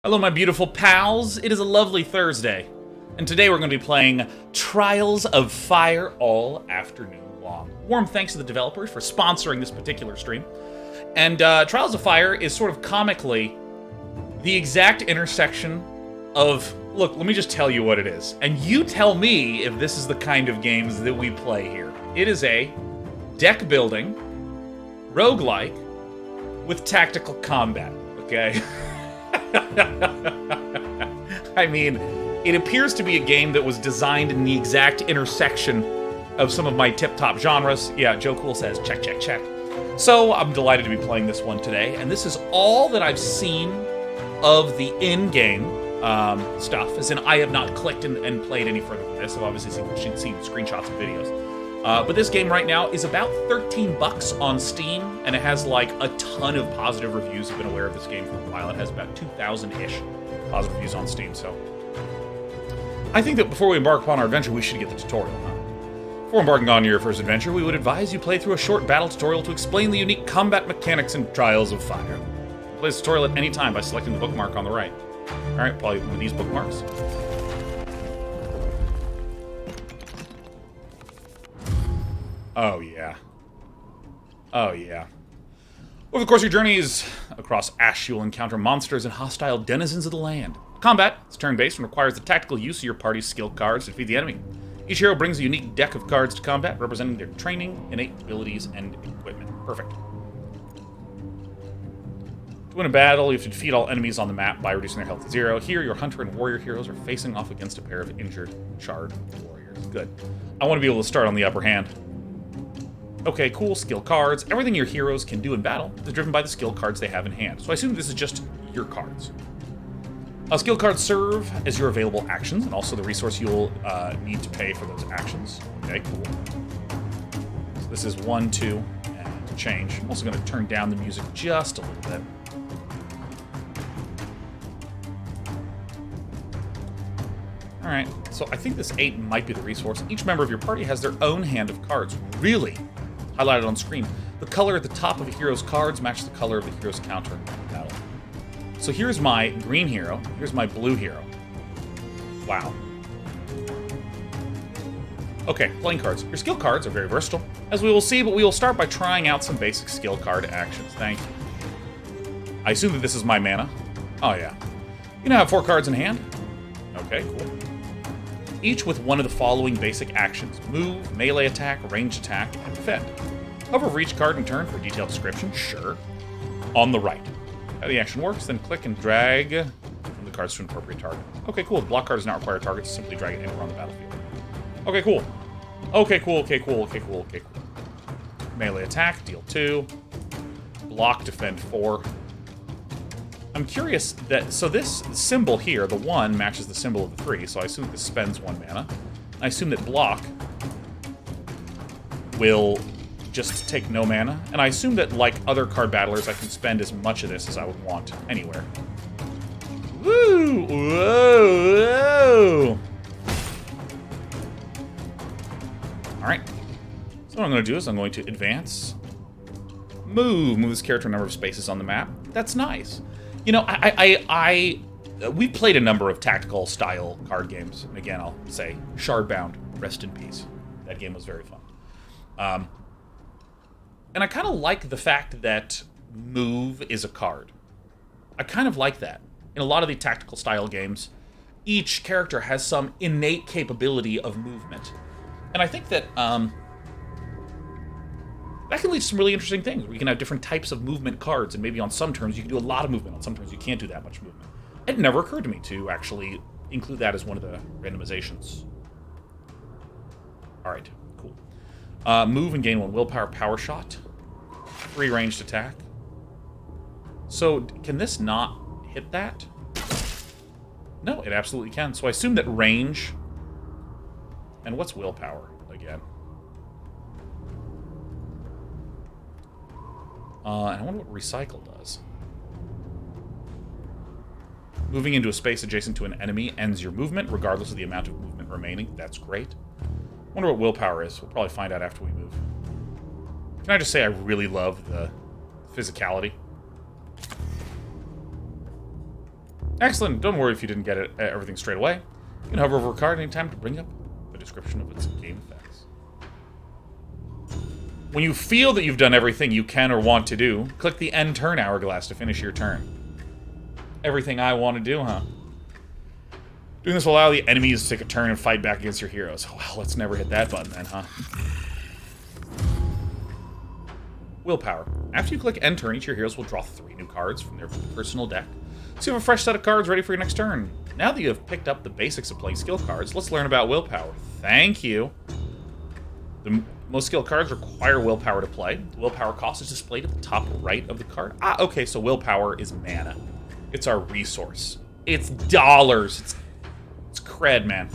Hello, my beautiful pals. It is a lovely Thursday, and today we're going to be playing Trials of Fire all afternoon long. Warm thanks to the developers for sponsoring this particular stream. And Trials of Fire is sort of comically the exact intersection of, look, let me just tell you what it is, and you tell me if this is the kind of games that we play here. It is a deck building, roguelike, with tactical combat, okay? I mean, it appears to be a game that was designed in the exact intersection of some of my tip-top genres. Yeah, Joe Cool says, check, check, check. So, I'm delighted to be playing this one today, and this is all that I've seen of the in-game stuff, as in I have not clicked and played any further than this. I've obviously seen screenshots and videos. But this game right now is about $13 on Steam, and it has like a ton of positive reviews. I've been aware of this game for a while. It has about 2,000-ish positive reviews on Steam, so I think that before we embark upon our adventure, we should get the tutorial, huh? Before embarking on your first adventure, we would advise you play through a short battle tutorial to explain the unique combat mechanics and Trials of Fire. Play this tutorial at any time by selecting the bookmark on the right. Alright, probably one of these bookmarks. Oh, yeah. Oh, yeah. Over the course of your journeys across Ash, you will encounter monsters and hostile denizens of the land. Combat is turn-based and requires the tactical use of your party's skill cards to defeat the enemy. Each hero brings a unique deck of cards to combat, representing their training, innate abilities, and equipment. Perfect. To win a battle, you have to defeat all enemies on the map by reducing their health to 0. Here, your hunter and warrior heroes are facing off against a pair of injured, charred warriors. Good. I want to be able to start on the upper hand. Okay, cool, skill cards. Everything your heroes can do in battle is driven by the skill cards they have in hand. So I assume this is just your cards. Skill cards serve as your available actions, and also the resource you'll need to pay for those actions. Okay, cool. So this is 1, 2, and change. I'm also going to turn down the music just a little bit. Alright, so I think this 8 might be the resource. Each member of your party has their own hand of cards. Really? Highlighted on screen. The color at the top of a hero's cards matches the color of the hero's counter in battle. So here's my green hero. Here's my blue hero. Wow. Okay, playing cards. Your skill cards are very versatile, as we will see, but we will start by trying out some basic skill card actions. Thank you. I assume that this is my mana. Oh, yeah. You now have 4 cards in hand. Okay, cool. Each with one of the following basic actions: move, melee attack, ranged attack, and defend. Hover over each card in turn for a detailed description, sure. On the right. How the action works, then click and drag from the cards to an appropriate target. Okay, cool. The block card does not require targets, simply drag it anywhere on the battlefield. Okay, cool. Okay, cool, okay, cool, okay, cool, okay, cool. Melee attack, deal 2. Block, defend 4. I'm curious that, so this symbol here, the 1, matches the symbol of the 3, so I assume this spends 1 mana. I assume that block will just take no mana, and I assume that, like other card battlers, I can spend as much of this as I would want anywhere. Woo! Whoa! Whoa! Alright. So what I'm going to do is I'm going to advance. Move this character a number of spaces on the map. That's nice. You know, we've played a number of tactical style card games. And again, I'll say, Shardbound, rest in peace. That game was very fun. And I kind of like the fact that move is a card. I kind of like that. In a lot of the tactical style games, each character has some innate capability of movement. And I think that that can lead to some really interesting things. We can have different types of movement cards, and maybe on some turns you can do a lot of movement, on some turns you can't do that much movement. It never occurred to me to actually include that as one of the randomizations. Alright, cool. Move and gain 1 willpower, power shot. 3 ranged attack. So, can this not hit that? No, it absolutely can. So I assume that range... And what's willpower, again? And I wonder what recycle does. Moving into a space adjacent to an enemy ends your movement, regardless of the amount of movement remaining. That's great. Wonder what willpower is. We'll probably find out after we move. Can I just say I really love the physicality? Excellent. Don't worry if you didn't get everything straight away. You can hover over a card anytime to bring up a description of its game effects. When you feel that you've done everything you can or want to do, click the end turn hourglass to finish your turn. Everything I want to do, huh? Doing this will allow the enemies to take a turn and fight back against your heroes. Well, let's never hit that button then, huh? Willpower. After you click end turn, each of your heroes will draw 3 new cards from their personal deck. So you have a fresh set of cards ready for your next turn. Now that you have picked up the basics of playing skill cards, let's learn about willpower. Thank you. Most skill cards require willpower to play. The willpower cost is displayed at the top right of the card. Okay, so willpower is mana. It's our resource. It's dollars. It's cred, man.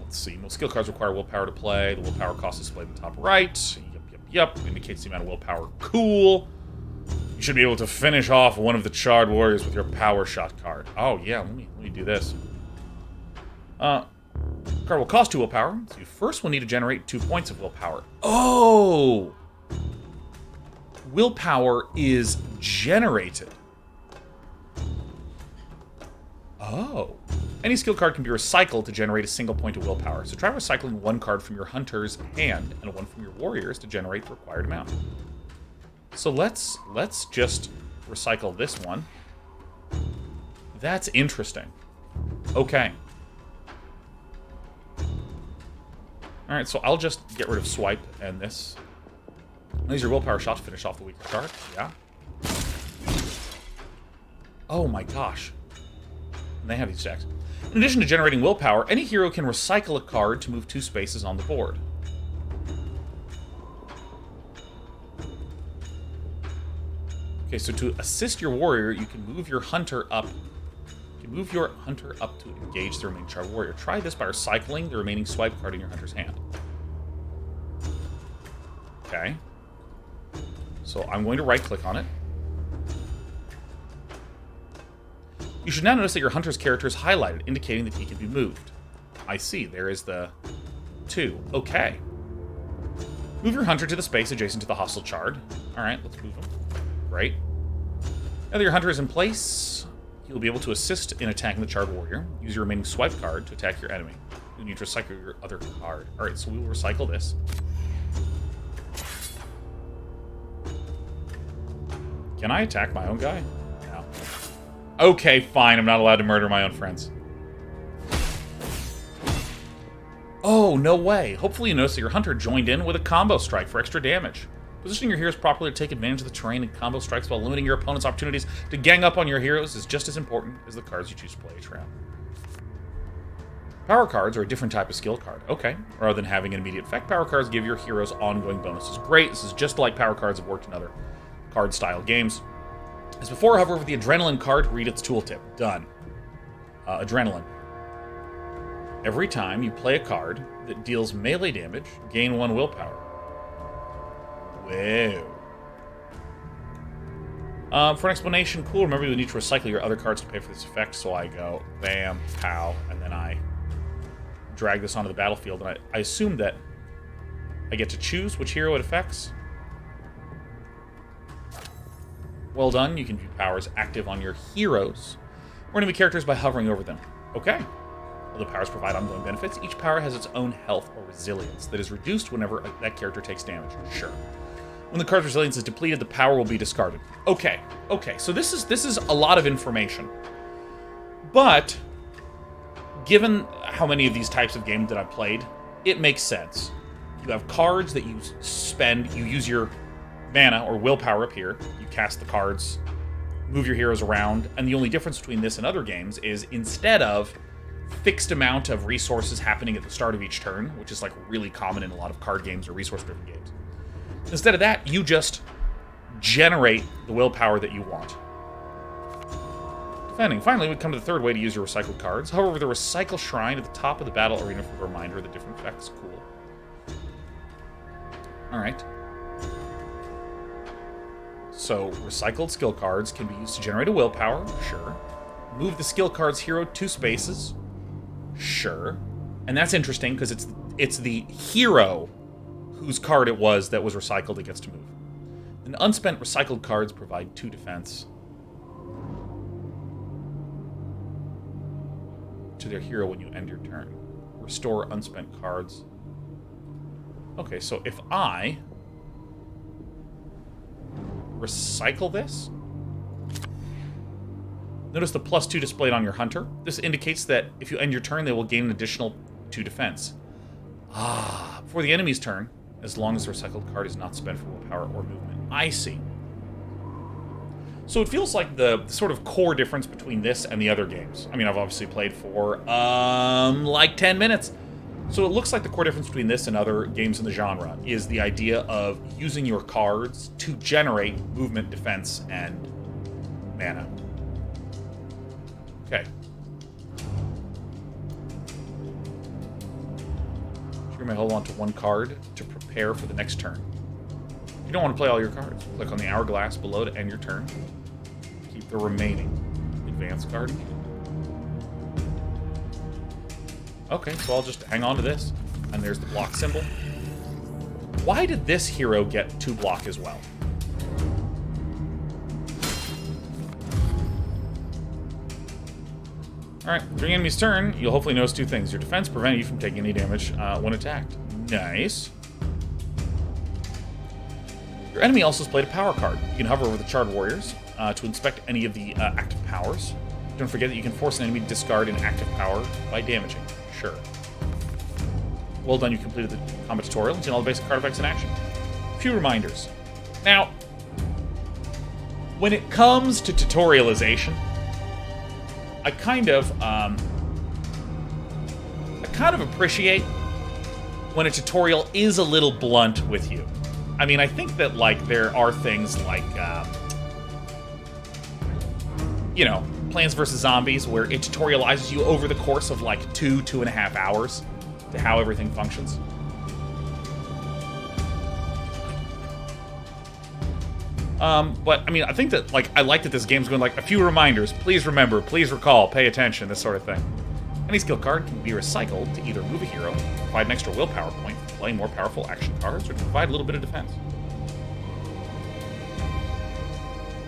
Let's see. Most skill cards require willpower to play. The willpower cost is displayed at the top right. Yep. Indicates the amount of willpower. Cool. You should be able to finish off one of the Charred Warriors with your Power Shot card. Oh, yeah. Let me do this. Card will cost 2 willpower, so you first will need to generate 2 points of willpower. Oh! Willpower is generated. Oh. Any skill card can be recycled to generate a single point of willpower. So try recycling 1 card from your hunter's hand and 1 from your warrior's to generate the required amount. So let's just recycle this one. That's interesting. Okay. Alright, so I'll just get rid of swipe and this. Use your willpower shot to finish off the weaker card. Yeah. Oh my gosh. And they have these stacks. In addition to generating willpower, any hero can recycle a card to move 2 spaces on the board. Okay, so to assist your warrior, you can move your hunter up. You can move your hunter up to engage the remaining Charred Warrior. Try this by recycling the remaining swipe card in your hunter's hand. Okay. So I'm going to right-click on it. You should now notice that your hunter's character is highlighted, indicating that he can be moved. I see. There is the 2. Okay. Move your hunter to the space adjacent to the hostile Charred. Alright, let's move him. Great. Now that your hunter is in place, you'll be able to assist in attacking the Charred Warrior. Use your remaining swipe card to attack your enemy. You need to recycle your other card. Alright, so we will recycle this. Can I attack my own guy? No. Okay, fine. I'm not allowed to murder my own friends. Oh, no way. Hopefully you notice that your hunter joined in with a combo strike for extra damage. Positioning your heroes properly to take advantage of the terrain and combo strikes while limiting your opponent's opportunities to gang up on your heroes is just as important as the cards you choose to play each round. Power cards are a different type of skill card. Okay. Rather than having an immediate effect, power cards give your heroes ongoing bonuses. Great. This is just like power cards have worked in other card-style games. As before, hover over the Adrenaline card to read its tooltip. Done. Adrenaline. Every time you play a card that deals melee damage, gain 1 willpower. Whoa. For an explanation, cool. Remember, you need to recycle your other cards to pay for this effect. So I go bam, pow, and then I drag this onto the battlefield. And I assume that I get to choose which hero it affects. Well done. You can view powers active on your heroes or enemy characters by hovering over them. Okay. While the powers provide ongoing benefits, each power has its own health or resilience that is reduced whenever that character takes damage. Sure. When the card's resilience is depleted, the power will be discarded. Okay. So this is a lot of information. But given how many of these types of games that I've played, it makes sense. You have cards that you spend, you use your mana or willpower up here, you cast the cards, move your heroes around, and the only difference between this and other games is instead of fixed amount of resources happening at the start of each turn, which is like really common in a lot of card games or resource-driven games, instead of that, you just generate the willpower that you want. Defending. Finally, we come to the third way to use your recycled cards. However, the Recycle Shrine at the top of the battle arena for a reminder of the different effects. Cool. Alright. So, recycled skill cards can be used to generate a willpower. Sure. Move the skill card's hero 2 spaces. Sure. And that's interesting, because it's the hero whose card it was that was recycled that gets to move. And unspent recycled cards provide 2 defense. to their hero when you end your turn. Restore unspent cards. Okay, so if I recycle this, notice the +2 displayed on your hunter. This indicates that if you end your turn, they will gain an additional 2 defense. Ah, before the enemy's turn, as long as the recycled card is not spent for willpower or movement. I see. So it feels like the sort of core difference between this and the other games. I mean, I've obviously played for, like 10 minutes. So it looks like the core difference between this and other games in the genre is the idea of using your cards to generate movement, defense, and mana. Okay. You're going to hold on to one card to prepare for the next turn. You don't want to play all your cards. Click on the hourglass below to end your turn. Keep the remaining advance card. Okay, so I'll just hang on to this. And there's the block symbol. Why did this hero get 2 block as well? Alright, during enemy's turn, you'll hopefully notice 2 things. Your defense prevents you from taking any damage when attacked. Nice. Your enemy also has played a power card. You can hover over the Charred Warriors to inspect any of the active powers. Don't forget that you can force an enemy to discard an active power by damaging. Sure. Well done, you completed the combat tutorial and seen all the basic card effects in action. A few reminders. Now, when it comes to tutorialization, I kind of appreciate when a tutorial is a little blunt with you. I mean, I think that, like, there are things like, you know, Plants vs. Zombies, where it tutorializes you over the course of, like, 2.5 hours to how everything functions. But, I mean, I think that, like, I like that this game's going, like, a few reminders. Please remember, please recall, pay attention, this sort of thing. Any skill card can be recycled to either move a hero, provide an extra willpower point, play more powerful action cards, or to provide a little bit of defense.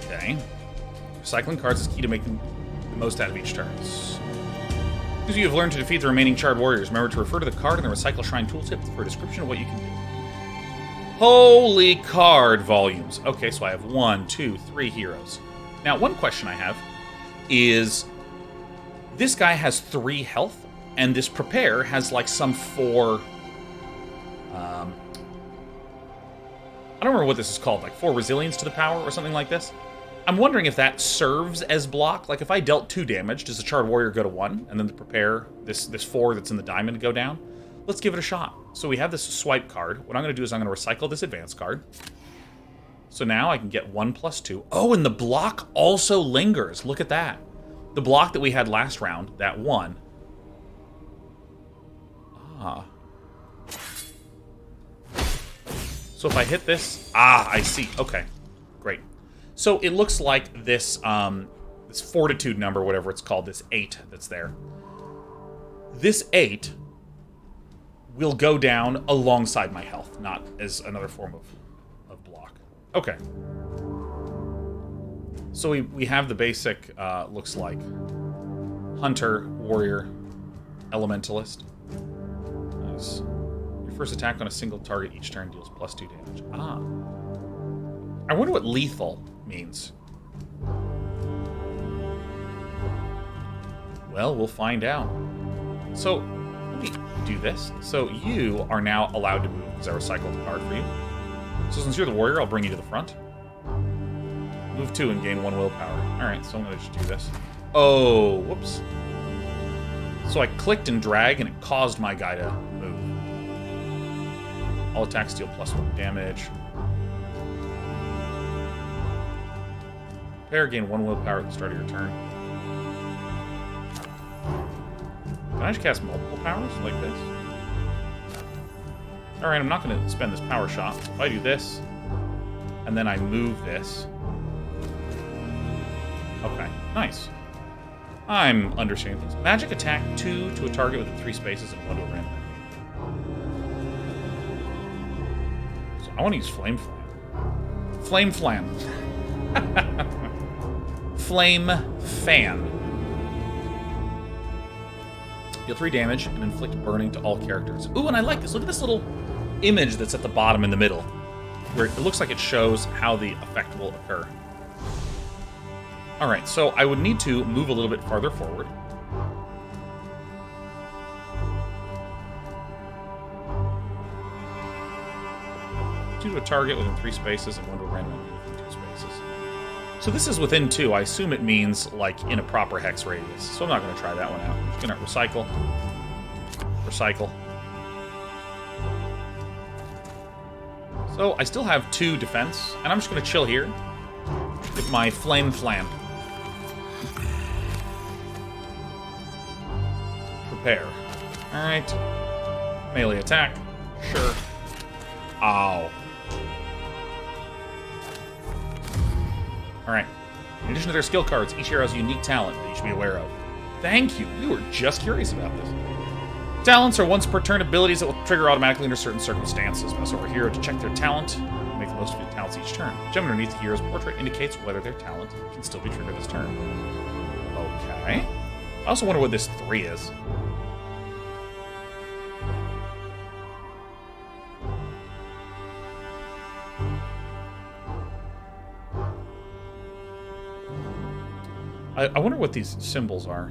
Okay. Recycling cards is key to making the most out of each turn. Because you have learned to defeat the remaining Charred Warriors, remember to refer to the card in the Recycle Shrine tooltip for a description of what you can do. Holy card volumes. Okay, so I have 1, 2, 3 heroes. Now, one question I have is, this guy has 3 health, and this Prepare has, like, some 4... I don't remember what this is called, like 4 resilience to the power or something like this. I'm wondering if that serves as block. Like, if I dealt 2 damage, does the Charred Warrior go to 1? And then the Prepare, this 4 that's in the diamond, go down? Let's give it a shot. So we have this swipe card. What I'm going to do is I'm going to recycle this advance card. So now I can get 1 + 2. Oh, and the block also lingers. Look at that. The block that we had last round, that 1. Ah. So if I hit this... Ah, I see. Okay. Great. So it looks like this, this fortitude number, whatever it's called, this 8 that's there. This 8 will go down alongside my health, not as another form of block. Okay. So we have the basic, looks like, Hunter, Warrior, Elementalist. Nice. Your first attack on a single target each turn deals +2 damage. Ah. I wonder what lethal means. Well, we'll find out. So, let me do this. So you are now allowed to move because I recycled a card for you. So since you're the warrior, I'll bring you to the front. Move 2 and gain 1 willpower. Alright, so I'm going to just do this. Oh, whoops. So I clicked and drag, and it caused my guy to move. All attacks deal +1 damage. Prepare, gain 1 willpower at the start of your turn. Can I just cast multiple powers like this? Alright, I'm not going to spend this power shot. If I do this, and then I move this. Okay, nice. I'm understanding things. Magic attack 2 to a target within 3 spaces and 1 to a random enemy. So I want to use Flame Flam. Flame Flam. Flame Fan. Deal 3 damage and inflict burning to all characters. Ooh, and I like this. Look at this little image that's at the bottom in the middle, where it looks like it shows how the effect will occur. Alright, so I would need to move a little bit farther forward. Two to a target within 3 spaces and one to a random enemy within 2 spaces. So this is within 2. I assume it means, like, in a proper hex radius. So I'm not going to try that one out. I'm just going to recycle. Recycle. So I still have 2 defense, and I'm just going to chill here with my flame flam. Prepare. Alright. Melee attack. Sure. Ow. Alright. In addition to their skill cards, each hero has a unique talent that you should be aware of. Thank you. We were just curious about this. Talents are once per turn abilities that will trigger automatically under certain circumstances. Mouse over a hero to check their talent. Make the most of their talents each turn. The gem underneath the hero's portrait indicates whether their talent can still be triggered this turn. Okay. I also wonder what this 3 is. I wonder what these symbols are.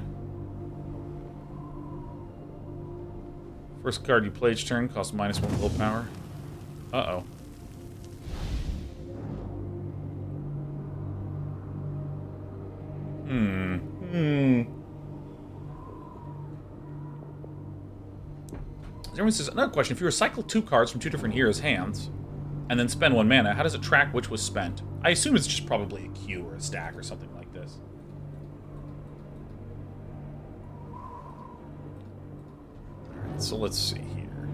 First card you play each turn costs -1 willpower. Uh-oh. Everyone says, another question. If you recycle 2 cards from 2 different heroes' hands, and then spend 1 mana, how does it track which was spent? I assume it's just probably a queue or a stack or something like this. Alright, so let's see here.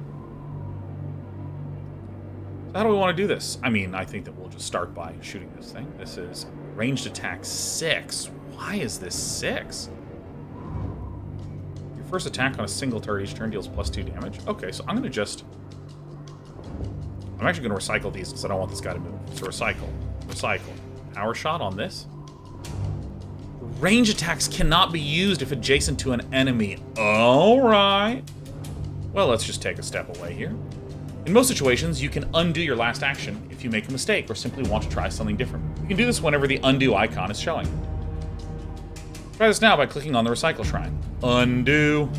So how do we want to do this? I mean, I think that we'll just start by shooting this thing. This is ranged attack 6. Why is this 6? Your first attack on a single target each turn deals +2 damage. Okay, so I'm going to just... I'm actually going to recycle these because I don't want this guy to move. So recycle. Recycle. Power shot on this. Range attacks cannot be used if adjacent to an enemy. Alright. Well, let's just take a step away here. In most situations, you can undo your last action if you make a mistake or simply want to try something different. You can do this whenever the undo icon is showing. Try this now by clicking on the recycle shrine. Undo.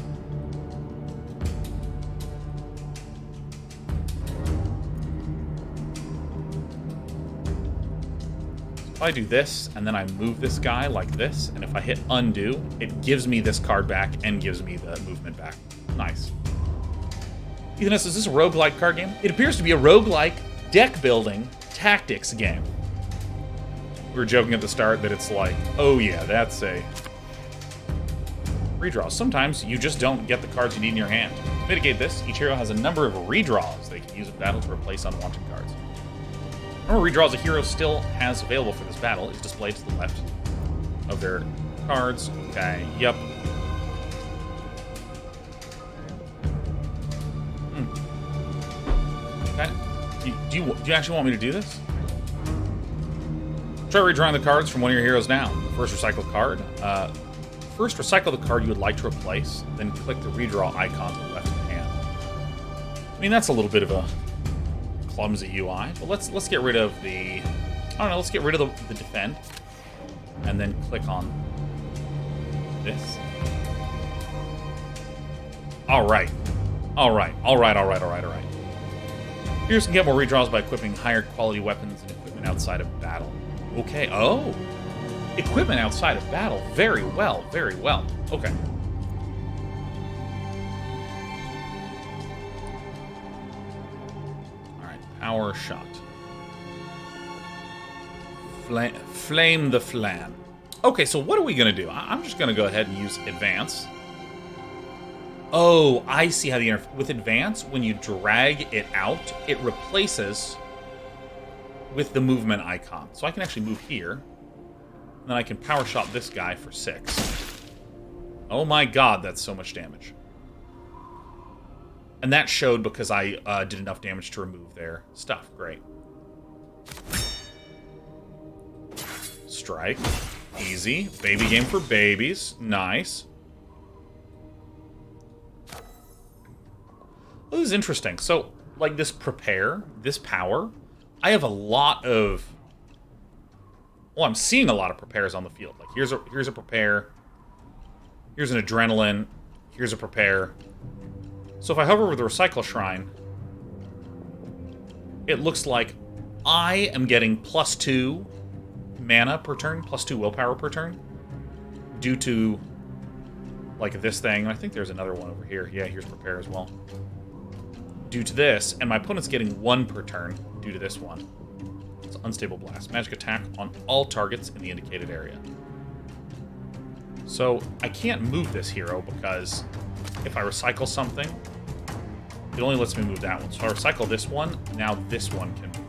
If I do this, and then I move this guy like this, and if I hit undo, it gives me this card back and gives me the movement back. Nice. Ethan, is this a roguelike card game? It appears to be a roguelike deck-building tactics game. We were joking at the start that it's like, oh yeah, that's a redraw. Sometimes you just don't get the cards you need in your hand. To mitigate this, each hero has a number of redraws they can use in battle to replace unwanted cards. The number of redraws a hero still has available for this battle is displayed to the left of their cards. Okay, yep. Okay. Do you actually want me to do this? Try redrawing the cards from one of your heroes now. First recycle card. First recycle the card you would like to replace, then click the redraw icon to the left of the hand. I mean, that's a little bit of a clumsy UI, but let's get rid of the... I don't know, let's get rid of the defend, and then click on this. Alright. Alright. Heroes can get more redraws by equipping higher quality weapons and equipment outside of battle. Okay, oh! Equipment outside of battle. Very well, very well. Okay. Alright, power shot. Flame the flam. Okay, so what are we going to do? I'm just going to go ahead and use advance. Oh, I see how the with advance, when you drag it out, it replaces with the movement icon. So I can actually move here, and then I can power shot this guy for 6. Oh my god, that's so much damage. And that showed because I did enough damage to remove their stuff. Great. Strike. Easy. Baby game for babies. Nice. Oh, this is interesting. So, like this prepare, this power, I have a lot of... Well, I'm seeing a lot of prepares on the field. Like, here's a prepare. Here's an adrenaline. Here's a prepare. So if I hover over the recycle shrine, it looks like I am getting +2 mana per turn, +2 willpower per turn, due to, like, this thing. I think there's another one over here. Yeah, here's prepare as well. Due to this, and my opponent's getting 1 per turn due to this one. It's unstable blast. Magic attack on all targets in the indicated area. So I can't move this hero because if I recycle something, it only lets me move that one. So I recycle this one, now this one can move.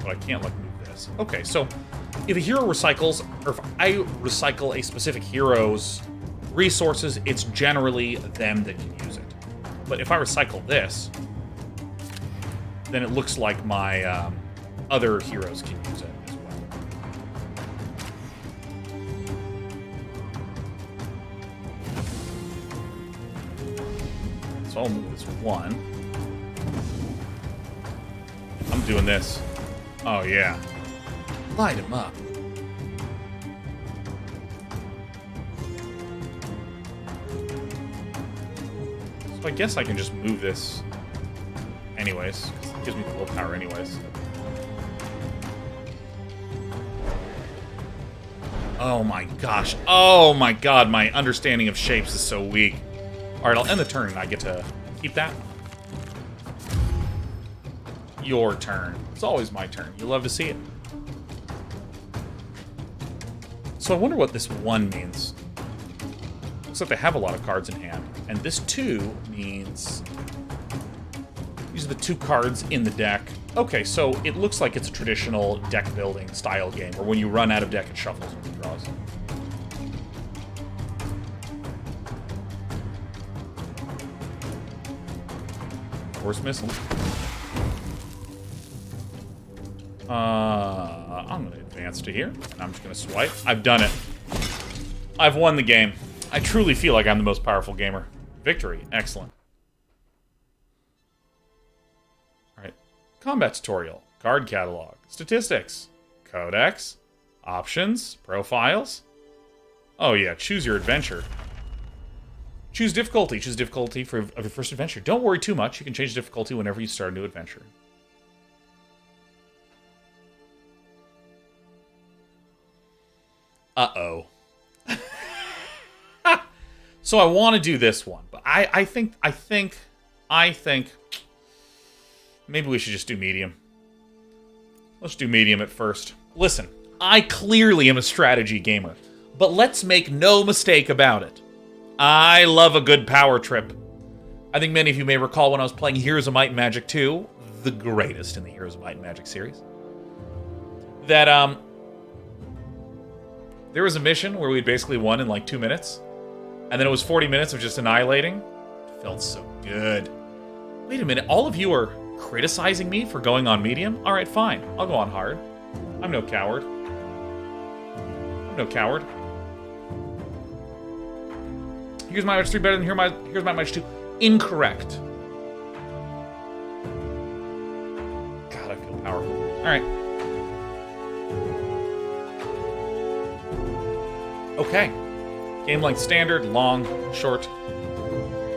But I can't, like, move this. Okay, so if a hero recycles, or if I recycle a specific hero's resources, it's generally them that can use it. But if I recycle this, then it looks like my other heroes can use it as well. So I'll move this one. I'm doing this. Oh, yeah. Light him up. So I guess I can just move this anyways. It gives me the willpower anyways. Oh my gosh. Oh my god, my understanding of shapes is so weak. Alright, I'll end the turn and I get to keep that. Your turn. It's always my turn. You love to see it. So I wonder what this 1 means. Looks like they have a lot of cards in hand. And this 2 means... These are the 2 cards in the deck. Okay, so it looks like it's a traditional deck-building style game, where when you run out of deck, it shuffles and draws. Force missile. I'm going to advance to here, and I'm just going to swipe. I've done it. I've won the game. I truly feel like I'm the most powerful gamer. Victory. Excellent. Alright. Combat tutorial. Card catalog. Statistics. Codex. Options. Profiles. Oh yeah, choose your adventure. Choose difficulty. Choose difficulty of your first adventure. Don't worry too much. You can change difficulty whenever you start a new adventure. Uh-oh. So I want to do this one, but I think maybe we should just do medium. Let's do medium at first. Listen, I clearly am a strategy gamer, but let's make no mistake about it. I love a good power trip. I think many of you may recall when I was playing Heroes of Might and Magic 2, the greatest in the Heroes of Might and Magic series, that there was a mission where we'd basically won in like 2 minutes, and then it was 40 minutes of just annihilating. It felt so good. Wait a minute, all of you are criticizing me for going on medium? Alright, fine. I'll go on hard. I'm no coward. I'm no coward. Here's my match 3 better than here's my match 2. Incorrect. God, I feel powerful. Alright. Okay. Game length standard, long, short.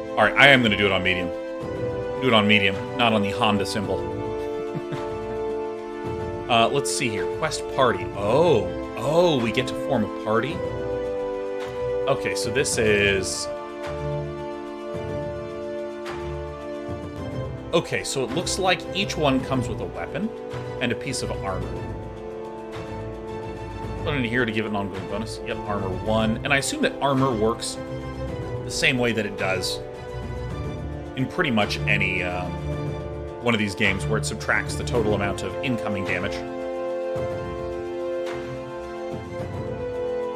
Alright, I am going to do it on medium. Do it on medium, not on the Honda symbol. Let's see here. Quest party. Oh, we get to form a party? Okay, so this is... Okay, so it looks like each one comes with a weapon and a piece of armor. Put it in here to give it an ongoing bonus. Yep, armor 1. And I assume that armor works the same way that it does in pretty much any one of these games, where it subtracts the total amount of incoming damage.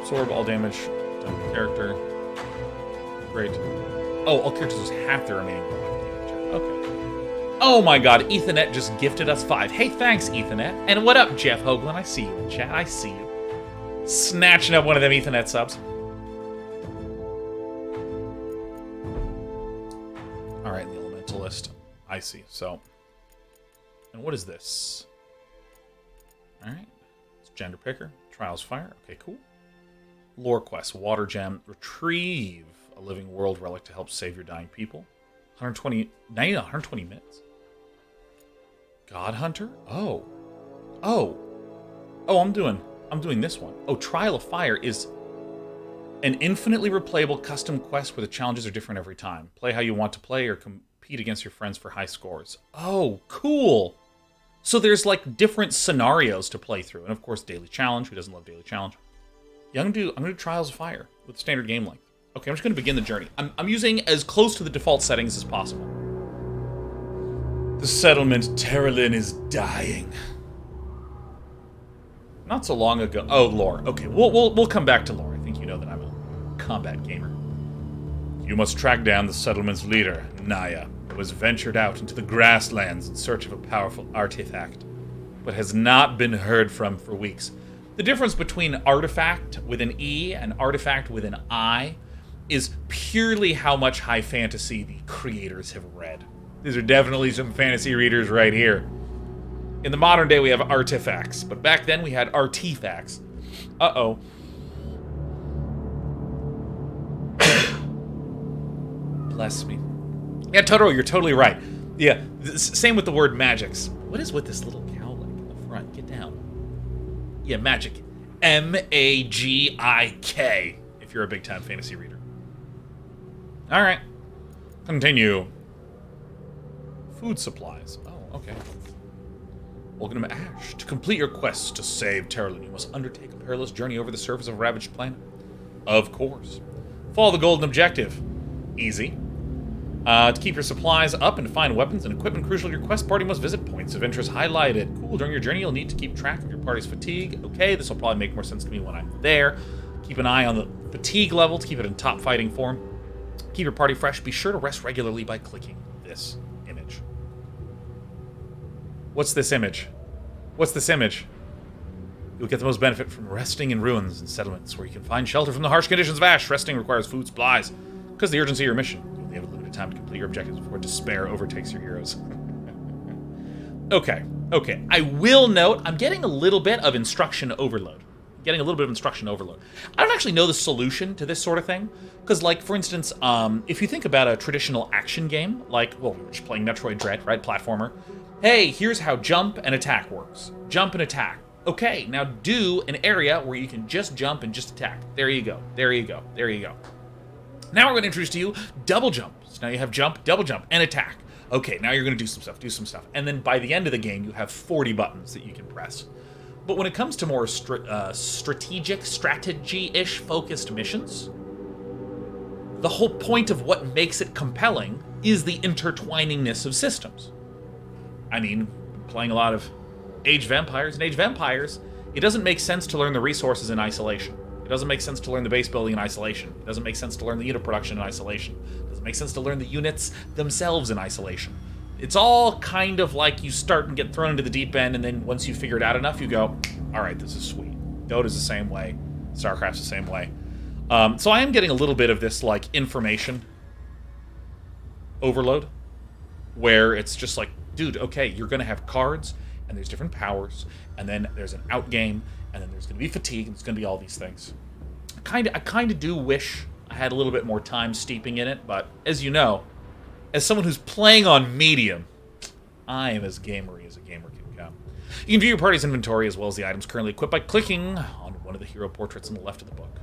Absorb all damage done to the character. Great. Oh, all characters lose half their remaining damage. Okay. Oh my god, Ethernet just gifted us 5. Hey, thanks, Ethernet. And what up, Jeff Hoagland? I see you in chat. I see you. Snatching up one of them Ethernet subs. Alright, the Elementalist. I see. So, and what is this? All right. It's Gender Picker. Trials Fire. Okay, cool. Lore quest. Water Gem. Retrieve a living world relic to help save your dying people. 120. 120 minutes. God Hunter? Oh. Oh. Oh, I'm doing this one. Oh, Trial of Fire is an infinitely replayable custom quest where the challenges are different every time. Play how you want to play or compete against your friends for high scores. Oh, cool. So there's like different scenarios to play through. And of course, daily challenge. Who doesn't love daily challenge? Yeah, I'm gonna do Trials of Fire with standard game length. Okay, I'm just gonna begin the journey. I'm using as close to the default settings as possible. The settlement Terralin is dying. Not so long ago. Oh, lore. Okay, we'll come back to lore. I think you know that I'm a combat gamer. You must track down the settlement's leader, Naya, who has ventured out into the grasslands in search of a powerful artifact, but has not been heard from for weeks. The difference between artifact with an E and artifact with an I is purely how much high fantasy the creators have read. These are definitely some fantasy readers right here. In the modern day, we have artifacts, but back then we had artifacts. Uh-oh. Bless me. Yeah, Totoro, you're totally right. Yeah, same with the word magics. What is with this little cowlick in the front? Get down. Yeah, magic. M-A-G-I-K, if you're a big-time fantasy reader. All right. Continue. Food supplies. Oh, okay. Welcome to Ash. To complete your quest to save Terralin, you must undertake a perilous journey over the surface of a ravaged planet. Of course. Follow the golden objective. Easy. To keep your supplies up and to find weapons and equipment crucial to your quest, party must visit points of interest highlighted. Cool. During your journey, you'll need to keep track of your party's fatigue. Okay, this will probably make more sense to me when I'm there. Keep an eye on the fatigue level to keep it in top fighting form. Keep your party fresh. Be sure to rest regularly by clicking this image. What's this image? What's this image? You'll get the most benefit from resting in ruins and settlements where you can find shelter from the harsh conditions of Ash. Resting requires food supplies. Because of the urgency of your mission, you'll only have a limited time to complete your objectives before despair overtakes your heroes. Okay. I will note, I'm getting a little bit of instruction overload. I don't actually know the solution to this sort of thing. Because, like, for instance, if you think about a traditional action game, like, well, we were just playing Metroid Dread, right? Platformer. Hey, here's how jump and attack works. Jump and attack. Okay, now do an area where you can just jump and just attack. There you go. Now we're going to introduce to you double jump. So now you have jump, double jump, and attack. Okay, now you're going to do some stuff. And then by the end of the game, you have 40 buttons that you can press. But when it comes to more strategic, strategy-ish focused missions, the whole point of what makes it compelling is the intertwiningness of systems. I mean, playing a lot of Age of Empires, it doesn't make sense to learn the resources in isolation. It doesn't make sense to learn the base building in isolation. It doesn't make sense to learn the unit production in isolation. It doesn't make sense to learn the units themselves in isolation. It's all kind of like you start and get thrown into the deep end, and then once you figure it out enough, you go, all right, this is sweet. Dota's the same way. StarCraft's the same way. So I am getting a little bit of this, like, information overload, where it's just like, dude, okay, you're going to have cards, and there's different powers, and then there's an outgame, and then there's going to be fatigue, and there's going to be all these things. I kind of do wish I had a little bit more time steeping in it, but as you know, as someone who's playing on medium, I am as gamery as a gamer can come. You can view your party's inventory as well as the items currently equipped by clicking on one of the hero portraits on the left of the book.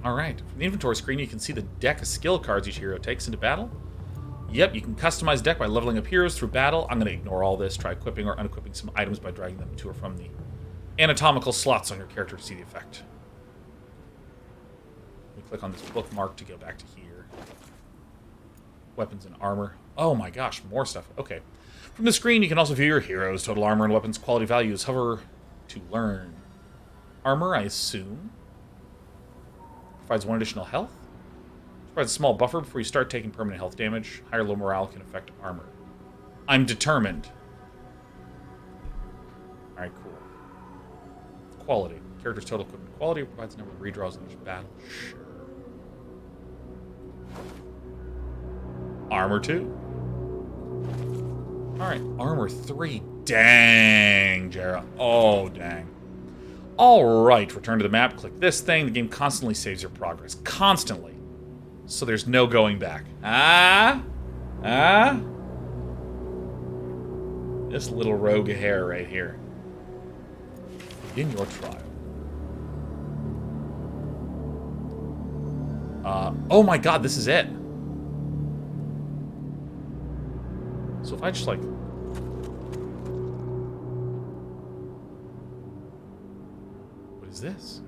Alright, from the inventory screen you can see the deck of skill cards each hero takes into battle. Yep, you can customize deck by leveling up heroes through battle. I'm going to ignore all this, try equipping or unequipping some items by dragging them to or from the anatomical slots on your character to see the effect. We click on this bookmark to go back to here. Weapons and armor. Oh my gosh, more stuff. Okay. From the screen, you can also view your heroes, total armor, and weapons quality values. Hover to learn. Armor, I assume. Provides 1 additional health. Provides a small buffer before you start taking permanent health damage. High or low morale can affect armor. I'm determined. Alright, cool. Quality. Character's total equipment quality provides a number of redraws in each battle. Sure. Armor 2. Alright, armor 3. Dang, Jera. Oh, dang. Alright, return to the map. Click this thing. The game constantly saves your progress. Constantly. So there's no going back. This little rogue hair right here. Begin your trial. Oh my god, this is it. So if I just, like... What is this?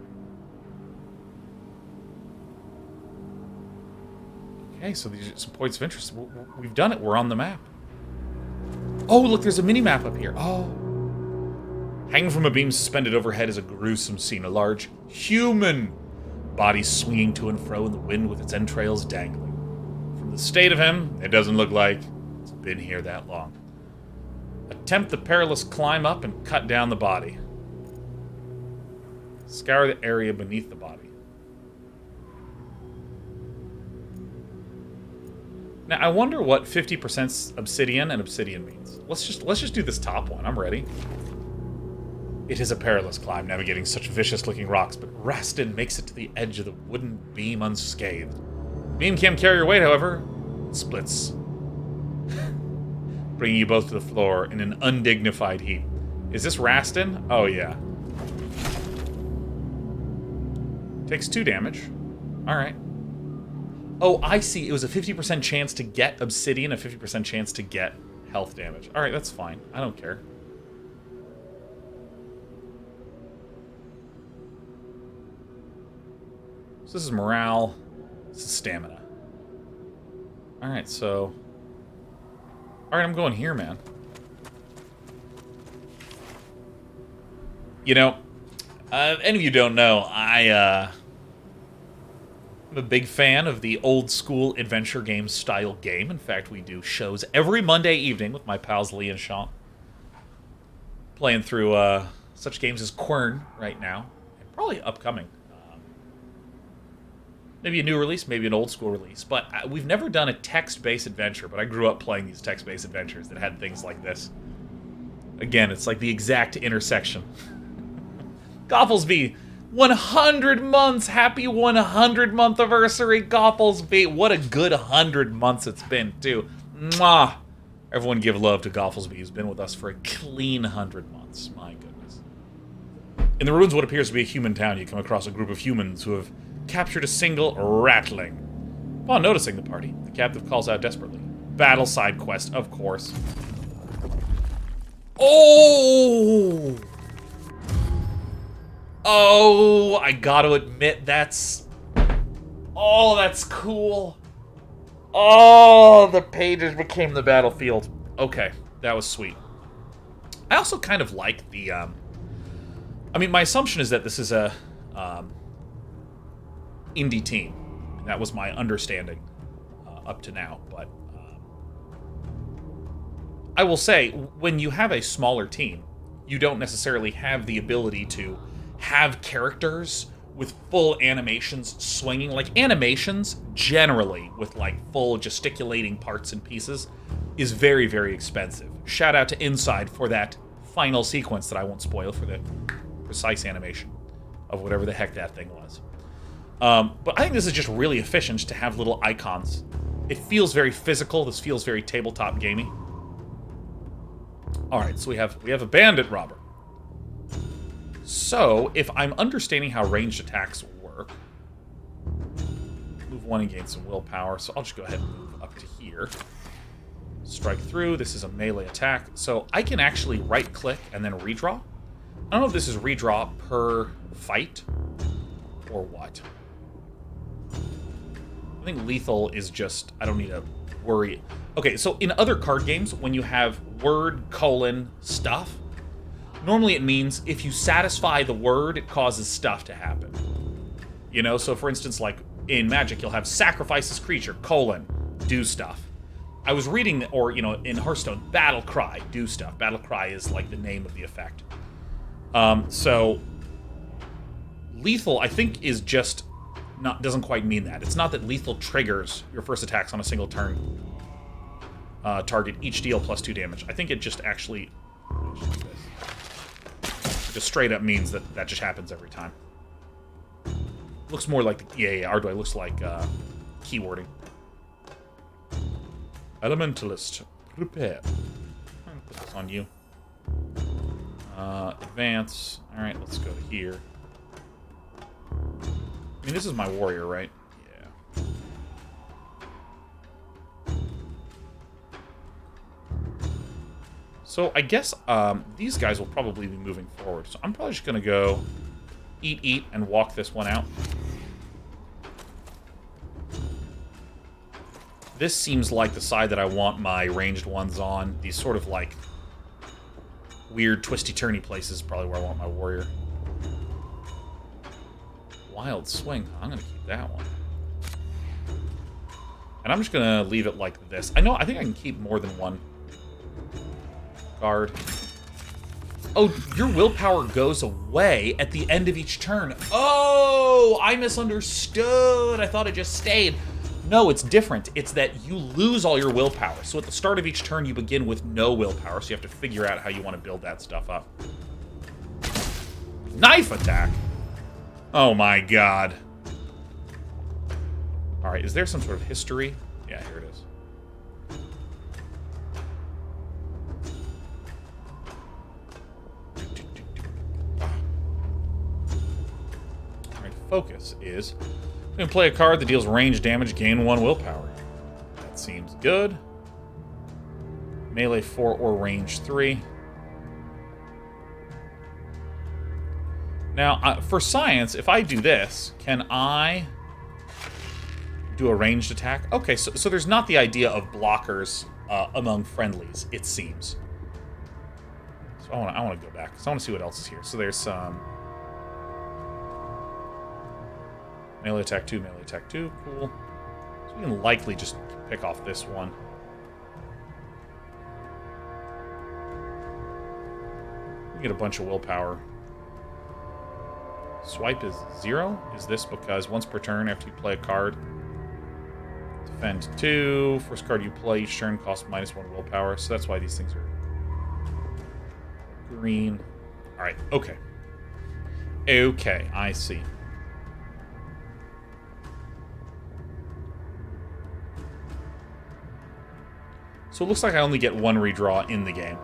Okay, so these are some points of interest. We've done it. We're on the map. Oh, look, there's a mini-map up here. Oh. Hanging from a beam suspended overhead is a gruesome scene. A large human body swinging to and fro in the wind with its entrails dangling. From the state of him, it doesn't look like it's been here that long. Attempt the perilous climb up and cut down the body. Scour the area beneath the body. Now, I wonder what 50% obsidian and obsidian means. Let's just do this top one. I'm ready. It is a perilous climb, navigating such vicious-looking rocks, but Rastin makes it to the edge of the wooden beam unscathed. Beam can't carry your weight, however. It splits, bringing you both to the floor in an undignified heap. Is this Rastin? Oh, yeah. Takes 2 damage. Alright. Oh, I see. It was a 50% chance to get obsidian, a 50% chance to get health damage. Alright, that's fine. I don't care. So this is morale. This is stamina. Alright, so... Alright, I'm going here, man. You know, if any of you don't know, I'm a big fan of the old-school adventure game style game. In fact, we do shows every Monday evening with my pals Lee and Sean. Playing through such games as Quern right now. And probably upcoming. Maybe a new release, maybe an old-school release. But we've never done a text-based adventure, but I grew up playing these text-based adventures that had things like this. Again, it's like the exact intersection. Gothlesby, 100 months! Happy 100-month anniversary, Gothlesby! What a good 100 months it's been, too. Mwah! Everyone give love to Gothlesby, who's been with us for a clean 100 months. My goodness. In the ruins of what appears to be a human town, you come across a group of humans who have captured a single ratling. Upon noticing the party, the captive calls out desperately. Battle side quest, of course. Oh! Oh, I gotta admit, that's... Oh, that's cool. Oh, the pages became the battlefield. Okay, that was sweet. I also kind of like the, I mean, my assumption is that this is a, indie team. That was my understanding up to now, but I will say, when you have a smaller team, you don't necessarily have the ability to have characters with full animations swinging. Like, animations, generally, with, like, full gesticulating parts and pieces, is very, very expensive. Shout out to Inside for that final sequence that I won't spoil for the precise animation of whatever the heck that thing was. But I think this is just really efficient to have little icons. It feels very physical. This feels very tabletop gamey. Alright, so we have a bandit robber. So, if I'm understanding how ranged attacks work, move 1 and gain some willpower, so I'll just go ahead and move up to here. Strike through, this is a melee attack, so I can actually right-click and then redraw. I don't know if this is redraw per fight, or what. I think lethal is just, I don't need to worry. Okay, so in other card games, when you have word, colon, stuff, normally it means if you satisfy the word, it causes stuff to happen. You know, so for instance, like in Magic, you'll have sacrifice this creature, colon, do stuff. I was reading, or, you know, in Hearthstone, battle cry, do stuff. Battle cry is like the name of the effect. So lethal, I think, is just doesn't quite mean that. It's not that lethal triggers your first attacks on a single turn. target each deal +2 damage. I think it just actually... just straight up means that just happens every time. Looks more like... Yeah, Arduino looks like keywording. Elementalist, prepare. I'm gonna put this on you. Advance. Alright, let's go to here. I mean, this is my warrior, right? Yeah. So I guess these guys will probably be moving forward. So I'm probably just going to go eat, and walk this one out. This seems like the side that I want my ranged ones on. These sort of like weird twisty-turny places is probably where I want my warrior. Wild swing. I'm going to keep that one. And I'm just going to leave it like this. I think I can keep more than one guard. Oh, your willpower goes away at the end of each turn. Oh, I misunderstood. I thought it just stayed. No, it's different. It's that you lose all your willpower. So at the start of each turn, you begin with no willpower. So you have to figure out how you want to build that stuff up. Knife attack. Oh my god. Alright, is there some sort of history? Yeah, here it is. Alright, focus is... I'm going to play a card that deals range damage, gain 1 willpower. That seems good. Melee 4 or range 3. Now, for science, if I do this, can I do a ranged attack? Okay, so there's not the idea of blockers among friendlies, it seems. So I want to go back, because I want to see what else is here. So there's some... melee attack 2, melee attack 2, cool. So we can likely just pick off this one. We get a bunch of willpower. Swipe is 0. Is this because once per turn after you play a card, defend 2. First card you play each turn costs -1 willpower. So that's why these things are green. Alright, okay. Okay, I see. So it looks like I only get 1 redraw in the game.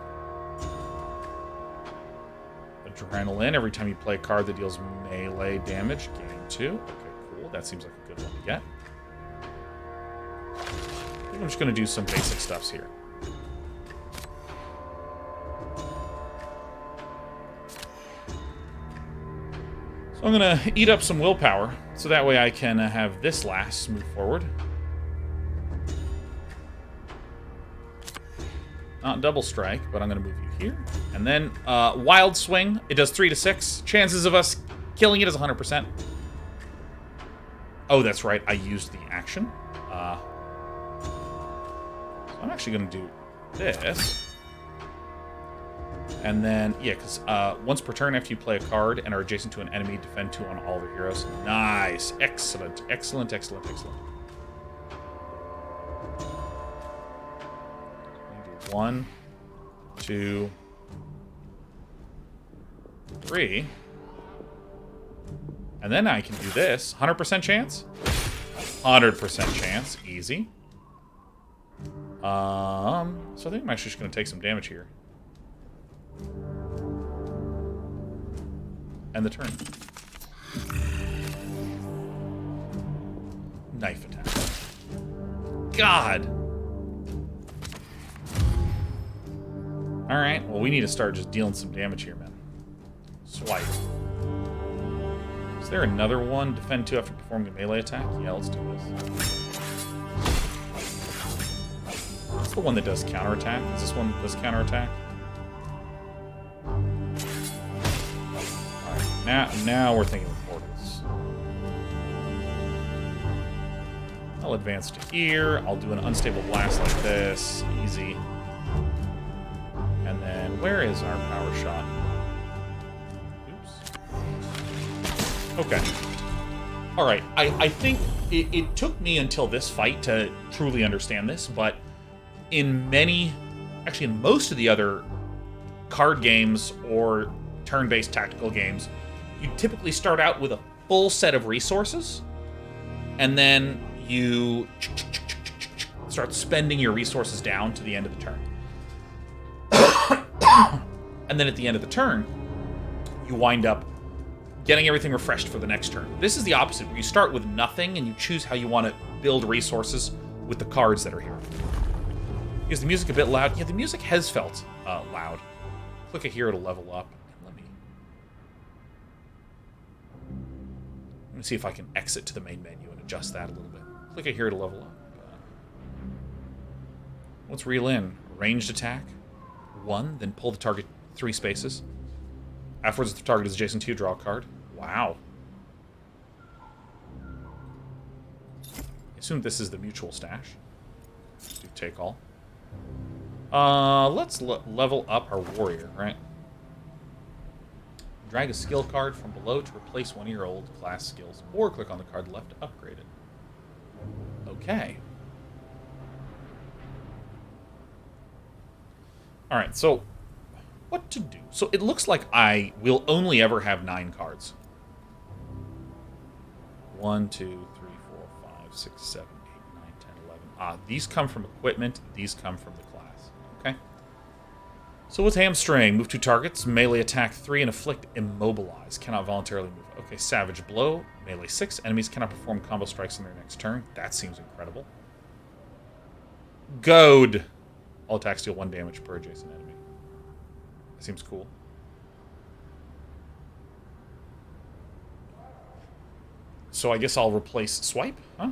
Adrenaline. Every time you play a card that deals melee damage, gain 2. Okay, cool. That seems like a good one to get. I think I'm just going to do some basic stuffs here. So I'm going to eat up some willpower, so that way I can have this last move forward. Not double strike, but I'm going to move you here. And then, wild swing. It does 3 to 6. Chances of us killing it is 100%. Oh, that's right. I used the action. So I'm actually going to do this. And then, yeah, because once per turn after you play a card and are adjacent to an enemy, defend 2 on all of your heroes. Nice. Excellent. Excellent, excellent, excellent. 1, 2, 3. And then I can do this. 100% chance? 100% chance. Easy. So I think I'm actually just going to take some damage here. End the turn. Knife attack. God! Alright, well we need to start just dealing some damage here, man. Swipe. Is there another one? Defend 2 after performing a melee attack? Yeah, let's do this. What's the one that does counterattack? Is this one that does counterattack? Alright, now we're thinking of portals. I'll advance to here. I'll do an unstable blast like this. Easy. And then, where is our power shot? Oops. Okay. Alright, I think it took me until this fight to truly understand this, but in most of the other card games or turn-based tactical games, you typically start out with a full set of resources, and then you start spending your resources down to the end of the turn. And then at the end of the turn, you wind up getting everything refreshed for the next turn. This is the opposite, where you start with nothing and you choose how you want to build resources with the cards that are here. Is the music a bit loud? Yeah, the music has felt loud. Click it here to level up. Let me see if I can exit to the main menu and adjust that a little bit. Click it here to level up. Let's reel in. Ranged attack. 1, then pull the target 3 spaces. Afterwards, if the target is adjacent to you, draw a card. Wow. I assume this is the mutual stash. Do take all. Let's level up our warrior, right? Drag a skill card from below to replace one of your old class skills, or click on the card left to upgrade it. Okay. Alright, so what to do? So it looks like I will only ever have 9 cards. 1, 2, 3, 4, 5, 6, 7, 8, 9, 10, 11. These come from equipment. These come from the class. Okay. So with hamstring, move 2 targets, melee attack 3, and afflict immobilize. Cannot voluntarily move. Okay, savage blow, melee 6. Enemies cannot perform combo strikes on their next turn. That seems incredible. Goad. All attacks deal 1 damage per adjacent enemy. That seems cool. So I guess I'll replace swipe, huh?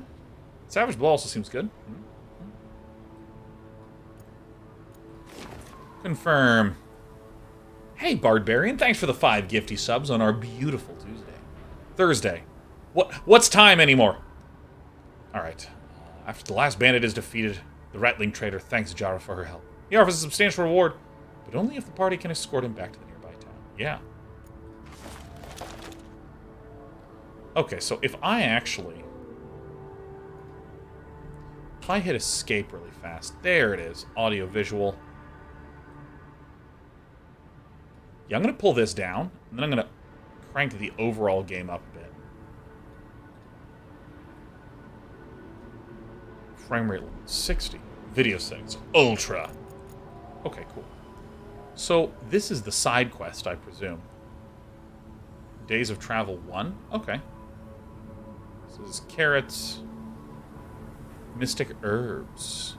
Savage blow also seems good. Confirm. Hey, Barbarian, thanks for the 5 gifty subs on our beautiful Thursday. What's time anymore? All right. After the last bandit is defeated, the Rattling Trader thanks Jara for her help. He offers a substantial reward, but only if the party can escort him back to the nearby town. Yeah. Okay, so if I hit escape really fast, there it is, audio visual. Yeah, I'm going to pull this down, and then I'm going to crank the overall game up a bit. Frame rate 60. Video settings, ultra. Okay, cool. So this is the side quest, I presume. Days of Travel 1? Okay. This is carrots. Mystic herbs.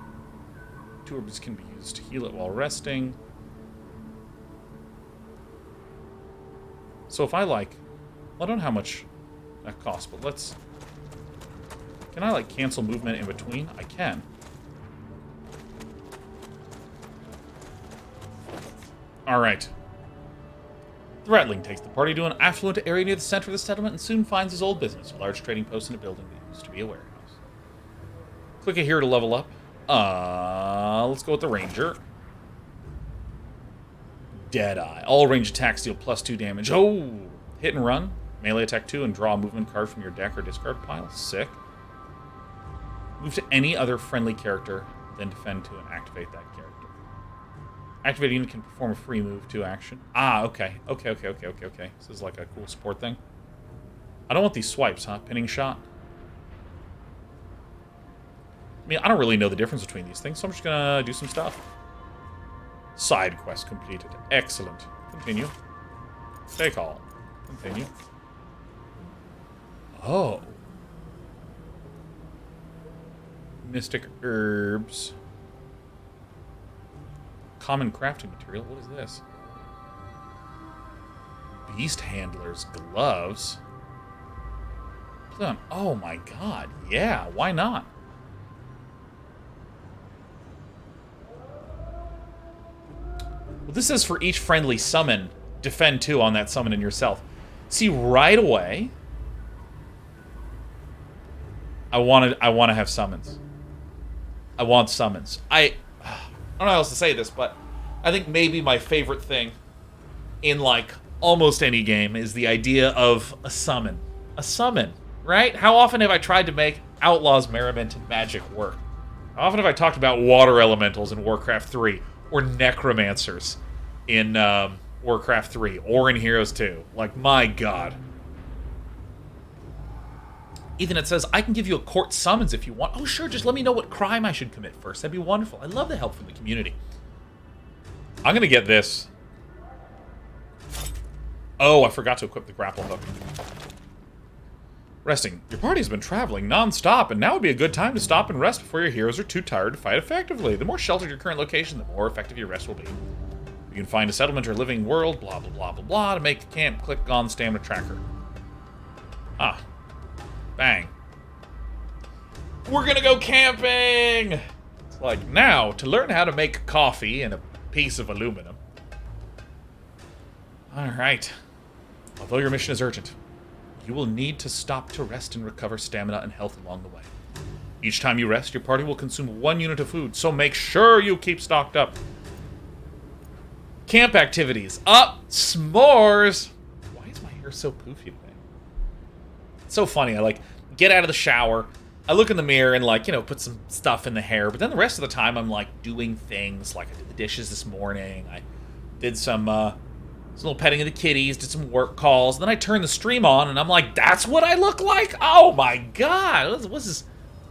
2 herbs can be used to heal it while resting. So if I I don't know how much that costs, but let's... Can I cancel movement in between? I can. Alright. The Rattling takes the party to an affluent area near the center of the settlement and soon finds his old business, a large trading post in a building that used to be a warehouse. Click it here to level up. Let's go with the Ranger. Deadeye. All range attacks deal +2 damage. Oh! Hit and run. Melee attack 2 and draw a movement card from your deck or discard pile. Sick. Move to any other friendly character, then defend to and activate that character. Activated unit can perform a free move to action. Okay. Okay. This is like a cool support thing. I don't want these swipes, huh? Pinning shot. I mean, I don't really know the difference between these things, so I'm just gonna do some stuff. Side quest completed. Excellent. Continue. Take all. Continue. Oh. Mystic herbs. Common crafting material. What is this? Beast handlers. Gloves. Oh my god. Yeah, why not? Well, this says for each friendly summon, defend 2 on that summon and yourself. See, right away, I want to have summons. I want summons. I don't know how else to say this, but I think maybe my favorite thing in almost any game is the idea of a summon. A summon, right? How often have I tried to make Outlaws, Merriment, and Magic work? How often have I talked about water elementals in Warcraft 3? Or necromancers in Warcraft 3? Or in Heroes 2? Like, my god. Ethan, it says, I can give you a court summons if you want. Oh, sure, just let me know what crime I should commit first. That'd be wonderful. I love the help from the community. I'm going to get this. Oh, I forgot to equip the grapple hook. Resting. Your party has been traveling non-stop, and now would be a good time to stop and rest before your heroes are too tired to fight effectively. The more sheltered your current location, the more effective your rest will be. You can find a settlement or living world, blah, blah, blah, blah, blah. To make the camp, click on stamina tracker. Ah. Bang. We're gonna go camping! It's like, now, to learn how to make coffee in a piece of aluminum. Alright. Although your mission is urgent, you will need to stop to rest and recover stamina and health along the way. Each time you rest, your party will consume 1 unit of food, so make sure you keep stocked up. Camp activities. Up! S'mores! Why is my hair so poofy today? It's so funny. I, like, get out of the shower, I look in the mirror and, like, you know, put some stuff in the hair, but then the rest of the time I'm, like, doing things. Like, I did the dishes this morning, I did some little petting of the kitties, did some work calls, and then I turned the stream on, and I'm like, that's what I look like? Oh my god! What's this?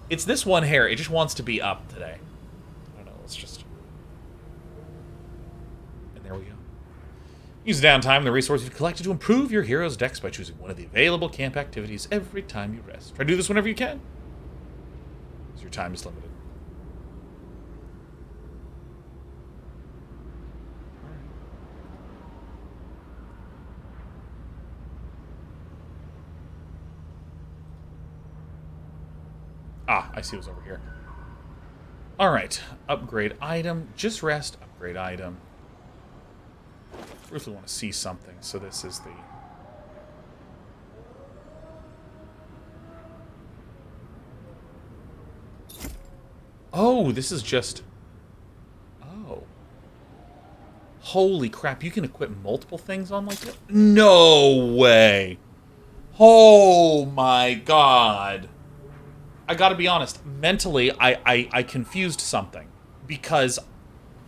It's this one hair. It just wants to be up today. I don't know, let's just... And there we go. Use the downtime and the resources you've collected to improve your hero's decks by choosing one of the available camp activities every time you rest. Try to do this whenever you can, because your time is limited. Ah, I see what's over here. Alright, upgrade item. Just rest, upgrade item. Briefly want to see something, so this is the... Oh, this is just... Oh. Holy crap, you can equip multiple things on like that? No way! Oh my god! I gotta be honest, mentally, I confused something. Because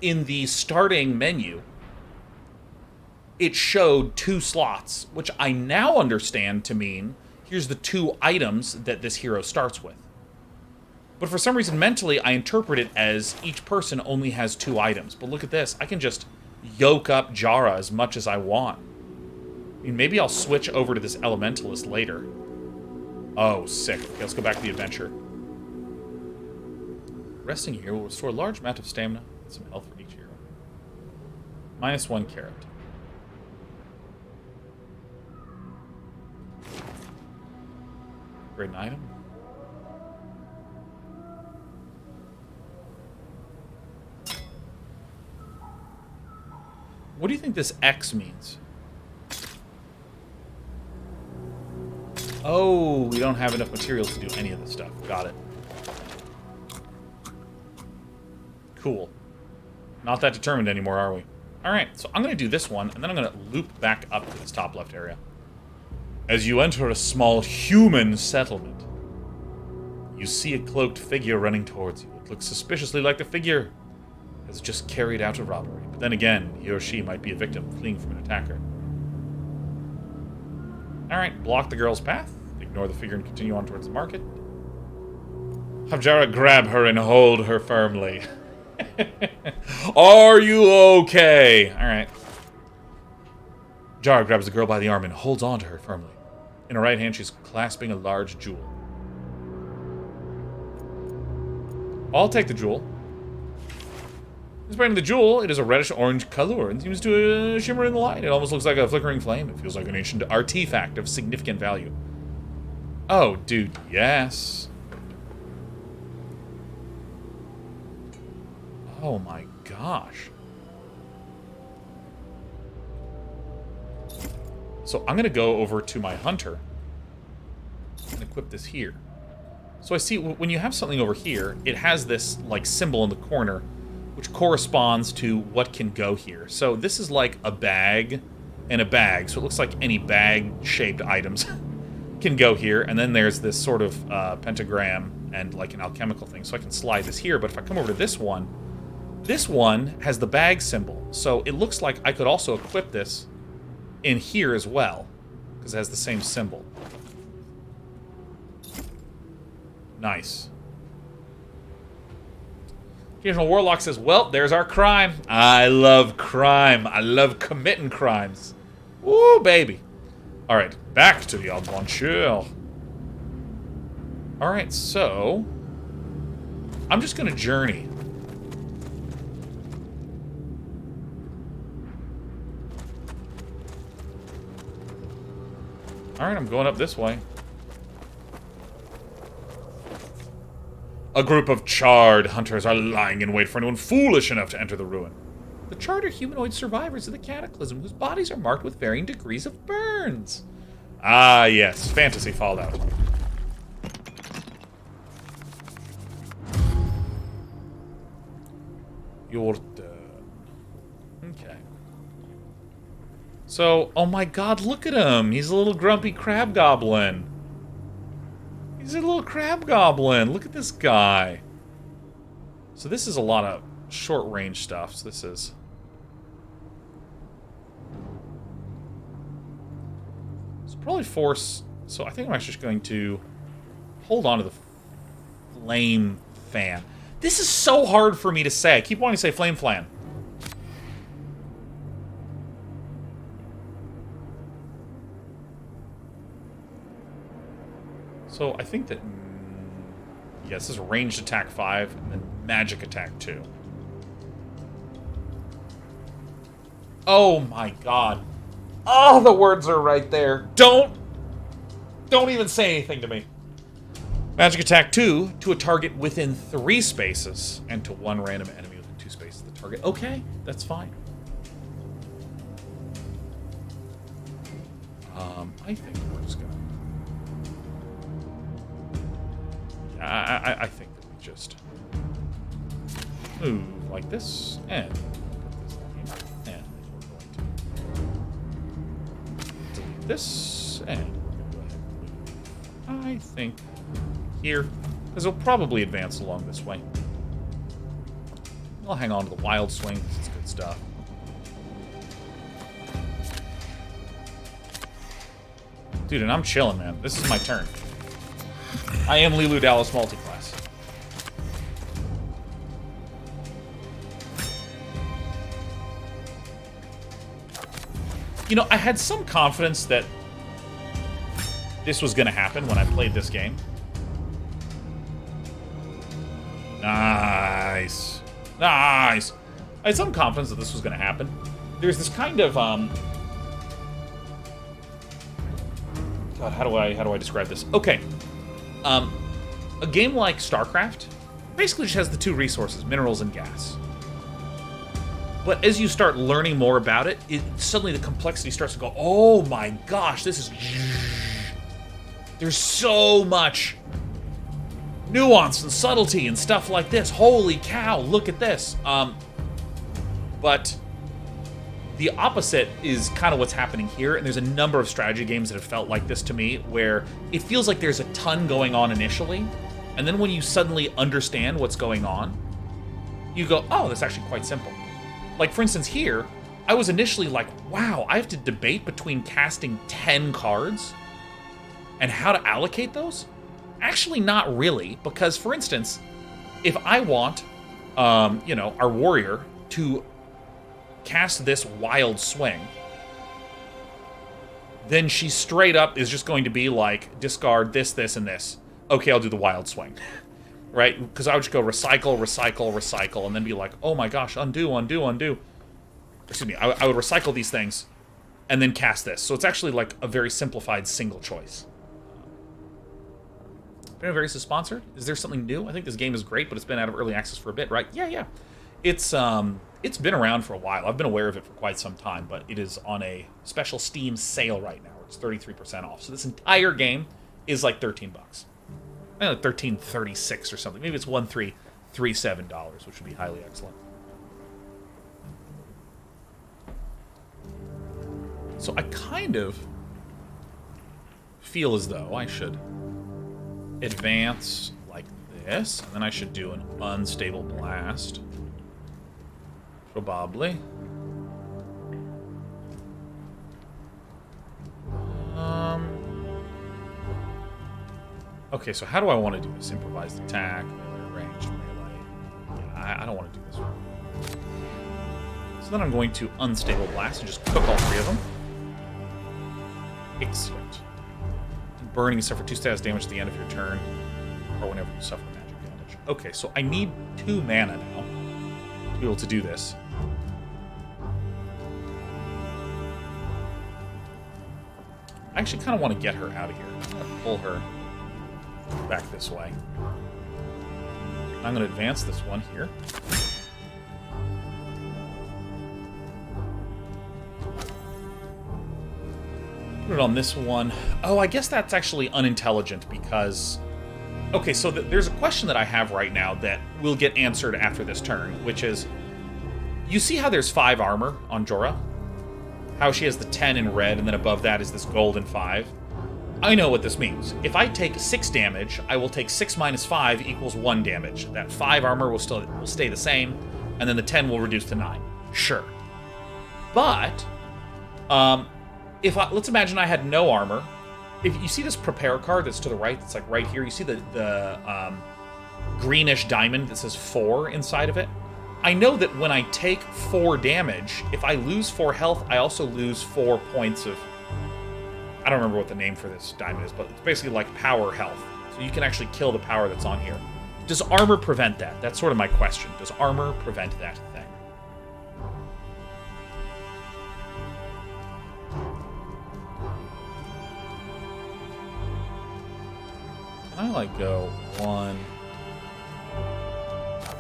in the starting menu, it showed 2 slots, which I now understand to mean, here's the 2 items that this hero starts with. But for some reason, mentally, I interpret it as each person only has 2 items. But look at this, I can just yoke up Jara as much as I want. I mean, maybe I'll switch over to this Elementalist later. Oh, sick. Okay, let's go back to the adventure. Resting here will restore a large amount of stamina and some health for each hero. -1 carrot. Upgrade an item. What do you think this X means? Oh, we don't have enough materials to do any of this stuff. Got it. Cool. Not that determined anymore, are we? Alright, so I'm going to do this one, and then I'm going to loop back up to this top left area. As you enter a small human settlement, you see a cloaked figure running towards you. It looks suspiciously like the figure has just carried out a robbery. But then again, he or she might be a victim fleeing from an attacker. Alright, block the girl's path, ignore the figure and continue on towards the market. Have Jara grab her and hold her firmly. Are you okay? Alright. Jara grabs the girl by the arm and holds on to her firmly. In her right hand, she's clasping a large jewel. I'll take the jewel. Despite the jewel, it is a reddish-orange color and seems to shimmer in the light. It almost looks like a flickering flame. It feels like an ancient artifact of significant value. Oh, dude, yes. Oh my gosh. So I'm going to go over to my hunter and equip this here. So I see when you have something over here, it has this like symbol in the corner which corresponds to what can go here. So this is like a bag and a bag. So it looks like any bag-shaped items can go here, and then there's this sort of pentagram and like an alchemical thing, so I can slide this here. But if I come over to this one has the bag symbol, so it looks like I could also equip this in here as well, because it has the same symbol. Nice. Occasional Warlock says, well, there's our crime. I love crime. I love committing crimes. Woo, baby. Alright, back to the adventure. Alright, so... I'm just gonna journey. Alright, I'm going up this way. A group of charred hunters are lying in wait for anyone foolish enough to enter the ruin. The charred are humanoid survivors of the cataclysm whose bodies are marked with varying degrees of burns. Ah, yes. Fantasy Fallout. Your turn. Okay. So, oh my god, look at him. He's a little grumpy crab goblin. He's a little crab goblin. Look at this guy. So this is a lot of short-range stuff. So this is... It's probably force... So I think I'm actually just going to hold on to the flame fan. This is so hard for me to say. I keep wanting to say flame flan. So I think that... Yes, this is ranged attack 5, and then magic attack 2. Oh my god. Oh, the words are right there. Don't even say anything to me. Magic attack 2, to a target within 3 spaces, and to one random enemy within 2 spaces of the target. Okay, that's fine. I think we're just gonna... I think that we just move like this, and put this in here, and we're going to delete this, and we're going to go ahead and move, I think, here, because it'll probably advance along this way. I'll hang on to the wild swing, because it's good stuff. Dude, and I'm chilling, man. This is my turn. I am Lilu Dallas multiclass. You know, I had some confidence that this was going to happen when I played this game. Nice. Nice. I had some confidence that this was going to happen. There's this kind of, God, how do I describe this? Okay. A game like StarCraft basically just has the 2 resources, minerals and gas. But as you start learning more about it, suddenly the complexity starts to go, oh my gosh, this is... There's so much nuance and subtlety and stuff like this. Holy cow, look at this. But the opposite is kind of what's happening here, and there's a number of strategy games that have felt like this to me, where it feels like there's a ton going on initially, and then when you suddenly understand what's going on, you go, oh, that's actually quite simple. Like, for instance, here, I was initially like, wow, I have to debate between casting 10 cards and how to allocate those? Actually, not really, because, for instance, if I want, you know, our warrior to cast this wild swing, then she straight up is just going to be like, discard this, this, and this. Okay, I'll do the wild swing. Right? Because I would just go recycle, recycle, recycle, and then be like, oh my gosh, undo, undo, undo. Excuse me, I would recycle these things, and then cast this. So it's actually like a very simplified single choice. Various is sponsored. Is there something new? I think this game is great, but it's been out of early access for a bit, right? Yeah. It's been around for a while. I've been aware of it for quite some time, but it is on a special Steam sale right now. It's 33% off. So this entire game is like $13. I think like $13.36 or something. Maybe it's $1337, which would be highly excellent. So I kind of feel as though I should advance like this, and then I should do an unstable blast. Probably. Okay, so how do I want to do this? Improvised attack, melee, ranged melee. Yeah, I don't want to do this one. So then I'm going to unstable blast and just cook all three of them. Excellent. Burning is suffer 2 status damage at the end of your turn, or whenever you suffer magic damage. Okay, so I need 2 mana now to be able to do this. I actually kind of want to get her out of here. I'm going to pull her back this way. I'm going to advance this one here. Put it on this one. Oh, I guess that's actually unintelligent because... Okay, so there's a question that I have right now that will get answered after this turn, which is... You see how there's 5 armor on Jorah? How she has the 10 in red, and then above that is this golden 5? I know what this means. If I take 6 damage, I will take 6 minus 5 equals 1 damage. That 5 armor will stay the same, and then the 10 will reduce to 9. Sure. But, let's imagine I had no armor. If you see this prepare card that's to the right, that's like right here, you see the greenish diamond that says 4 inside of it? I know that when I take 4 damage, if I lose 4 health, I also lose 4 points of... I don't remember what the name for this diamond is, but it's basically like power health. So you can actually kill the power that's on here. Does armor prevent that? That's sort of my question. Does armor prevent that thing? Can I, like, go 1,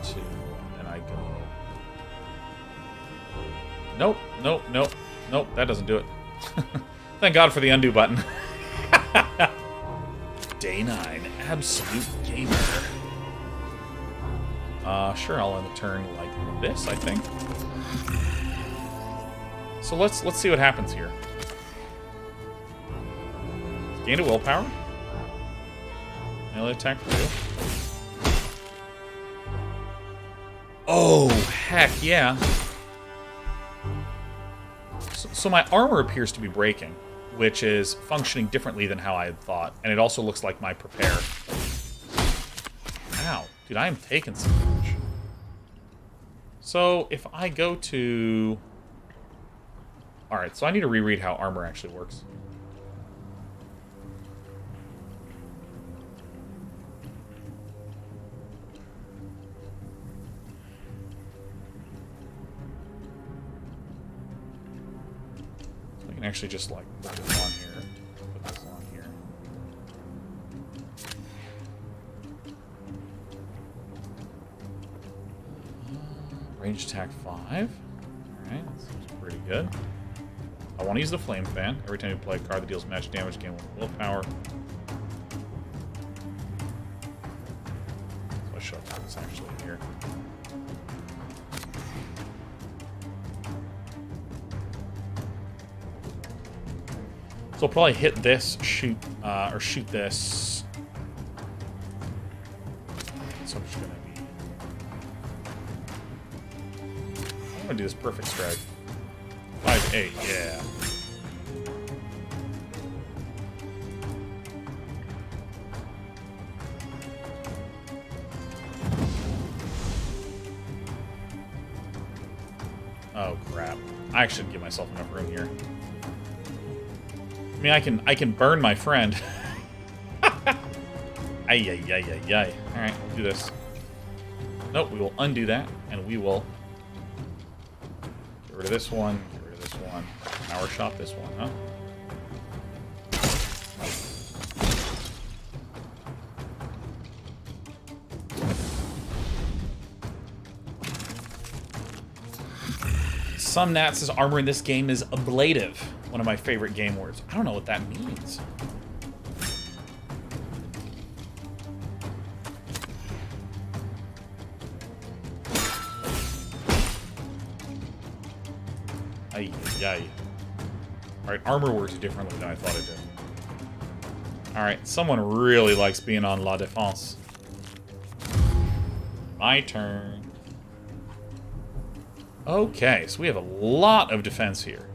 2, and I go... Nope, nope, nope, nope, that doesn't do it. Thank God for the undo button. Day 9, absolute gamer. Sure, I'll end the turn like this, I think. So let's see what happens here. Gain a willpower. Melee attack 2. Oh, heck yeah. So my armor appears to be breaking, which is functioning differently than how I had thought. And it also looks like my prepare. Ow. Dude, I am taking some damage. So if I go to... Alright, so I need to reread how armor actually works. I can actually just, like, put this on here. Put this on here. Range attack 5. Alright, that seems pretty good. I want to use the Flame Fan. Every time you play a card that deals magic damage, gain 1 willpower. So I should have put this actually here. So I'll probably hit this, shoot this. So I'm just gonna be... I'm gonna do this perfect strike. 5-8, yeah. Oh crap! I should give myself enough room here. I mean, I can burn my friend. Ay, ay, ay, ay, ay. Alright, we'll do this. Nope, we will undo that, and we will get rid of this one, get rid of this one. Power shot this one, huh? Some Nat says armor in this game is ablative. One of my favorite game words. I don't know what that means. Ay, ay. Alright, armor works differently than I thought it did. Alright, someone really likes being on La Défense. My turn. Okay, so we have a lot of defense here.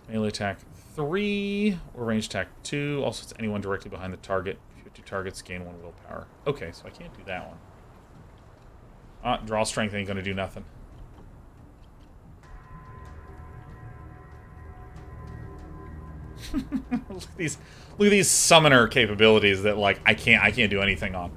Melee attack 3, or range attack 2. Also, it's anyone directly behind the target. If you have 2 targets, gain 1 willpower. Okay, so I can't do that one. Draw strength ain't gonna do nothing. Look at these summoner capabilities that, like, I can't do anything on.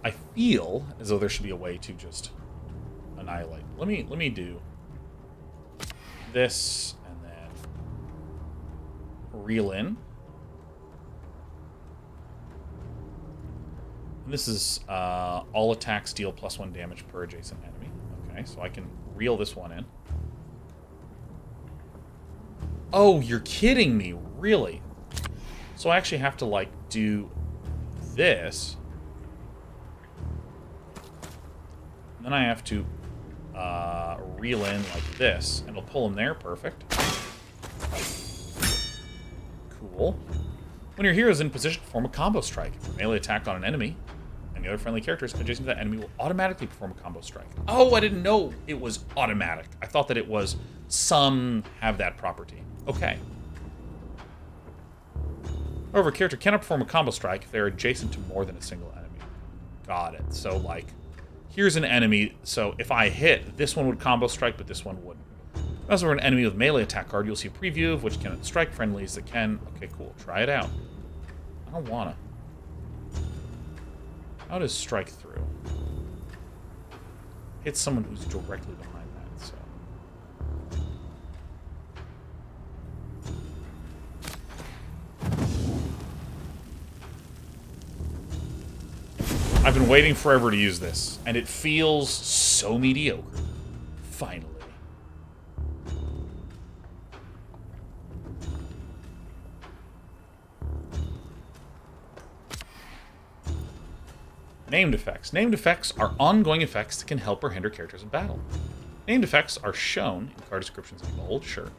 I feel as though there should be a way to just annihilate. Let me do this and then reel in. And this is all attacks deal +1 damage per adjacent enemy. Okay, so I can reel this one in. Oh, you're kidding me, really? So I actually have to, like, do this. And then I have to reel in like this, and it'll pull him there. Perfect. Cool. When your hero is in position, perform a combo strike. If a melee attack on an enemy, and the other friendly characters adjacent to that enemy will automatically perform a combo strike. Oh, I didn't know it was automatic. I thought that it was some have that property. Okay. However, a character cannot perform a combo strike if they're adjacent to more than a single enemy. Got it. So, like, here's an enemy, so if I hit, this one would combo strike, but this one wouldn't. As for an enemy with melee attack card, you'll see a preview of which can strike friendlies that can... Okay, cool. Try it out. I don't wanna. How does strike through? Hit someone who's directly behind that, so... I've been waiting forever to use this, and it feels so mediocre. Finally. Named effects. Named effects are ongoing effects that can help or hinder characters in battle. Named effects are shown in card descriptions in bold, sure.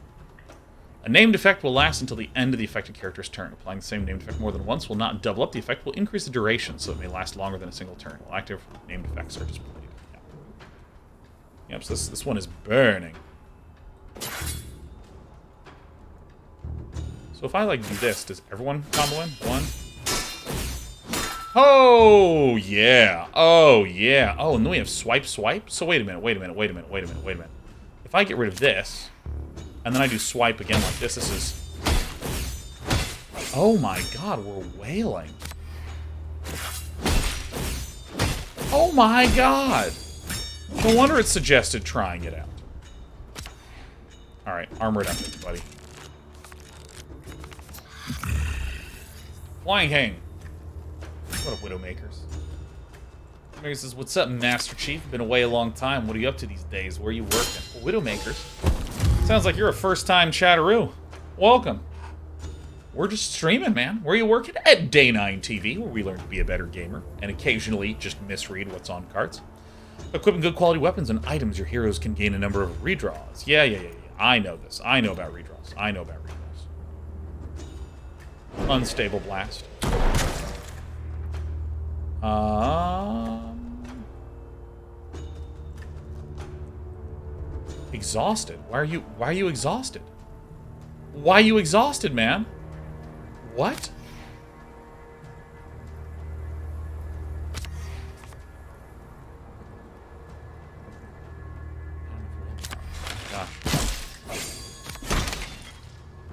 A named effect will last until the end of the affected character's turn. Applying the same named effect more than once will not double up the effect, will increase the duration, so it may last longer than a single turn. While active named effects are displayed. Yep, so this one is burning. So if I, like, do this, does everyone combo in? 1. Oh, yeah. Oh, yeah. Oh, and then we have swipe. So wait a minute. If I get rid of this... and then I do swipe again like this. This is... Oh my god, we're wailing. Oh my god! No wonder it suggested trying it out. Alright, armor it up, buddy. Flying Hang. What a Widowmakers. Widowmakers says, what's up, Master Chief? Been away a long time. What are you up to these days? Where are you working? Widowmakers. Sounds like you're a first-time chatteroo. Welcome. We're just streaming, man. Where are you working? At Day 9 TV, where we learn to be a better gamer, and occasionally just misread what's on cards. Equipping good quality weapons and items, your heroes can gain a number of redraws. Yeah. I know this. I know about redraws. Unstable Blast. Exhausted. Why are you exhausted? Why are you exhausted, man? What? Gosh.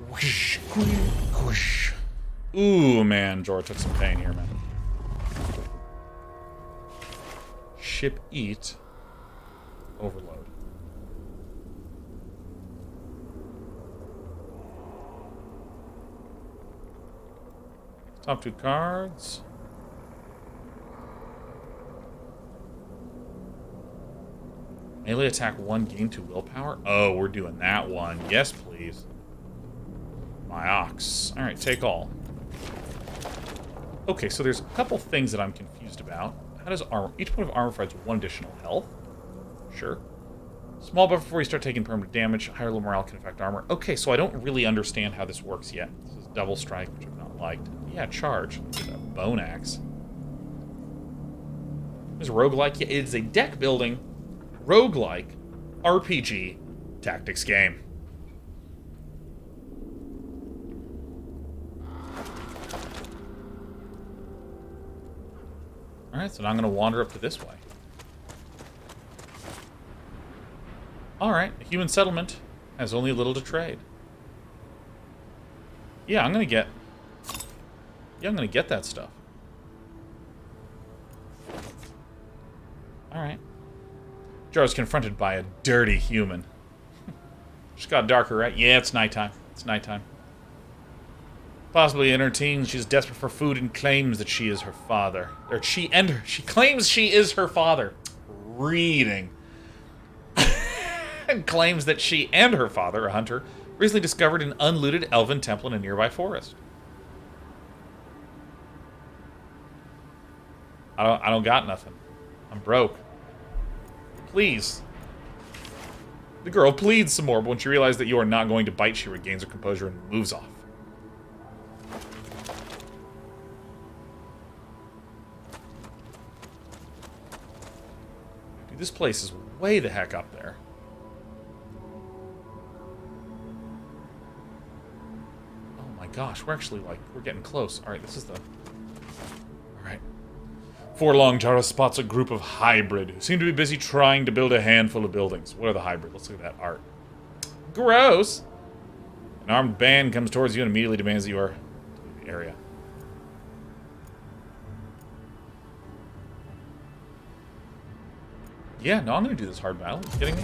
Whoosh, whoosh. Ooh, man, Jorah took some pain here, man. Ship eat. Overload. Top 2 cards. Melee attack 1, gain 2 willpower. Oh, we're doing that one. Yes, please. My ox. Alright, take all. Okay, so there's a couple things that I'm confused about. How does armor... Each point of armor provides 1 additional health. Sure. Small buff before you start taking permanent damage. Higher level morale can affect armor. Okay, so I don't really understand how this works yet. This is double strike, which I've not liked. Yeah, charge. Get a bone axe. Is roguelike? Yeah, it's a deck building, roguelike, RPG tactics game. Alright, so now I'm going to wander up to this way. Alright, a human settlement has only a little to trade. Yeah, I'm going to get... Yeah, I'm going to get that stuff. Alright. Jar's confronted by a dirty human. Just got darker, right? Yeah, it's nighttime. It's nighttime. Possibly in her teens, she's desperate for food and claims that she is her father. Or she claims she is her father. Reading. And claims that she and her father, a hunter, recently discovered an unlooted elven temple in a nearby forest. I don't got nothing. I'm broke. Please. The girl pleads some more, but when she realizes that you are not going to bite, she regains her composure and moves off. Dude, this place is way the heck up there. Oh my gosh, we're actually, like, we're getting close. Alright, this is the... Alright. Before long, Tara spots a group of hybrid who seem to be busy trying to build a handful of buildings. What are the hybrid? Let's look at that art. Gross! An armed band comes towards you and immediately demands that you are to leave the area. Yeah, no, I'm gonna do this hard battle. Are you kidding me?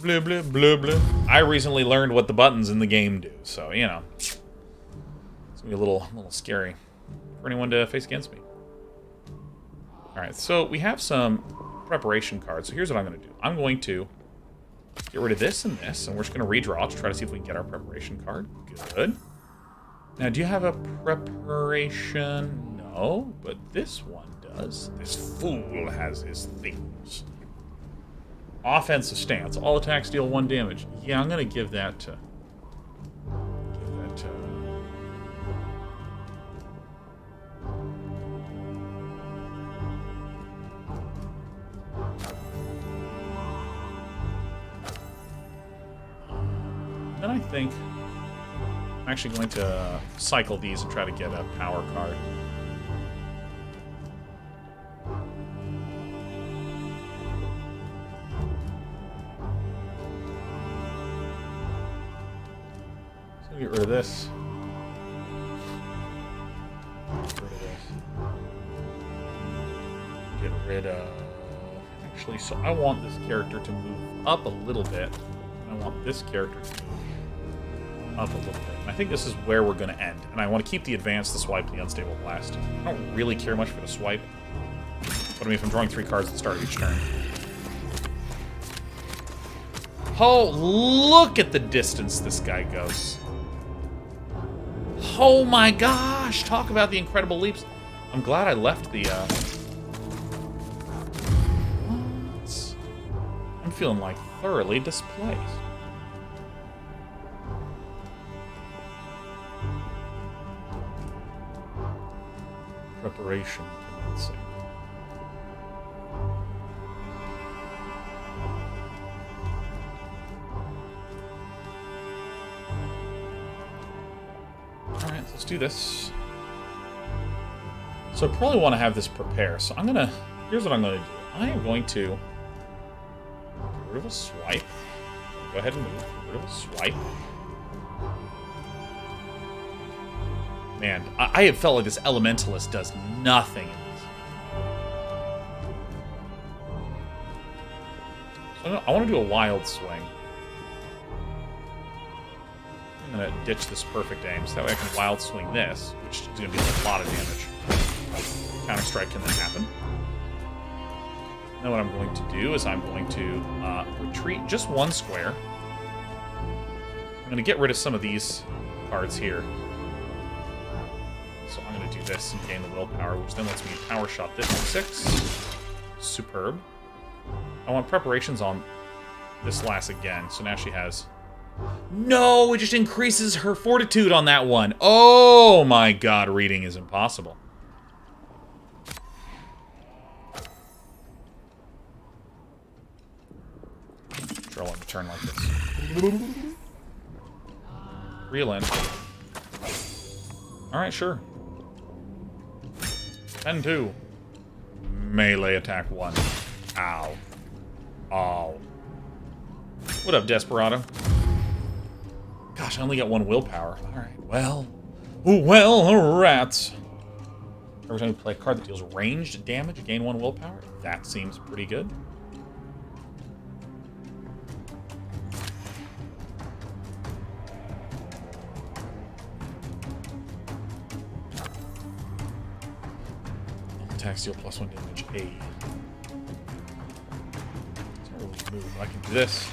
Blah, blah, blah, blah. I recently learned what the buttons in the game do, so, you know. It's gonna be a little scary for anyone to face against me. Alright, so we have some preparation cards. So here's what I'm going to do. I'm going to get rid of this and this, and we're just going to redraw to try to see if we can get our preparation card. Good. Now, do you have a preparation? No, but this one does. This fool has his things. Offensive stance. All attacks deal 1 damage. Yeah, I'm going to give that to... Then I think I'm actually going to cycle these and try to get a power card. So get rid of this. Get rid of this. Get rid of... Actually, so I want this character to move up a little bit. I want this character to move up a little bit. And I think this is where we're going to end. And I want to keep the advance, the swipe, the unstable blast. I don't really care much for the swipe. But I mean, if I'm drawing 3 cards at the start of each turn. Oh, look at the distance this guy goes. Oh my gosh! Talk about the incredible leaps. I'm glad I left the, What? I'm feeling, like, thoroughly displaced. Preparation commencing. Alright, let's do this. So I probably want to have this prepare, so I'm gonna... Here's what I'm gonna do. I am going to... Get rid of a swipe. Go ahead and move. Get rid of a swipe. Man, I have felt like this Elementalist does nothing in this. So I want to do a wild swing. I'm going to ditch this perfect aim, so that way I can wild swing this, which is going to be a lot of damage. Counter strike can then happen. Then what I'm going to do is I'm going to retreat just 1 square. I'm going to get rid of some of these cards here. So I'm going to do this and gain the willpower, which then lets me power shot this for 6. Superb. I want preparations on this lass again, so now she has... No! It just increases her fortitude on that one! Oh my god, reading is impossible. Sure, I'll let me turn like this. Reel in. Alright, sure. 10-2. Melee attack 1. Ow. Oh. What up, Desperado? Gosh, I only got 1 willpower. Alright, well. Well, rats. Every time you play a card that deals ranged damage, gain 1 willpower. That seems pretty good. Attack steal +1 damage. A. It's not really a move. I can do this.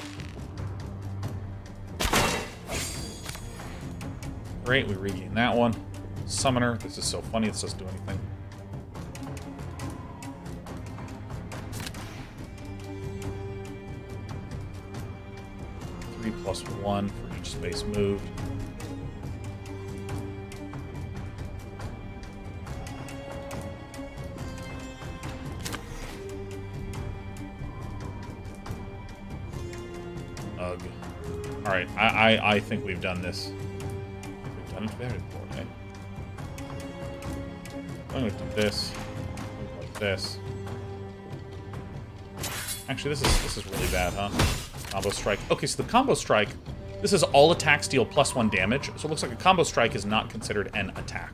Great, we regain that one. Summoner. This is so funny. This doesn't do anything. Three +1 for each space moved. Ugh. Alright, I think we've done this. We've done it very poorly. I'm gonna do this. Like this. Actually, this is really bad, huh? Combo strike. Okay, so the combo strike, this is all attack steal +1 damage, so it looks like a combo strike is not considered an attack.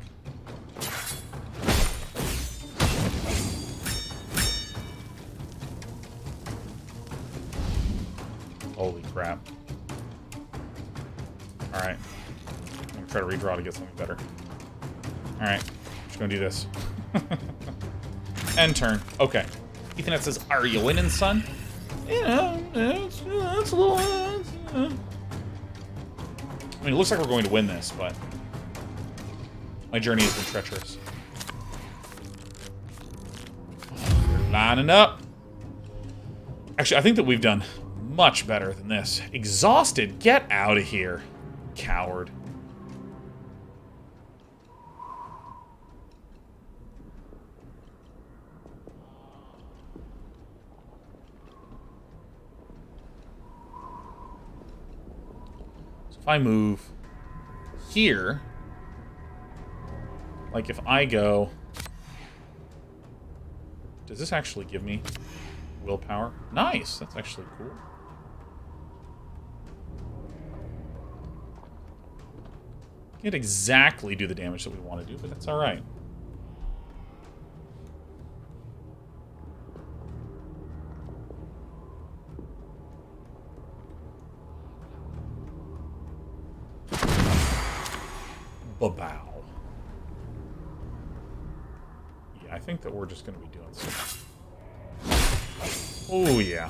Holy crap. Alright. I'm gonna try to redraw to get something better. Alright. Just gonna do this. End turn. Okay. Ethernet says, "Are you winning, son?" Yeah, it's a little... I mean, it looks like we're going to win this, but... my journey has been treacherous. We're lining up. Actually, I think that we've done much better than this. Exhausted? Get out of here, coward. If I move here, like if I go, does this actually give me willpower? Nice, that's actually cool. Can't exactly do the damage that we want to do, but that's all right. Bow. Yeah, I think that we're just going to be doing some. Oh, yeah.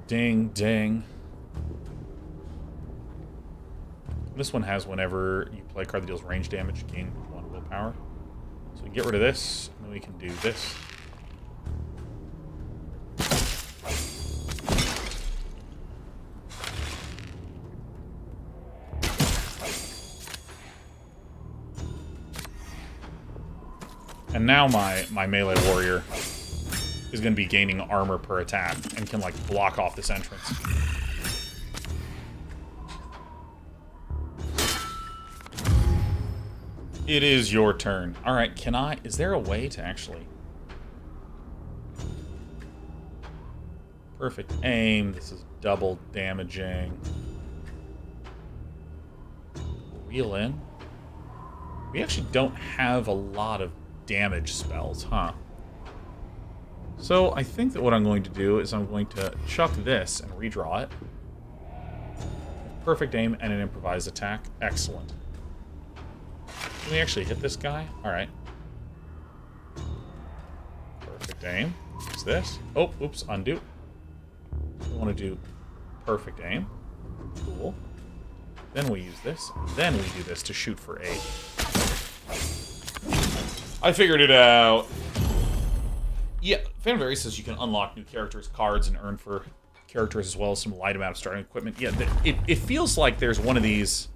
Ding, ding. This one has whenever you play a card that deals range damage, you gain 1 willpower. So we can get rid of this, and then we can do this. And now my melee warrior is going to be gaining armor per attack and can, like, block off this entrance. It is your turn. Alright, is there a way to actually... Perfect aim. This is double damaging. Reel in. We actually don't have a lot of damage spells, huh? So I think that what I'm going to do is I'm going to chuck this and redraw it. Perfect aim and an improvised attack. Excellent. Can we actually hit this guy? Alright. Perfect aim. Use this. Oh, oops, undo. We want to do perfect aim. Cool. Then we use this. Then we do this to shoot for 8. I figured it out. Yeah, Fanberry says you can unlock new characters, cards, and earn for characters as well as some light amount of starting equipment. Yeah, it feels like there's one of these.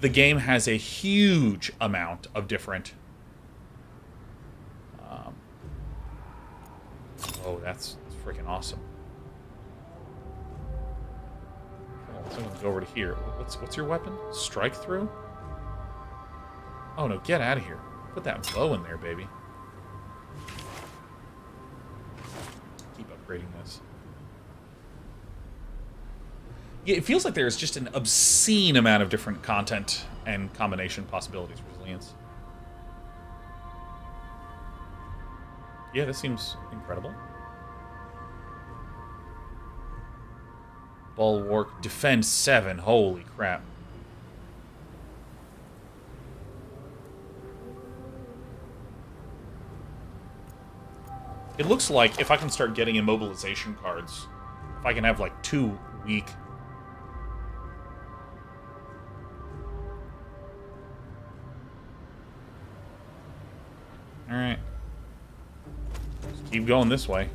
The game has a huge amount of different... oh, that's freaking awesome. Oh, so I'm gonna go over to here. What's your weapon? Strike through? Oh no, get out of here. Put that bow in there, baby. Keep upgrading this. Yeah, it feels like there's just an obscene amount of different content and combination possibilities. Resilience. Yeah, this seems incredible. Bulwark, defend 7. Holy crap. It looks like if I can start getting immobilization cards, if I can have like 2 weak. Alright. Just keep going this way.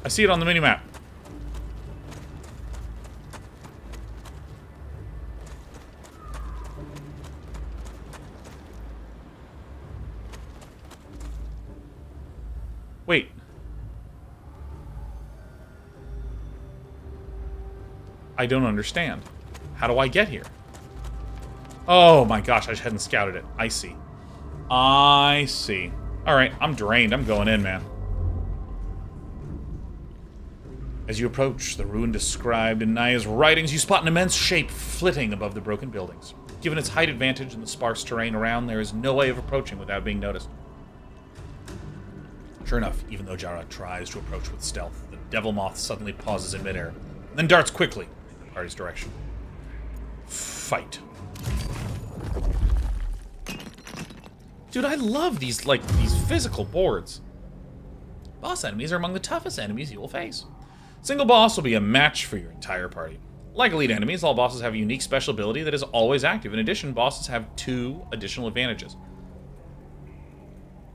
I see it on the minimap. Wait. I don't understand. How do I get here? Oh my gosh, I just hadn't scouted it. I see. I see. Alright, I'm drained. I'm going in, man. As you approach the ruin described in Naya's writings, you spot an immense shape flitting above the broken buildings. Given its height advantage and the sparse terrain around, there is no way of approaching without being noticed. Sure enough, even though Jara tries to approach with stealth, the devil moth suddenly pauses in midair, then darts quickly in the party's direction. Fight. Dude, I love these physical boards. Boss enemies are among the toughest enemies you will face. Single boss will be a match for your entire party. Like elite enemies, all bosses have a unique special ability that is always active. In addition, bosses have 2 additional advantages.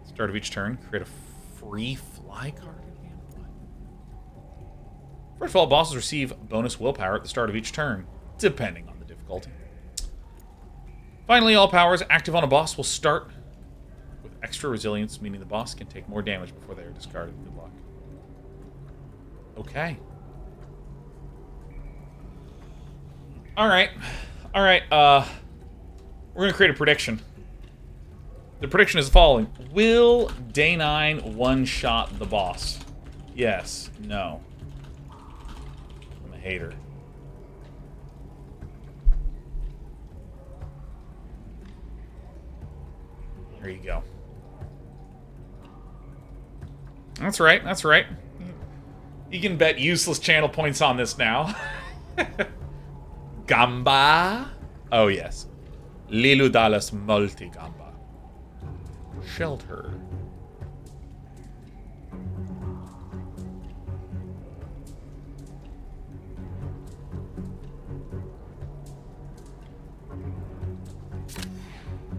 Start of each turn, create a free fly card. First of all, bosses receive bonus willpower at the start of each turn, depending on the difficulty. Finally, all powers active on a boss will start with extra resilience, meaning the boss can take more damage before they are discarded. Good luck. Okay. Alright. Alright, we're gonna create a prediction. The prediction is the following. Will Day 9 one-shot the boss? Yes. No. I'm a hater. There you go. That's right, that's right. You can bet useless channel points on this now. Gamba? Oh, yes. Lilu Dallas multi-gamba. Shelter.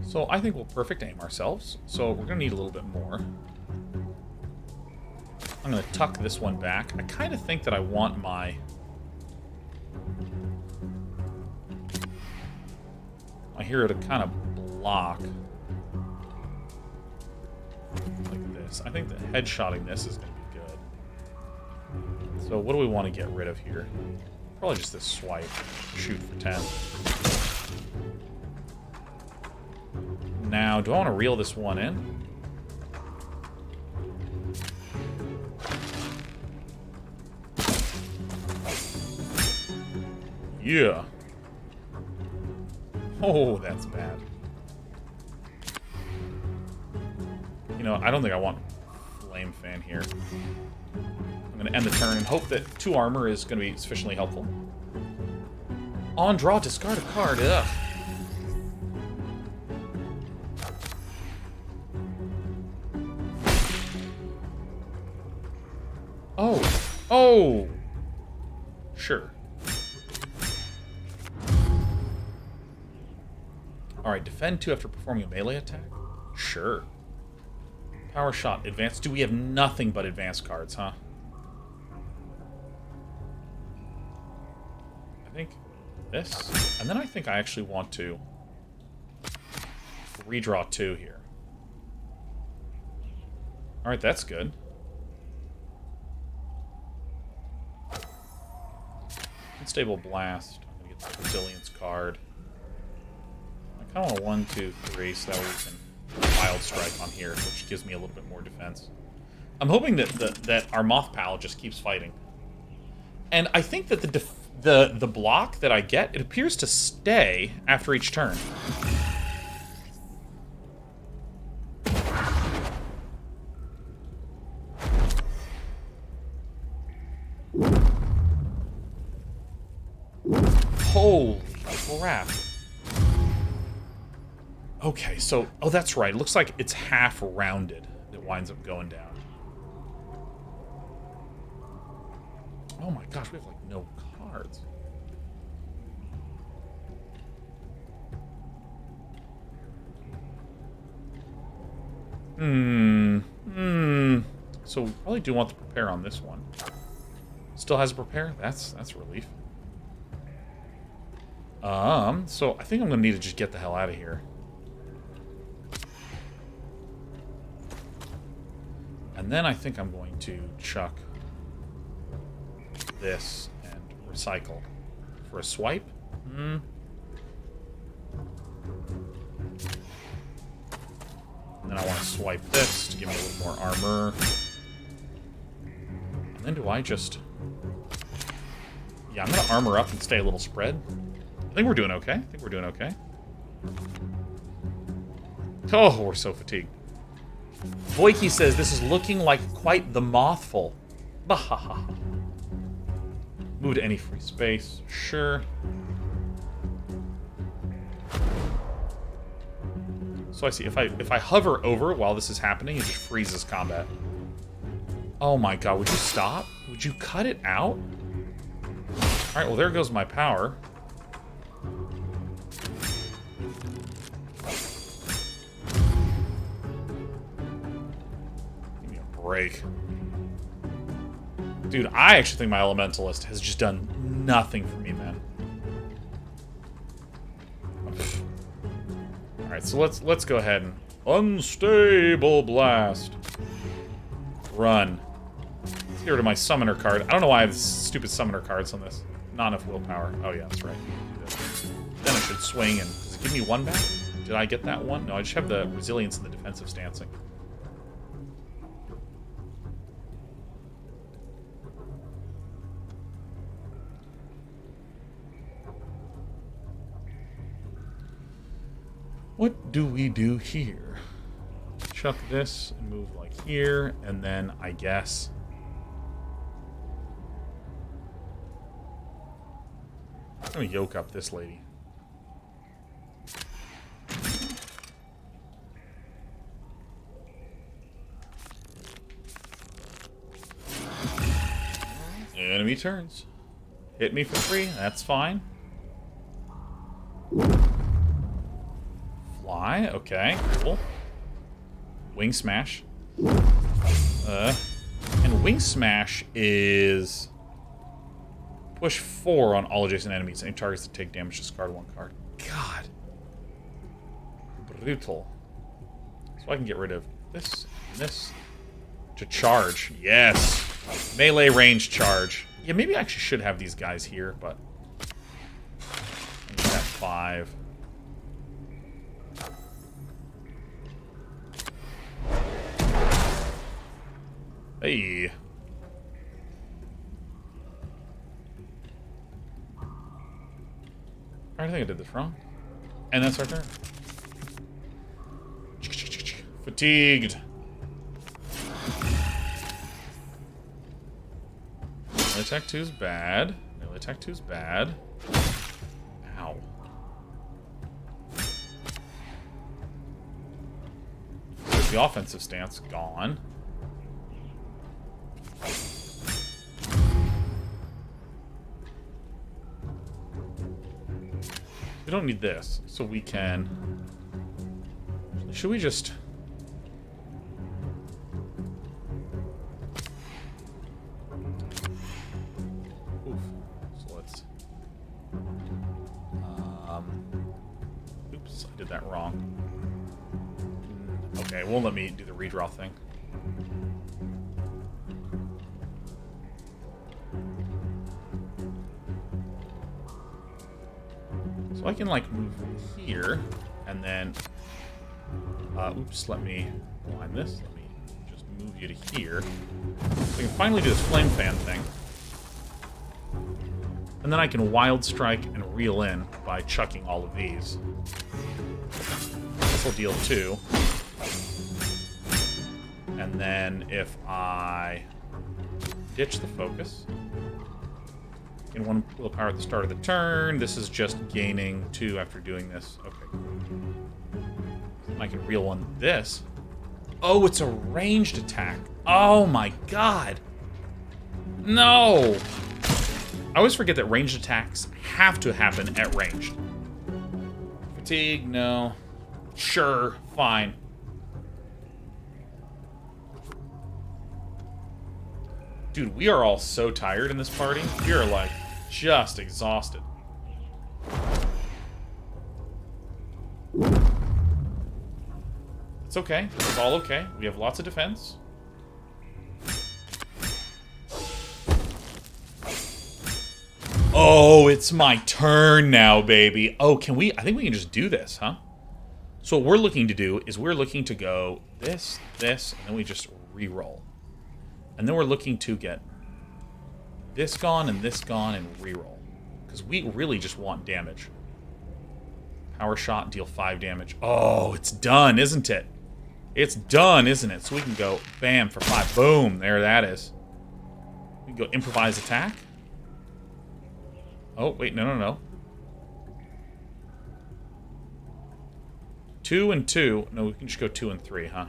So I think we'll perfect aim ourselves. So we're gonna need a little bit more. I'm gonna tuck this one back. I kind of think that I want my hero to kind of block like this. I think that headshotting this is gonna be good. So what do we want to get rid of here? Probably just this swipe. Shoot for 10. Now, do I want to reel this one in? Yeah. Oh, that's bad. You know, I don't think I want Flame Fan here. I'm going to end the turn and hope that 2 armor is going to be sufficiently helpful. On draw, discard a card. Ugh. Oh. Oh. Sure. Alright, defend 2 after performing a melee attack. Sure. Power shot, advanced. Do we have nothing but advanced cards, huh? I think this. And then I think I actually want to redraw 2 here. Alright, that's good. Unstable Blast. I'm going to get the Resilience card. I kind of want 1, 2, 3, so that way we can Wild Strike on here, which gives me a little bit more defense. I'm hoping that that our Moth Pal just keeps fighting. And I think that the block that I get, it appears to stay after each turn. Holy crap. Okay, so... Oh, that's right. It looks like it's half rounded that winds up going down. Oh my gosh, we have, like, no cards. So we probably do want to prepare on this one. Still has a prepare? That's a relief. So I think I'm gonna need to just get the hell out of here. And then I think I'm going to chuck this and recycle for a swipe. And then I want to swipe this to give me a little more armor. And then do I just... Yeah, I'm gonna armor up and stay a little spread. I think we're doing okay. Oh, we're so fatigued. Voiki says, this is looking like quite the Mothful. Bahaha. Move to any free space. Sure. So I see, if I hover over while this is happening, it just freezes combat. Oh my god, would you stop? Would you cut it out? Alright, well there goes my power. Break. Dude, I actually think my Elementalist has just done nothing for me, man. Alright, so let's go ahead and... Unstable Blast. Run. Let's get rid of my Summoner card. I don't know why I have stupid Summoner cards on this. Not enough willpower. Oh yeah, that's right. Then I should swing and... Does it give me 1 back? Did I get that 1? No, I just have the Resilience and the defensive stancing. What do we do here? Chuck this and move like here, and then I guess... I'm gonna yoke up this lady. Enemy turns. Hit me for free, that's fine. Fly, okay, cool. Wing Smash. And Wing Smash is... Push 4 on all adjacent enemies. Any targets that take damage, discard 1 card. God. Brutal. So I can get rid of this and this. To charge. Yes. Melee range charge. Yeah, maybe I actually should have these guys here, but... I have 5. Hey. I think I did this wrong. And that's our turn. Fatigued. Melee attack 2 is bad. Melee attack 2 is bad. Ow. There's the offensive stance gone. We don't need this, so we can... Should we just... that wrong. Okay, it won't let me do the redraw thing. So I can, like, move here, and then... oops, let me align this. Let me just move you to here. So I can finally do this flame fan thing. And then I can wild strike and reel in by chucking all of these. This will deal 2. And then if I ditch the focus, gain 1 willpower at the start of the turn. This is just gaining 2 after doing this. Okay. And I can reel one this. Oh, it's a ranged attack. Oh my god. No! I always forget that ranged attacks have to happen at ranged. Fatigue, no. Sure, fine. Dude, we are all so tired in this party. We are, like, just exhausted. It's okay. It's all okay. We have lots of defense. Oh, it's my turn now, baby. Oh, can we... I think we can just do this, huh? So what we're looking to do is we're looking to go this, this, and then we just re-roll. And then we're looking to get this gone and re-roll. Because we really just want damage. Power shot, deal 5 damage. Oh, it's done, isn't it? It's done, isn't it? So we can go, bam, for 5. Boom, there that is. We can go improvise attack. Oh, wait, no. 2 and 2. No, we can just go 2 and 3, huh?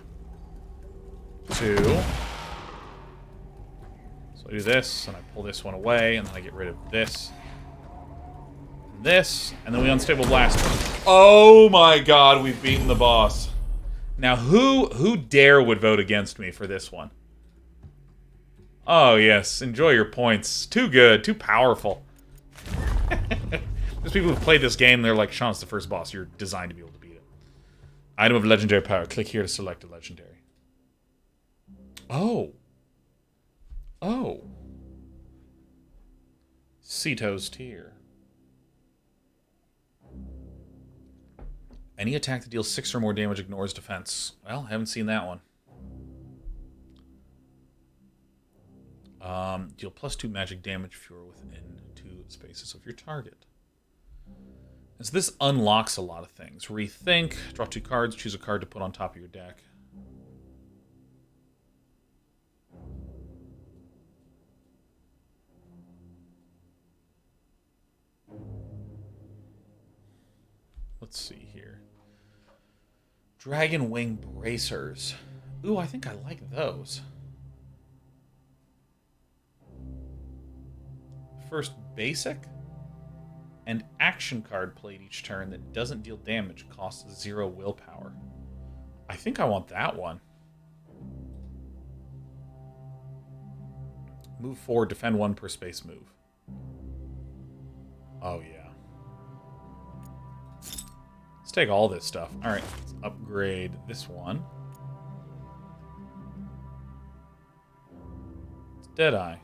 2. So I do this, and I pull this one away, and then I get rid of this. This, and then we unstable blast. Oh my god, we've beaten the boss. Now, who dare would vote against me for this one? Oh, yes, enjoy your points. Too good, too powerful. There's people who've played this game, they're like, Sean, it's the first boss. You're designed to be able to beat it. Item of legendary power. Click here to select a legendary. Oh. Oh. Ceto's Tear. Any attack that deals 6 or more damage ignores defense. Well, haven't seen that one. Deal +2 magic damage if you're within 2 spaces of your target. And so this unlocks a lot of things. Rethink, draw 2 cards, choose a card to put on top of your deck. Let's see here. Dragon Wing Bracers. Ooh, I think I like those. First basic. And action card played each turn that doesn't deal damage costs 0 willpower. I think I want that one. Move 4, defend 1 per space move. Oh, yeah. Let's take all this stuff. Alright, let's upgrade this one. It's Deadeye.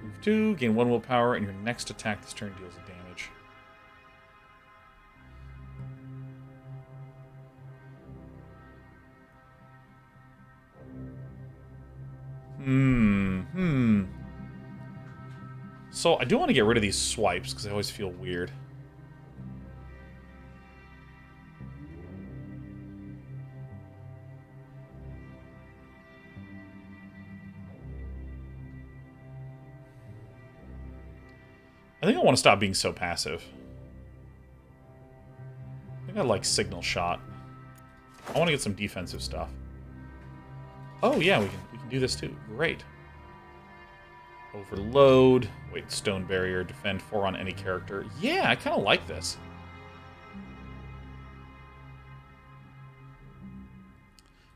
Move 2, gain 1 willpower, and your next attack this turn deals a damage. So I do want to get rid of these swipes, because I always feel weird. I think I want to stop being so passive. I think I like Signal Shot. I want to get some defensive stuff. Oh yeah, we can do this too. Great. Overload. Wait, Stone Barrier. Defend 4 on any character. Yeah, I kind of like this.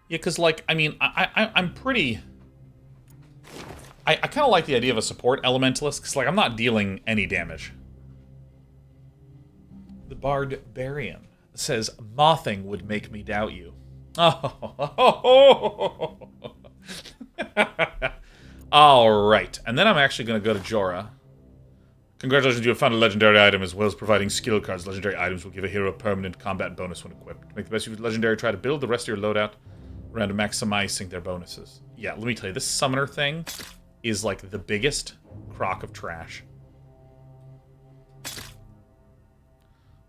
Yeah, because, like, I mean, I'm pretty... I kind of like the idea of a support elementalist, because, like, I'm not dealing any damage. The Barbarian says, mothing would make me doubt you. Oh. All right. And then I'm actually going to go to Jorah. Congratulations, you have found a legendary item as well as providing skill cards. Legendary items will give a hero a permanent combat bonus when equipped. To make the best use of legendary, try to build the rest of your loadout around maximizing their bonuses. Yeah, let me tell you, this summoner thing is like the biggest crock of trash.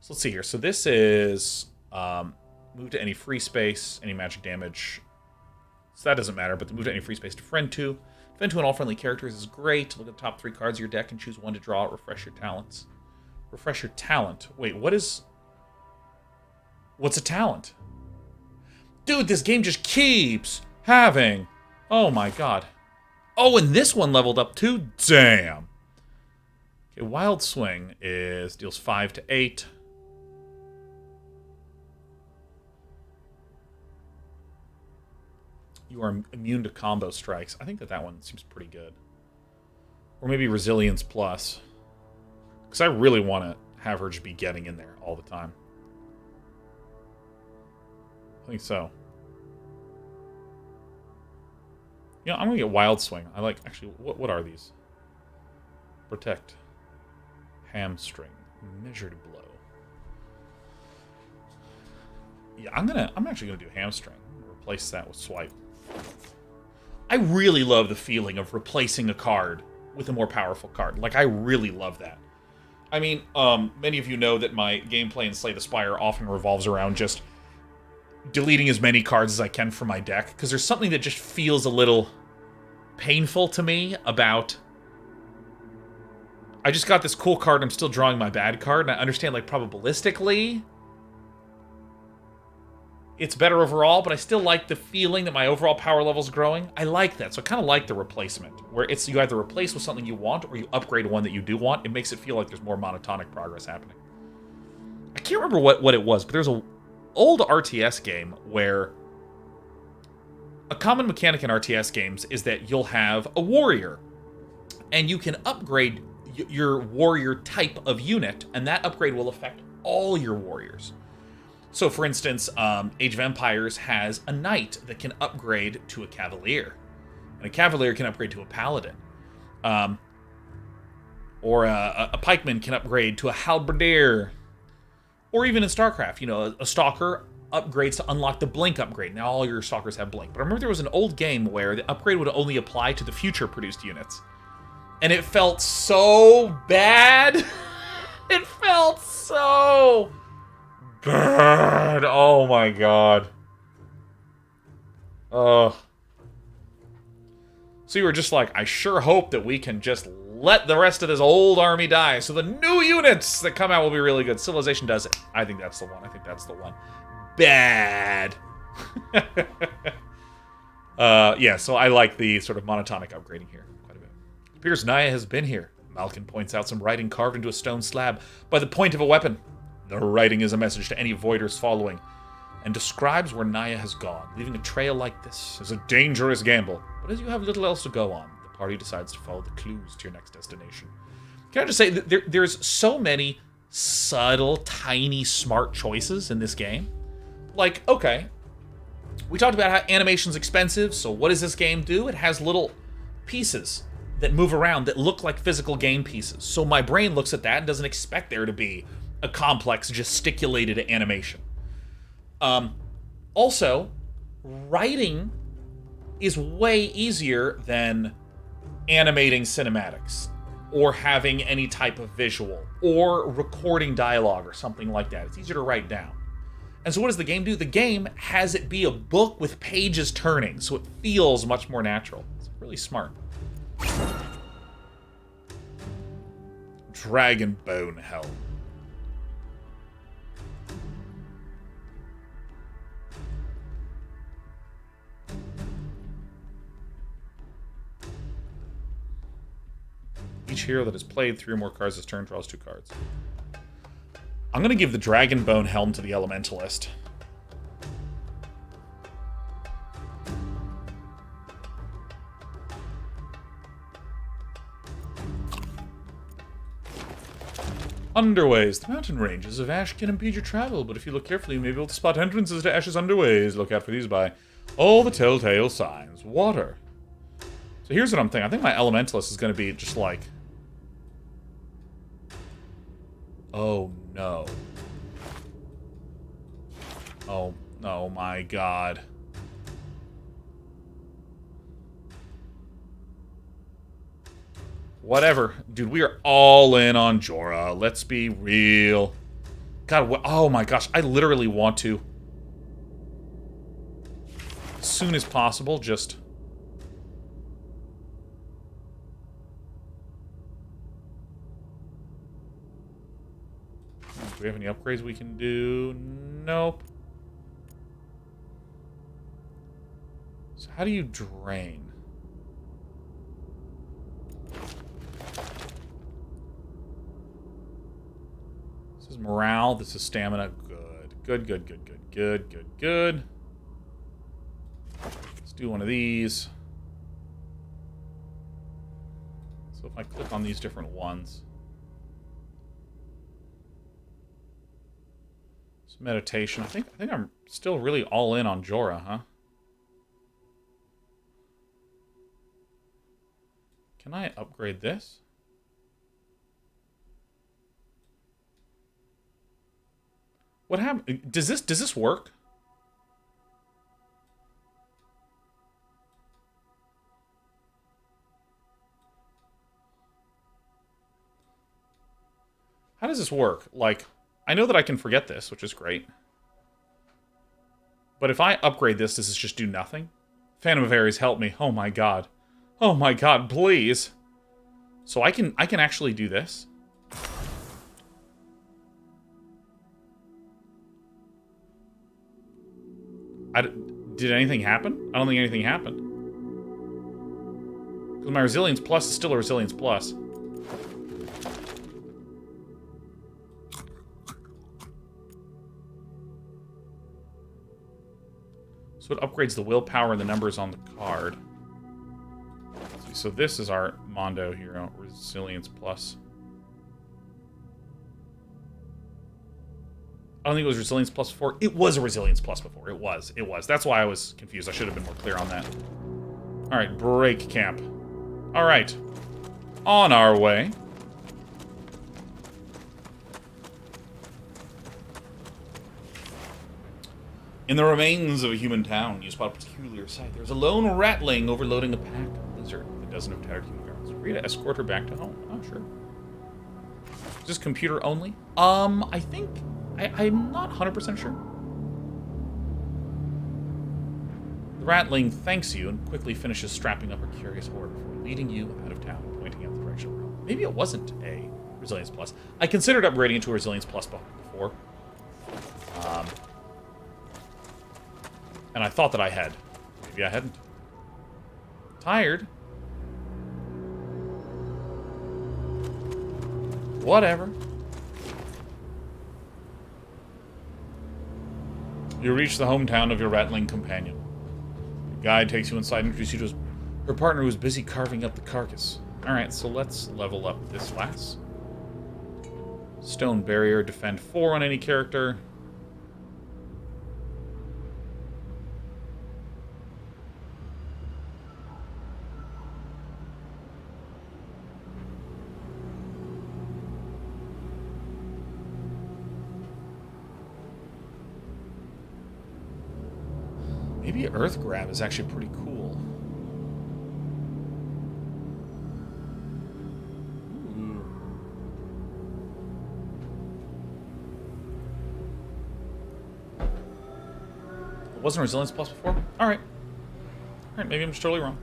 So let's see here. So this is move to any free space, any magic damage. So that doesn't matter, but the move to any free space to friend 2. Friend 2 on all friendly characters is great. Look at the top 3 cards of your deck and choose one to draw. Refresh your talents. Refresh your talent. Wait, what's a talent? Dude, this game just keeps having... Oh my god. Oh, and this one leveled up too? Damn. Okay, Wild Swing deals 5 to 8. You are immune to combo strikes. I think that one seems pretty good. Or maybe Resilience Plus. Because I really want to have her just be getting in there all the time. I think so. You know, I'm going to get Wild Swing. I like... Actually, what are these? Protect. Hamstring. Measured Blow. Yeah, I'm actually going to do Hamstring. Replace that with Swipe. I really love the feeling of replacing a card with a more powerful card. Like, I really love that. I mean, many of you know that my gameplay in Slay the Spire often revolves around just deleting as many cards as I can from my deck, because there's something that just feels a little painful to me about... I just got this cool card, I'm still drawing my bad card, and I understand, like, probabilistically... it's better overall, but I still like the feeling that my overall power level is growing. I like that, so I kind of like the replacement, where it's you either replace with something you want, or you upgrade one that you do want. It makes it feel like there's more monotonic progress happening. I can't remember what it was, but there's an old RTS game where a common mechanic in RTS games is that you'll have a warrior, and you can upgrade your warrior type of unit, and that upgrade will affect all your warriors. So, for instance, Age of Empires has a knight that can upgrade to a cavalier. And a cavalier can upgrade to a paladin. Or a pikeman can upgrade to a halberdier. Or even in StarCraft, you know, a stalker upgrades to unlock the blink upgrade. Now all your stalkers have blink. But I remember there was an old game where the upgrade would only apply to the future-produced units. And it felt so bad. It felt so... bad. Oh my god. So you were just like, I sure hope that we can just let the rest of this old army die so the new units that come out will be really good. Civilization does it. I think that's the one. Bad. Yeah, so I like the sort of monotonic upgrading here quite a bit. It appears Naya has been here. Malkin points out some writing carved into a stone slab by the point of a weapon. The writing is a message to any voiders following, and describes where Naya has gone. Leaving a trail like this is a dangerous gamble, but as you have little else to go on, the party decides to follow the clues to your next destination. Can I just say, that there's so many subtle, tiny, smart choices in this game. Like, okay, we talked about how animation's expensive, so what does this game do? It has little pieces that move around that look like physical game pieces. So my brain looks at that and doesn't expect there to be a complex, gesticulated animation. Also, writing is way easier than animating cinematics, or having any type of visual, or recording dialogue or something like that. It's easier to write down. And so what does the game do? The game has it be a book with pages turning, so it feels much more natural. It's really smart. Dragonbone Helm. Each hero that has played 3 or more cards this turn draws 2 cards. I'm going to give the Dragonbone Helm to the Elementalist. Underways. The mountain ranges of Ash can impede your travel, but if you look carefully, you may be able to spot entrances to Ash's underways. Look out for these by all the telltale signs. Water. So here's what I'm thinking. I think my Elementalist is going to be just like... Oh, no. Oh my god. Whatever. Dude, we are all in on Jorah. Let's be real. God, oh my gosh. I literally want to, as soon as possible, just... Do we have any upgrades we can do? Nope. So how do you drain? This is morale. This is stamina. Good. Good. Let's do one of these. So if I click on these different ones. So meditation. I think I'm still really all in on Jorah, huh? Can I upgrade this? What happened? Does this work? How does this work? Like, I know that I can forget this, which is great. But if I upgrade this, does this just do nothing? Phantom of Ares, help me. Oh my god. Oh my god, please. So I can actually do this. Did anything happen? I don't think anything happened. Because my Resilience Plus is still a Resilience Plus. So it upgrades the willpower and the numbers on the card. So this is our Mondo hero, Resilience Plus. I don't think it was Resilience Plus before. It was a Resilience Plus before. It was. That's why I was confused. I should have been more clear on that. Alright, break camp. Alright. On our way. In the remains of a human town, you spot a peculiar sight. There's a lone ratling overloading a pack of lizard. A dozen of tattered human girls. Free to escort her back to home. Oh, sure. Is this computer only? I think... I'm not 100% sure. The ratling thanks you and quickly finishes strapping up her curious horde before leading you out of town and pointing out the direction of the road. Maybe it wasn't a Resilience Plus. I considered upgrading it to a Resilience Plus before. And I thought that I had. Maybe I hadn't. Tired. Whatever. You reach the hometown of your rattling companion. Your guide takes you inside and introduces you to her partner who is busy carving up the carcass. Alright, so let's level up this lass. Stone barrier, defend 4 on any character. Maybe Earth Grab is actually pretty cool. Ooh. It wasn't Resilience Plus before? Alright. Alright, maybe I'm just totally wrong.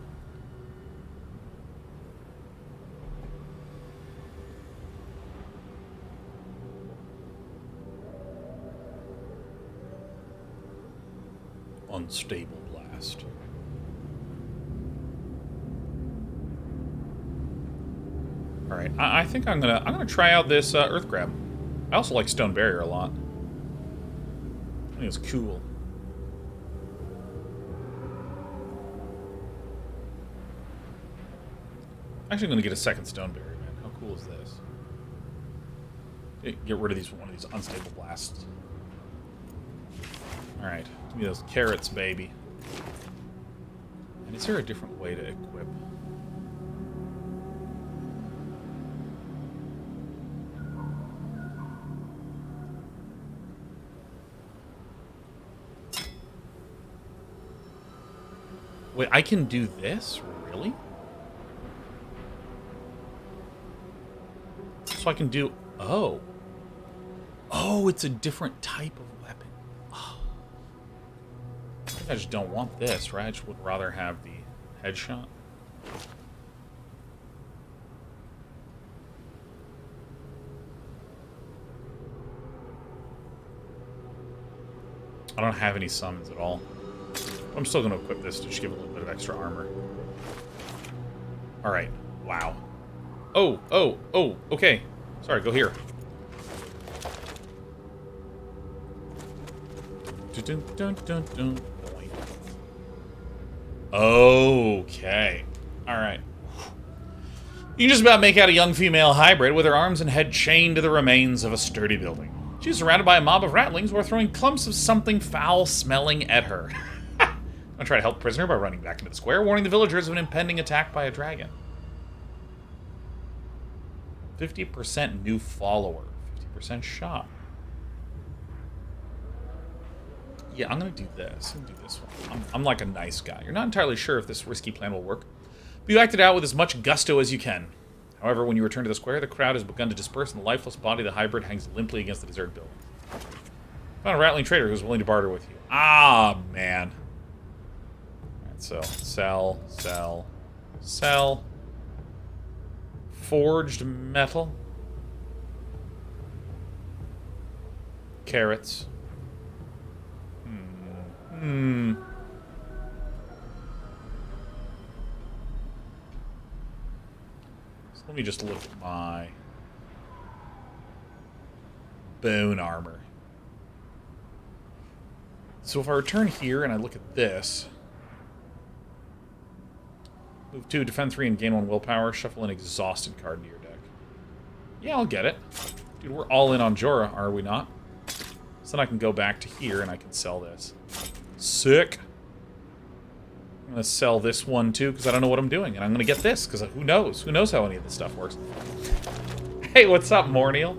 Unstable blast. All right, I think I'm gonna try out this Earth Grab. I also like Stone Barrier a lot. I think it's cool. Actually, I'm gonna get a second Stone Barrier, man. How cool is this? Get rid of one of these unstable blasts. Alright. Give me those carrots, baby. And is there a different way to equip? Wait, I can do this? Really? So I can do... Oh. Oh, it's a different type of weapon. Oh. I think I just don't want this, right? I just would rather have the headshot. I don't have any summons at all. I'm still going to equip this to just give a little bit of extra armor. Alright. Wow. Oh, oh, oh, okay. Sorry, go here. Dun, dun, dun, dun. Okay. Alright. You can just about make out a young female hybrid with her arms and head chained to the remains of a sturdy building. She's surrounded by a mob of ratlings who are throwing clumps of something foul-smelling at her. I'm trying to help the prisoner by running back into the square, warning the villagers of an impending attack by a dragon. 50% new follower. 50% shot. Yeah, I'm going to do this. I'm going to do this one. I'm like a nice guy. You're not entirely sure if this risky plan will work, but you act it out with as much gusto as you can. However, when you return to the square, the crowd has begun to disperse, and the lifeless body of the hybrid hangs limply against the deserted building. Found a rattling trader who's willing to barter with you. Ah, man. Alright, so, sell, sell, sell. Forged metal. Carrots. So let me just look at my bone armor. So if I return here and I look at this, move 2, defend 3, and gain 1 willpower, shuffle an exhausted card into your deck. Yeah, I'll get it. Dude, we're all in on Jorah, are we not? So then I can go back to here and I can sell this. Sick. I'm going to sell this one too because I don't know what I'm doing. And I'm going to get this because who knows? Who knows how any of this stuff works? Hey, what's up, Morniel?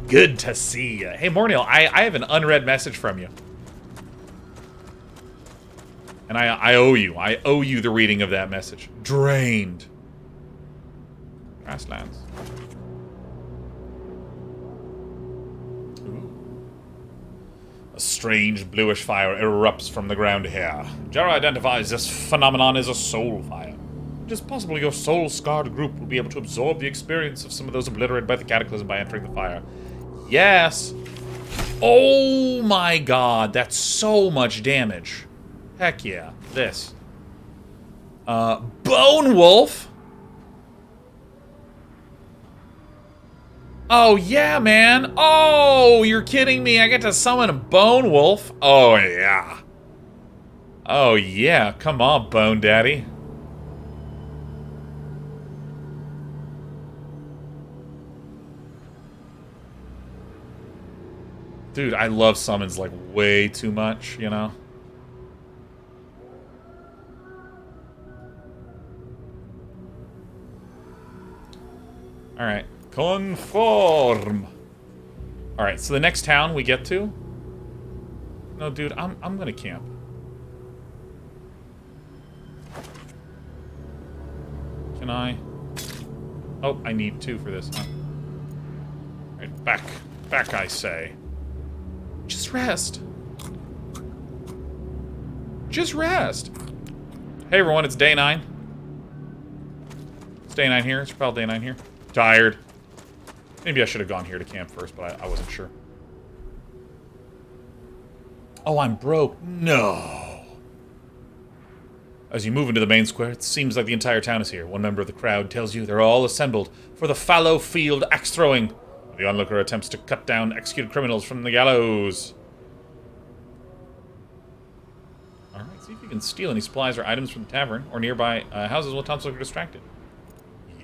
Good to see you. Hey, Morniel, I have an unread message from you. And I owe you. I owe you the reading of that message. Drained. Grasslands. A strange bluish fire erupts from the ground here. Jorah identifies this phenomenon as a soul fire. It is possible your soul-scarred group will be able to absorb the experience of some of those obliterated by the cataclysm by entering the fire. Yes! Oh my god, that's so much damage. Heck yeah. This. Bone Wolf? Oh, yeah, man. Oh, you're kidding me. I get to summon a Bone Wolf? Oh, yeah. Oh, yeah. Come on, Bone Daddy. Dude, I love summons, like, way too much, you know? Alright. Conform. Alright, so the next town we get to... No, dude, I'm gonna camp. Can I... Oh, I need 2 for this, huh? Alright, back. Back, I say. Just rest. Just rest. Hey, everyone, it's day 9. It's day 9 here. It's probably day 9 here. Tired. Maybe I should have gone here to camp first, but I wasn't sure. Oh, I'm broke. No. As you move into the main square, it seems like the entire town is here. One member of the crowd tells you they're all assembled for the fallow field axe throwing. The onlooker attempts to cut down executed criminals from the gallows. Alright, see if you can steal any supplies or items from the tavern or nearby houses while townsfolk are distracted.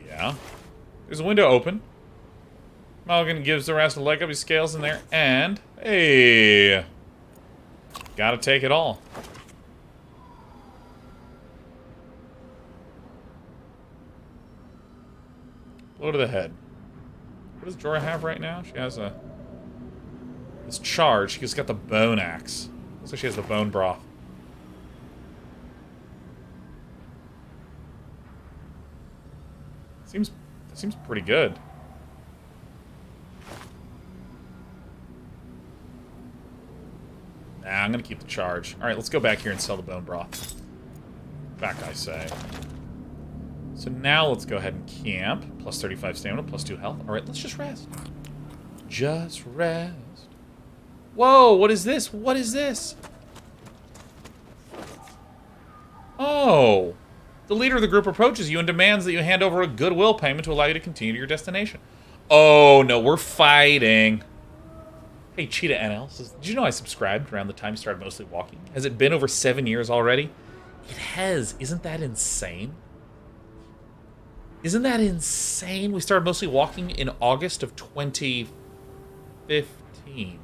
Yeah. There's a window open. Mulligan gives the rest a leg up. He scales in there, and hey, gotta take it all. Blow to the head. What does Jorah have right now? She has this charge. She's got the bone axe. Looks like she has the bone broth. Seems pretty good. Nah, I'm gonna keep the charge. All right, let's go back here and sell the bone broth. Back, I say. So now let's go ahead and camp. Plus 35 stamina, plus 2 health. All right, let's just rest. Just rest. Whoa, what is this? What is this? Oh. The leader of the group approaches you and demands that you hand over a goodwill payment to allow you to continue to your destination. Oh, no, we're fighting. Hey, Cheetah NL says, did you know I subscribed around the time you started mostly walking? Has it been over 7 years already? It has. Isn't that insane? Isn't that insane? We started mostly walking in August of 2015.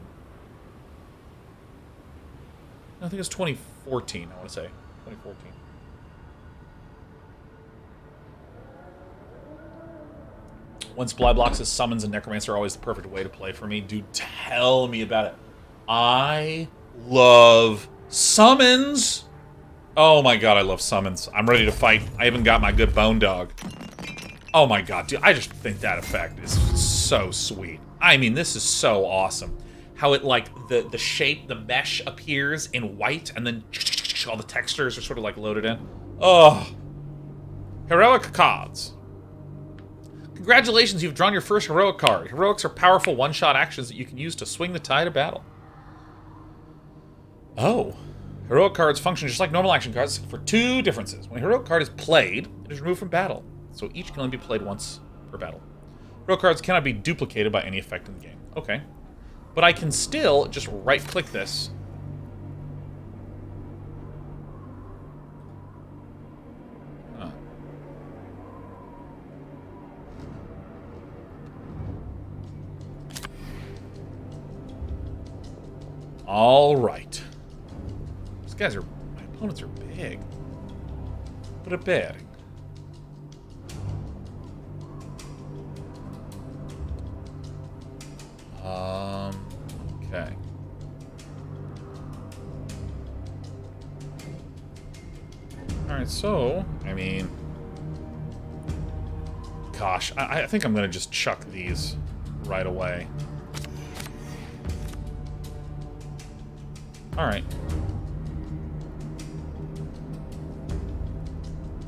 I think it was 2014, I want to say. 2014. Once Blyblocks' summons and Necromancer are always the perfect way to play for me. Dude, tell me about it. I love summons. Oh my god, I love summons. I'm ready to fight. I even got my good bone dog. Oh my god, dude, I just think that effect is so sweet. I mean, this is so awesome. How it, like, the shape, the mesh appears in white, and then all the textures are sort of, like, loaded in. Oh. Heroic cards. Congratulations, you've drawn your first heroic card. Heroics are powerful one-shot actions that you can use to swing the tide of battle. Oh. Heroic cards function just like normal action cards for 2 differences. When a heroic card is played, it is removed from battle, so each can only be played once per battle. Heroic cards cannot be duplicated by any effect in the game. Okay. But I can still just right-click this. Huh. All right. These guys are... my opponents are big. But a big. Okay. Alright, so, I mean... gosh, I think I'm gonna just chuck these right away. Alright.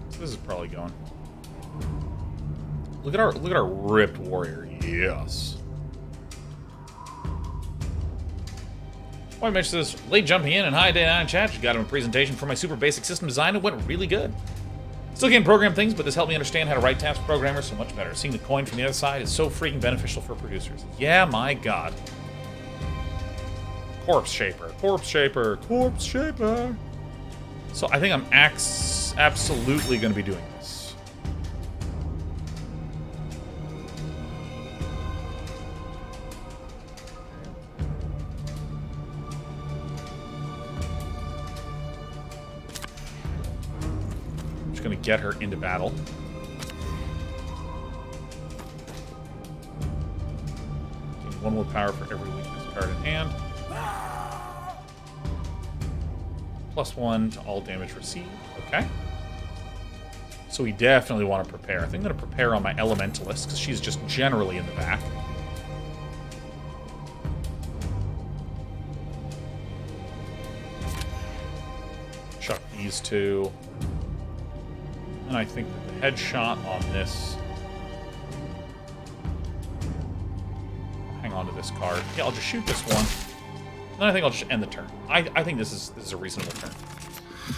So this is probably going. Look at our ripped warrior. Yes. I mentioned this late jumping in and hi day 9 chat. Just got him a presentation for my super basic system design. It went really good. Still can't program things, but this helped me understand how to write tasks for programmers so much better. Seeing the coin from the other side is so freaking beneficial for producers. Yeah, my god. Corpse Shaper. Corpse Shaper. Corpse Shaper. So I think I'm absolutely going to be doing this. Going to get her into battle. Gain 1 more power for every weakness card in hand. +1 to all damage received. Okay. So we definitely want to prepare. I think I'm going to prepare on my Elementalist, because she's just generally in the back. Chuck these 2. And I think that the headshot on this... hang on to this card. Yeah, I'll just shoot this one. And then I think I'll just end the turn. I think this is a reasonable turn.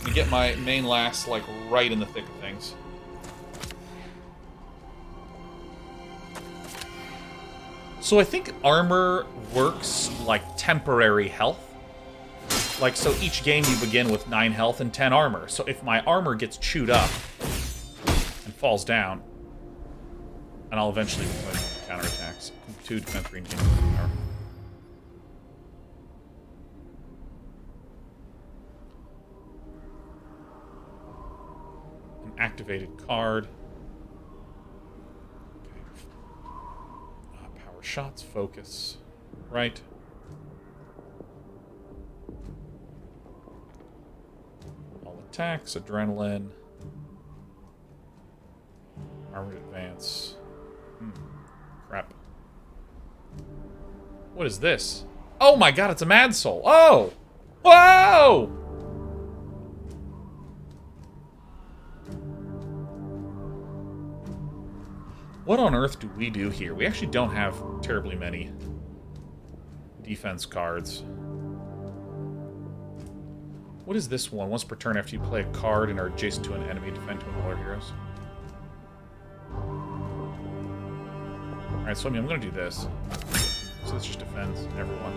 And get my main lass, like, right in the thick of things. So I think armor works like temporary health. Like, so each game you begin with 9 health and 10 armor. So if my armor gets chewed up and falls down, and I'll eventually be putting counterattacks. 2, defense 3, and gain power. An activated card. Okay. Power shots, focus. Right. All attacks, adrenaline. Armored advance. Crap. What is this? Oh my god, it's a Mad Soul. Oh! Whoa! What on earth do we do here? We actually don't have terribly many defense cards. What is this one? Once per turn after you play a card and are adjacent to an enemy, defend 2 other heroes. Alright, so I mean, I'm going to do this. So this just defends everyone.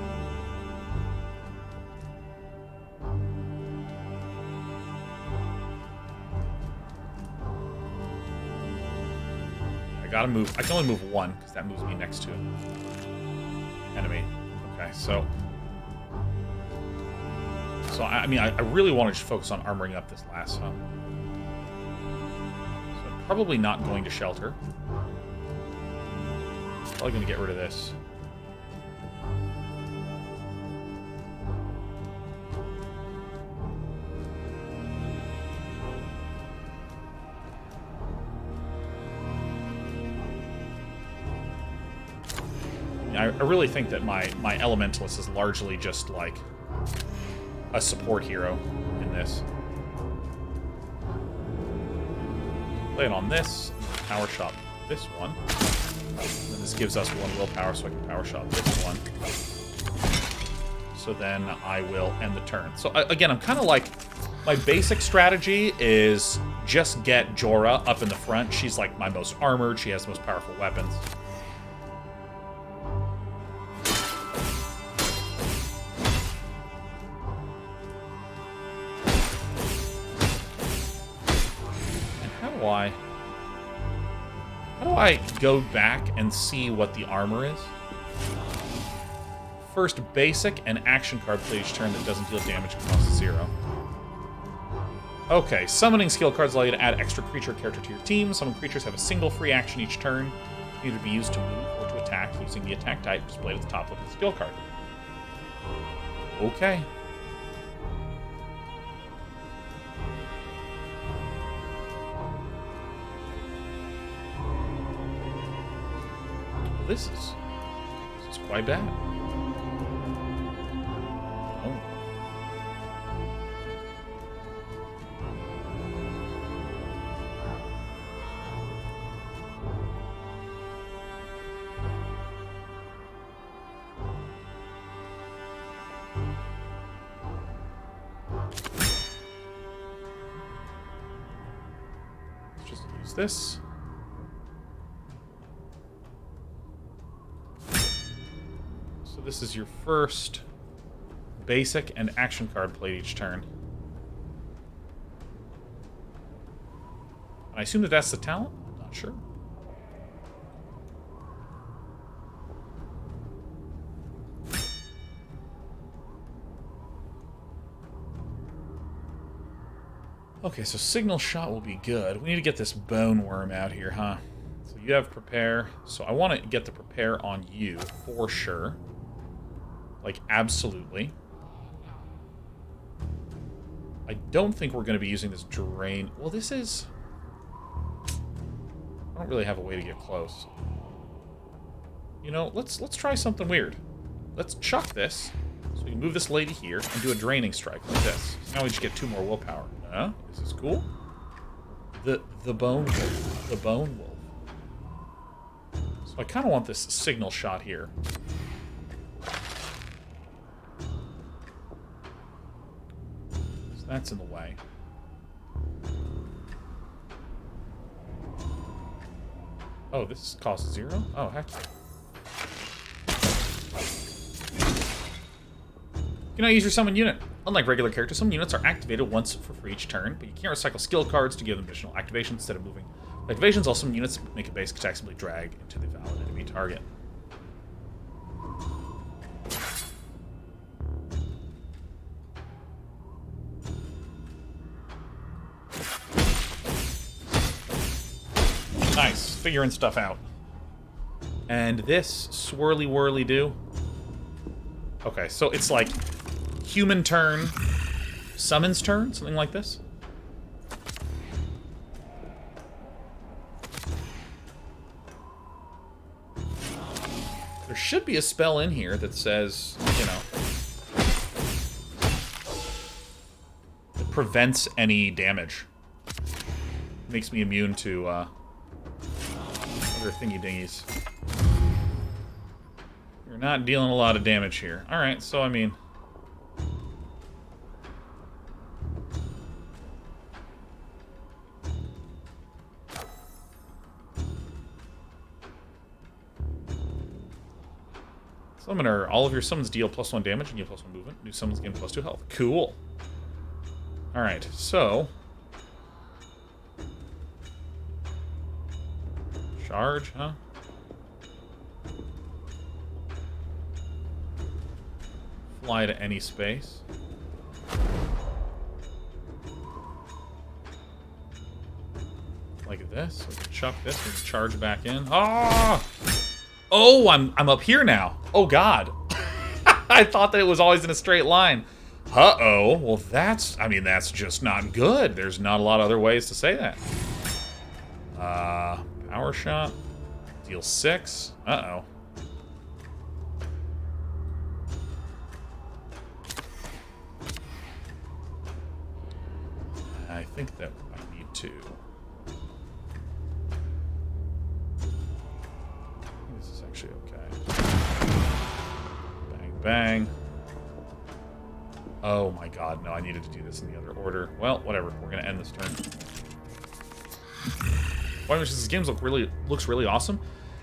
I gotta move. I can only move 1, because that moves me next to enemy. Okay, so... So, I mean, I really want to just focus on armoring up this last one. So I'm probably not going to shelter. Probably going to get rid of this. I really think that my Elementalist is largely just like a support hero in this. Play it on this, power shot this one. And this gives us 1 willpower, so I can power shot this one. So then I will end the turn. So again, I'm kind of like, my basic strategy is just get Jorah up in the front. She's like my most armored, she has the most powerful weapons. How do I go back and see what the armor is? First, basic and action card play each turn that doesn't deal damage and costs 0. Okay, summoning skill cards allow you to add extra creature character to your team. Summon creatures have a single free action each turn, either be used to move or to attack using the attack type displayed at the top of the skill card. Okay. This is quite bad. Oh. Let's just use this. This is your first basic and action card played each turn. I assume that that's the talent? I'm not sure. Okay, so Signal Shot will be good. We need to get this Bone Worm out here, huh? So you have Prepare. So I want to get the Prepare on you, for sure. Like, absolutely. I don't think we're going to be using this Drain. Well, this is... I don't really have a way to get close. You know, let's try something weird. Let's chuck this. So we can move this lady here and do a Draining Strike like this. So now we just get 2 more willpower. Huh? Is this cool? The Bone Wolf. The Bone Wolf. So I kind of want this Signal Shot here. That's in the way. Oh, this costs 0? Oh, heck yeah. You cannot use your summon unit. Unlike regular characters, summon units are activated once for free each turn, but you can't recycle skill cards to give them additional activations instead of moving. Activations also summon units make a basic attack simply drag into the valid enemy target. figuring stuff out. And this swirly whirly do. Okay, so it's like human turn, summons turn, something like this. There should be a spell in here that says, you know, it prevents any damage. Makes me immune to other thingy-dingies. You're not dealing a lot of damage here. Alright, so I mean... Summoner, all of your summons deal +1 damage and you +1 movement. New summons gain +2 health. Cool. Alright, so... Charge, huh? Fly to any space. Like this. We can chuck this. We can charge back in. Ah! Oh, I'm up here now. Oh, God. I thought that it was always in a straight line. Uh-oh. Well, that's just not good. There's not a lot of other ways to say that. Power shot. Deal 6. Uh-oh. I think that I need to... This is actually okay. Bang, bang. Oh my god, no, I needed to do this in the other order. Well, whatever. We're going to end this turn. This game looks really awesome.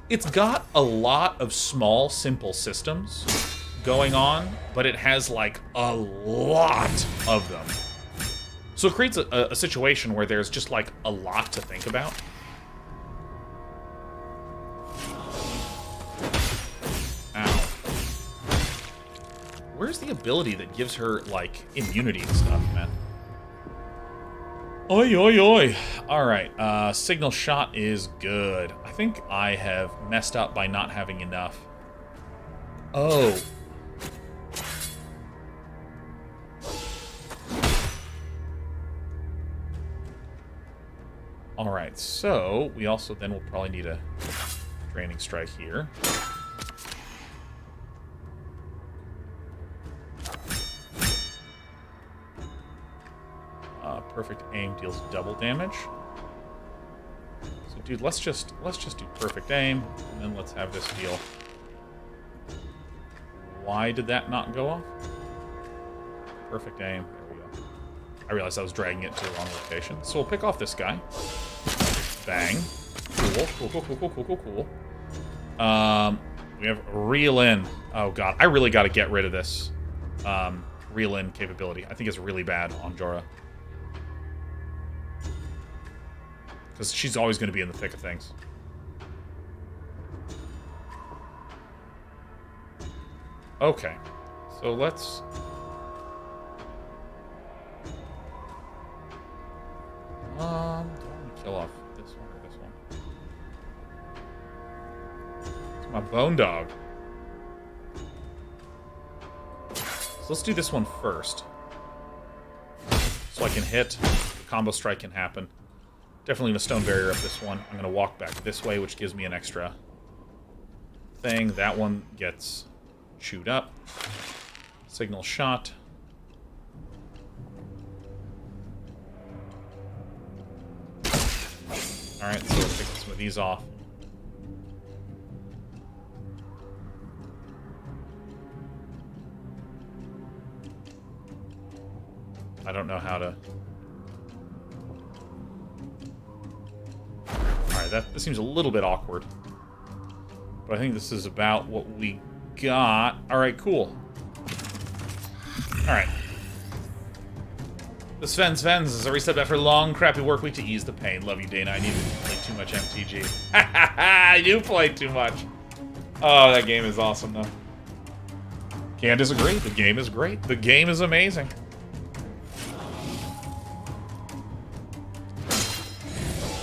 It's got a lot of small, simple systems going on, but it has, like, a lot of them. So it creates a situation where there's just, like, a lot to think about. Ow. Where's the ability that gives her, like, immunity and stuff, man? Oi, oi, oi. Alright, signal shot is good. I think I have messed up by not having enough. Oh. Alright, so we also then will probably need a draining strike here. Perfect aim deals double damage. So, dude, let's just do perfect aim, and then let's have this deal. Why did that not go off? Perfect aim. There we go. I realized I was dragging it to the wrong location. So we'll pick off this guy. Bang. Cool. We have reel in. Oh god, I really got to get rid of this reel in capability. I think it's really bad on Jorah. Because she's always going to be in the thick of things. Okay. So let's... do I want to kill off this one or this one? It's my bone dog. So let's do this one first. So I can hit. The combo strike can happen. Definitely going to stone barrier up this one. I'm going to walk back this way, which gives me an extra thing. That one gets chewed up. Signal shot. Alright, so we'll pick some of these off. I don't know how to... This seems a little bit awkward. But I think this is about what we got. Alright, cool. Alright. The Sven's is a reset after a long, crappy work week to ease the pain. Love you, Dana. I needed to play too much MTG. I do play too much. Oh, that game is awesome, though. Can't disagree. The game is great. The game is amazing.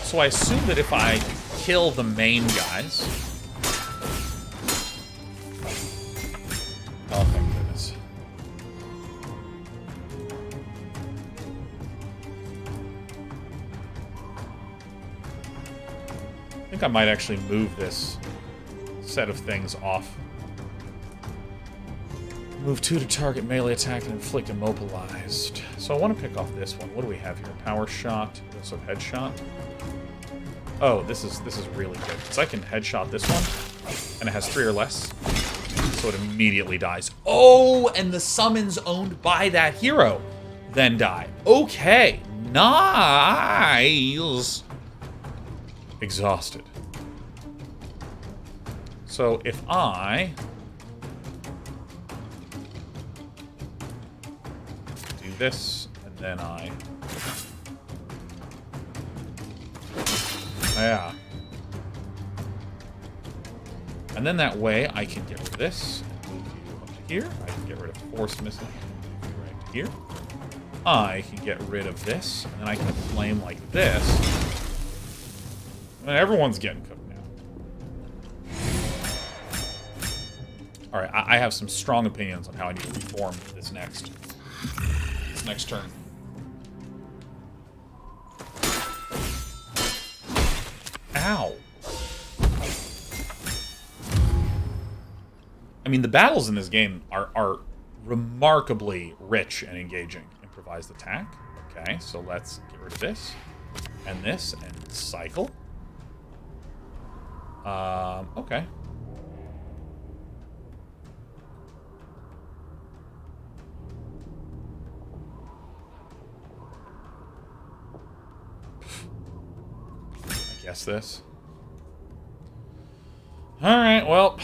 So I assume that if I kill the main guys. Oh, thank goodness. I think I might actually move this set of things off. Move 2 to target melee attack and inflict immobilized. So I want to pick off this one. What do we have here? Power shot. We also have headshot. Oh, this is really good. Because I can headshot this one, and it has 3 or less. So it immediately dies. Oh, and the summons owned by that hero then die. Okay. Nice. Exhausted. So if I do this, and then I... Yeah. And then that way I can get rid of this, and move you up to here. I can get rid of force missile, move you right to here. I can get rid of this, and then I can flame like this. And everyone's getting cooked now. Alright, I have some strong opinions on how I need to reform this next turn. Ow. I mean, the battles in this game are remarkably rich and engaging. Improvised attack. Okay, so let's get rid of this. And cycle. Okay. I guess this. Alright, well.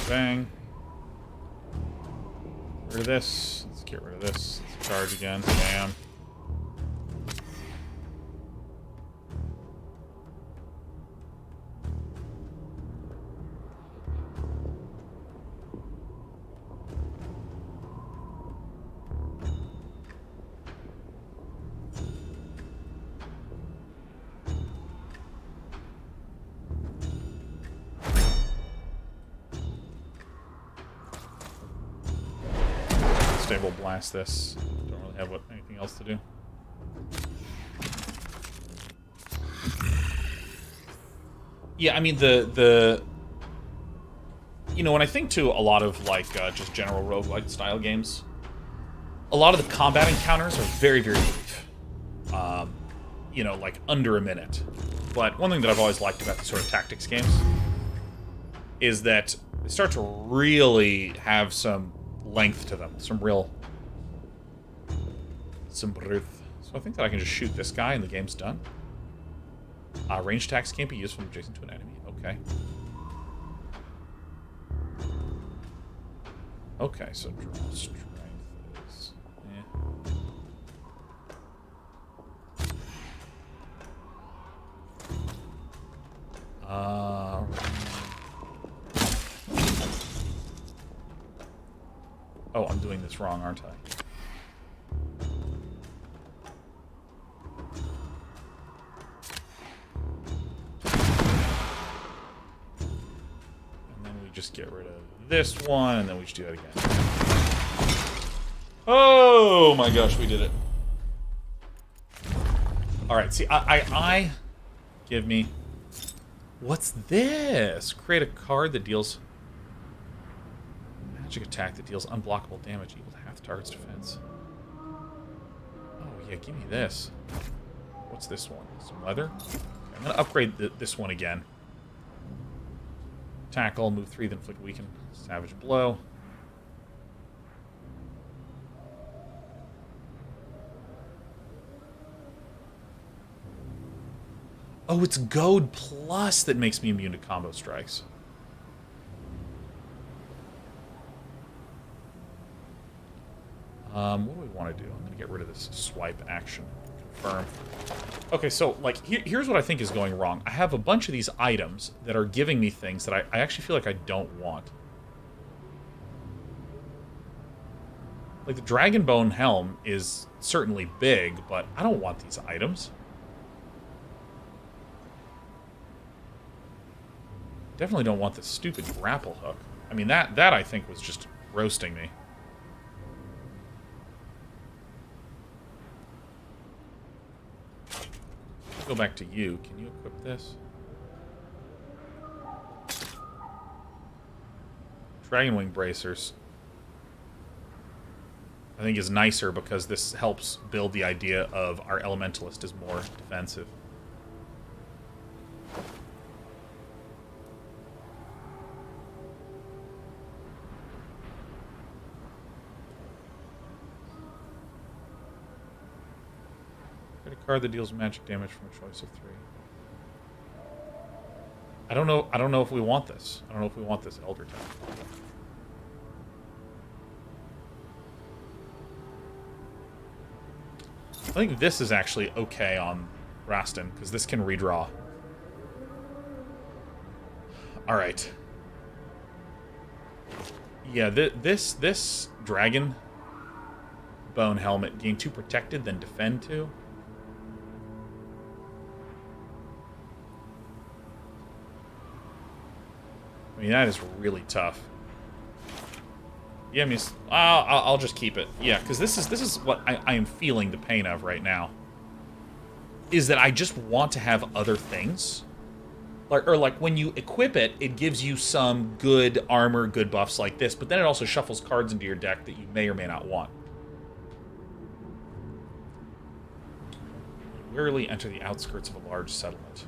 Bang. Get rid of this. Let's get rid of this. Let's charge again. Bam. Stable blast this. Don't really have anything else to do. Yeah, I mean the you know, when I think to a lot of like just general roguelike style games, a lot of the combat encounters are very, very brief. You know, like under a minute. But one thing that I've always liked about these sort of tactics games is that they start to really have some length to them, some breath. So I think that I can just shoot this guy and the game's done. Range attacks can't be used from adjacent to an enemy. Okay. Okay, so draw strength is... Oh, I'm doing this wrong, aren't I? And then we just get rid of this one, and then we just do that again. Oh my gosh, we did it. Alright, see, I give me... What's this? Create a card that deals... Magic attack that deals unblockable damage equal to half the target's defense. Oh, yeah, give me this. What's this one? Some leather? Okay, I'm going to upgrade this one again. Tackle, move 3, then inflict weaken. Savage blow. Oh, it's Goad Plus that makes me immune to combo strikes. What do we want to do? I'm going to get rid of this swipe action. confirm. Okay, so, like, here's what I think is going wrong. I have a bunch of these items that are giving me things that I actually feel like I don't want. Like, the Dragonbone helm is certainly big, but I don't want these items. Definitely don't want this stupid grapple hook. I mean, that I think was just roasting me. Go back to you. Can you equip this? Dragonwing bracers, I think, is nicer because this helps build the idea of our elementalist is more defensive. Get a card that deals magic damage from a choice of 3. I don't know if we want this. I don't know if we want this Elder Town. I think this is actually okay on Rastin, because this can redraw. Alright. Yeah, this Dragon Bone helmet, gain 2 protected, then defend 2. I mean, that is really tough. Yeah, I mean, I'll just keep it. Yeah, because this is what I am feeling the pain of right now. Is that I just want to have other things. Like when you equip it, it gives you some good armor, good buffs like this, but then it also shuffles cards into your deck that you may or may not want. You warily enter the outskirts of a large settlement.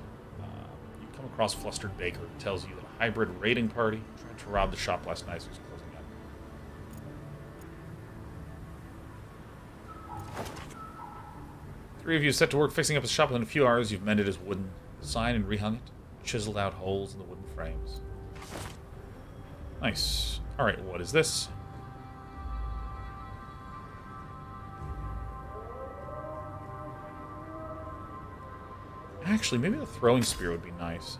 You come across a flustered baker who tells you that a hybrid raiding party tried to rob the shop last night, so he's closing up. 3 of you set to work fixing up his shop. Within a few hours, you've mended his wooden sign and rehung it. Chiseled out holes in the wooden frames. Nice. Alright, what is this? Actually, maybe the throwing spear would be nice.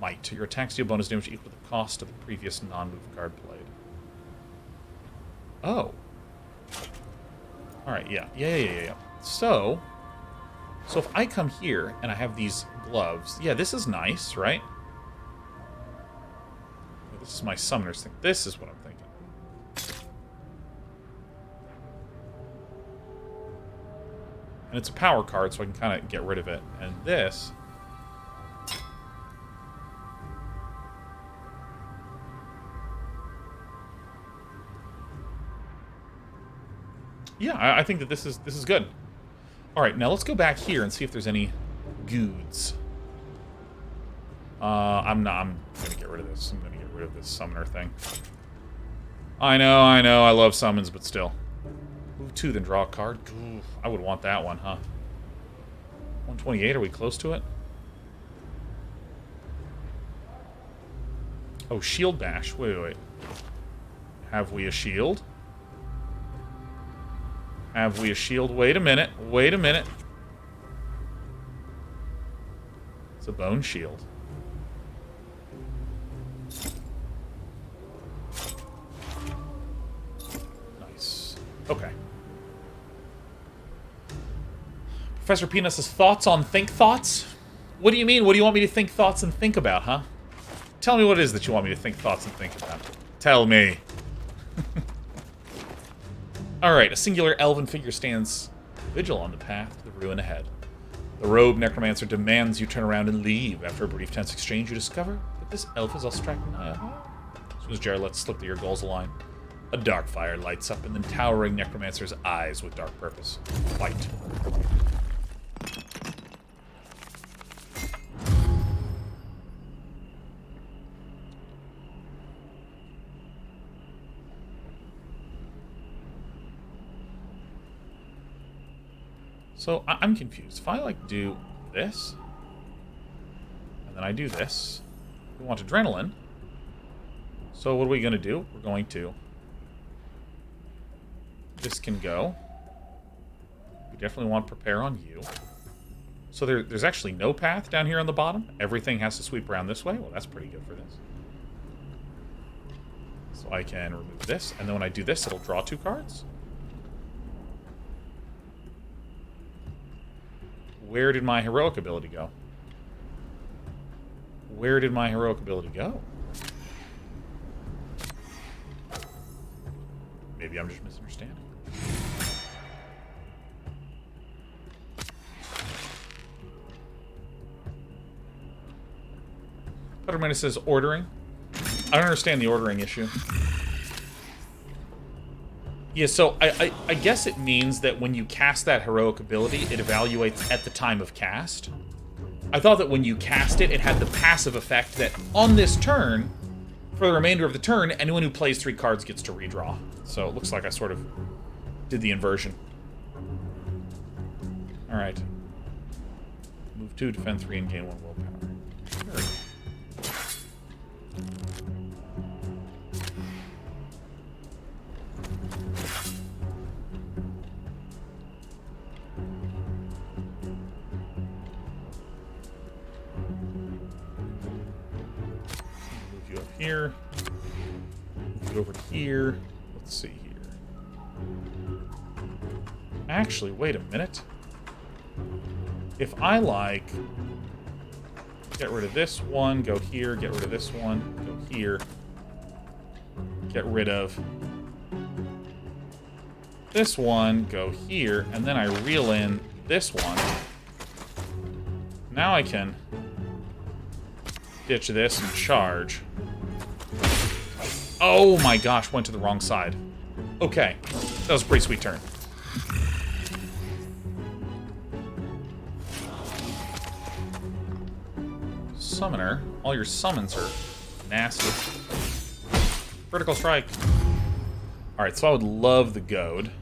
Might. Your attacks deal bonus damage equal to the cost of the previous non-move card played. Oh. Alright, yeah. So if I come here and I have these gloves, yeah, this is nice, right? This is my summoner's thing. This is what I'm thinking. And it's a power card, so I can kind of get rid of it. And this... yeah, I think that this is good. All right, now let's go back here and see if there's any goods. I'm gonna get rid of this. I'm gonna get rid of this summoner thing. I know, I love summons, but still. Move 2, then draw a card. Ooh, I would want that one, huh? 128, are we close to it? Oh, shield bash. Wait. Have we a shield? Have we a shield? Wait a minute. It's a bone shield. Nice. Okay. Professor Peanut's thoughts on think thoughts? What do you mean? What do you want me to think thoughts and think about, huh? Tell me what it is that you want me to think thoughts and think about. Tell me. Alright, a singular elven figure stands vigil on the path to the ruin ahead. The robed necromancer demands you turn around and leave. After a brief tense exchange, you discover that this elf is Austracnaya. As soon as Jared lets slip that your goals align, a dark fire lights up in the towering necromancer's eyes with dark purpose. Fight. So, I'm confused. If I, like, do this, and then I do this, we want adrenaline. So what are we going to do? We're going to... this can go. definitely want to prepare on you. So there's actually no path down here on the bottom? Everything has to sweep around this way? Well, that's pretty good for this. So I can remove this, and then when I do this, it'll draw 2 cards? Where did my heroic ability go? Where did my heroic ability go? Maybe I'm just misunderstanding. Petermanus says ordering. I don't understand the ordering issue. Yeah, so I guess it means that when you cast that heroic ability, it evaluates at the time of cast. I thought that when you cast it, it had the passive effect that on this turn, for the remainder of the turn, anyone who plays 3 cards gets to redraw. So it looks like I sort of did the inversion. Alright. Move 2, defend 3, and gain 1 willpower. Sure. Move you up here. Move you over here. Let's see here. Actually, wait a minute. If I like... Get rid of this one, go here, get rid of this one, go here. Get rid of this one, go here, and then I reel in this one. Now I can ditch this and charge. Oh my gosh, went to the wrong side. Okay, that was a pretty sweet turn. Summoner, all your summons are nasty. Vertical strike. Alright, so I would love the goad.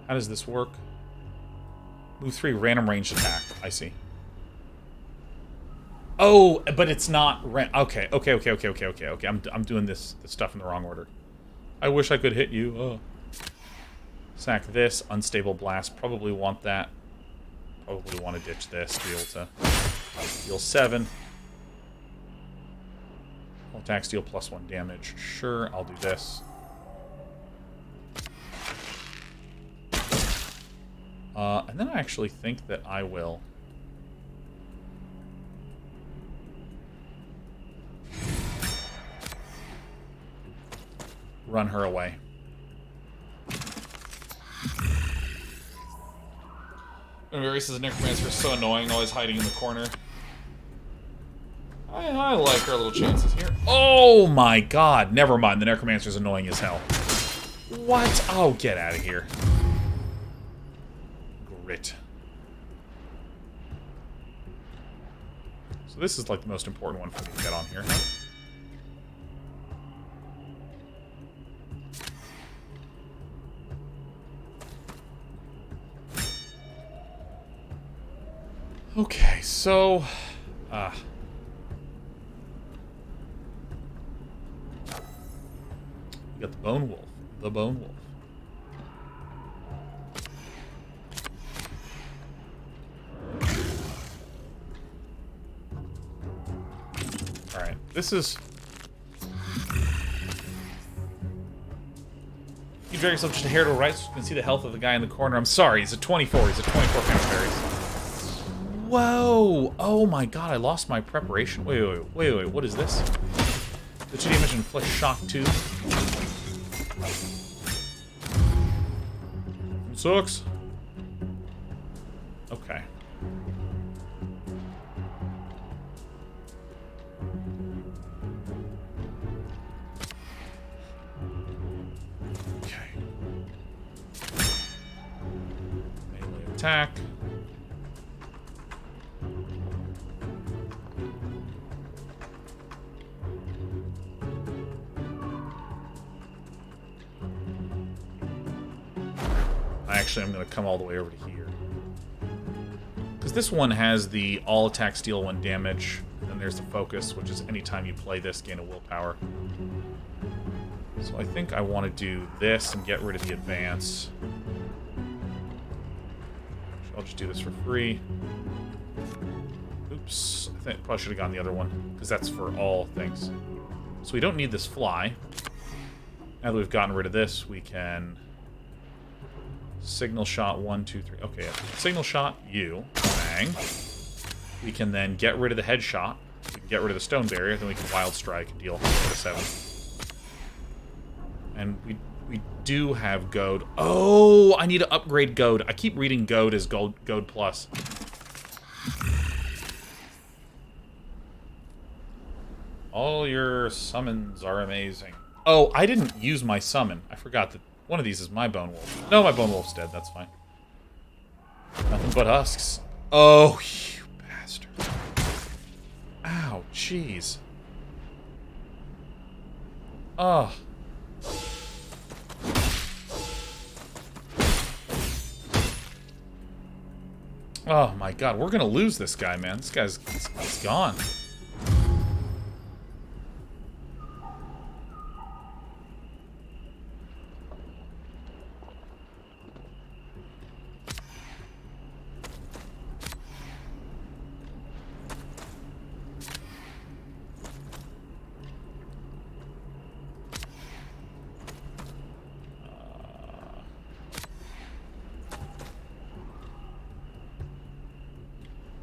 How does this work? Move 3, random ranged attack. I see. Oh, but it's not okay. I'm doing this stuff in the wrong order. I wish I could hit you. Oh. Sack this. Unstable blast. Probably want that. Probably want to ditch this to be able to deal 7. All attacks deal +1 damage. Sure, I'll do this. And then I actually think that I will... run her away. And Mary says the Necromancer is so annoying, always hiding in the corner. I like our little chances here. Oh my god! Never mind, the Necromancer's annoying as hell. What? Oh, get out of here. Grit. So this is like the most important one for me to get on here, huh? Okay, so... we got the Bone Wolf. The Bone Wolf. Alright, this is... You drag yourself just a hair to the right so you can see the health of the guy in the corner. I'm sorry, he's a 24. He's a 24 count berries. Whoa! Oh my god, I lost my preparation. Wait, what is this? The 2D image inflicts shock 2. Sucks. Okay. Okay. Melee attack. Actually, I'm going to come all the way over to here. Because this one has the all attacks deal 1 damage, and And there's the focus, which is anytime you play this, gain a willpower. So I think I want to do this and get rid of the advance. I'll just do this for free. Oops. I think I probably should have gotten the other one, because that's for all things. So we don't need this fly. Now that we've gotten rid of this, we can... Signal shot 1, 2, 3. Okay, yeah. Signal shot, you. Bang. We can then get rid of the headshot. We can get rid of the stone barrier, then we can wild strike and deal 7. And we do have goad. Oh, I need to upgrade goad. I keep reading goad as goad plus. All your summons are amazing. Oh, I didn't use my summon. I forgot that one of these is my bone wolf. No, my bone wolf's dead. That's fine. Nothing but husks. Oh, you bastard. Ow, jeez. Oh. Oh my god, we're gonna lose this guy, man. This guy's he's gone.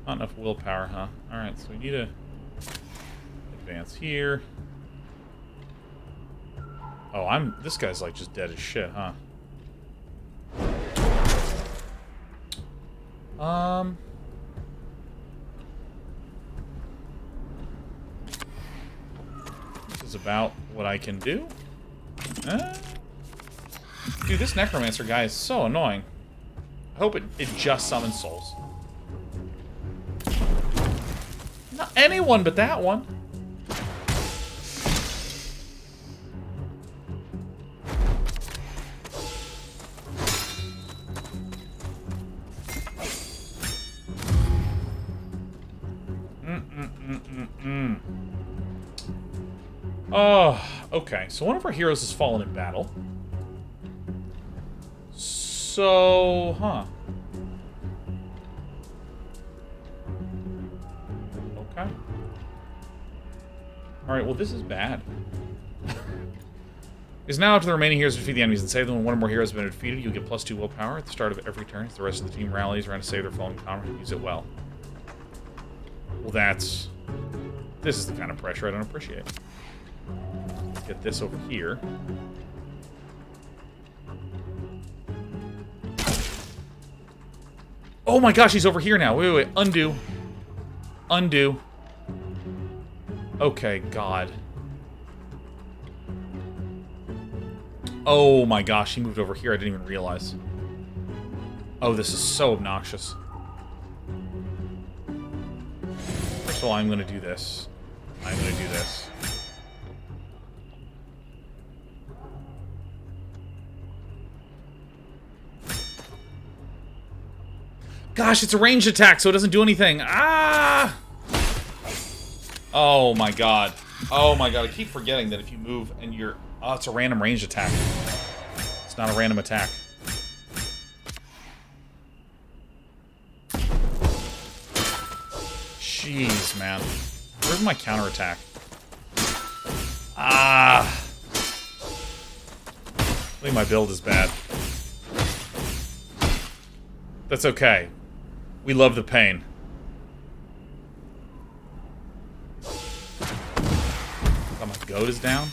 Not enough willpower, huh? Alright, so we need to advance here. Oh, this guy's like just dead as shit, huh? This is about what I can do. Dude, this necromancer guy is so annoying. I hope it just summons souls. Not anyone but that one. Oh, okay. So one of our heroes has fallen in battle. So, huh. Okay. Alright, well this is bad. It's now up to the remaining heroes to defeat the enemies and save them. When one or more heroes have been defeated, you'll get +2 willpower at the start of every turn. If the rest of the team rallies around to save their fallen comrade, use it well. Well, this is the kind of pressure I don't appreciate. Let's get this over here. Oh my gosh, he's over here now. Wait. Undo. Undo. Okay, God. Oh my gosh, he moved over here. I didn't even realize. Oh, this is so obnoxious. First of all, I'm going to do this. I'm going to do this. Gosh, it's a ranged attack, so it doesn't do anything. Ah! Oh my god. Oh my god, I keep forgetting that if you move and you're... Oh, it's a random ranged attack. It's not a random attack. Jeez, man. Where's my counterattack? Ah! I think my build is bad. That's okay. We love the pain. Oh, my goat is down.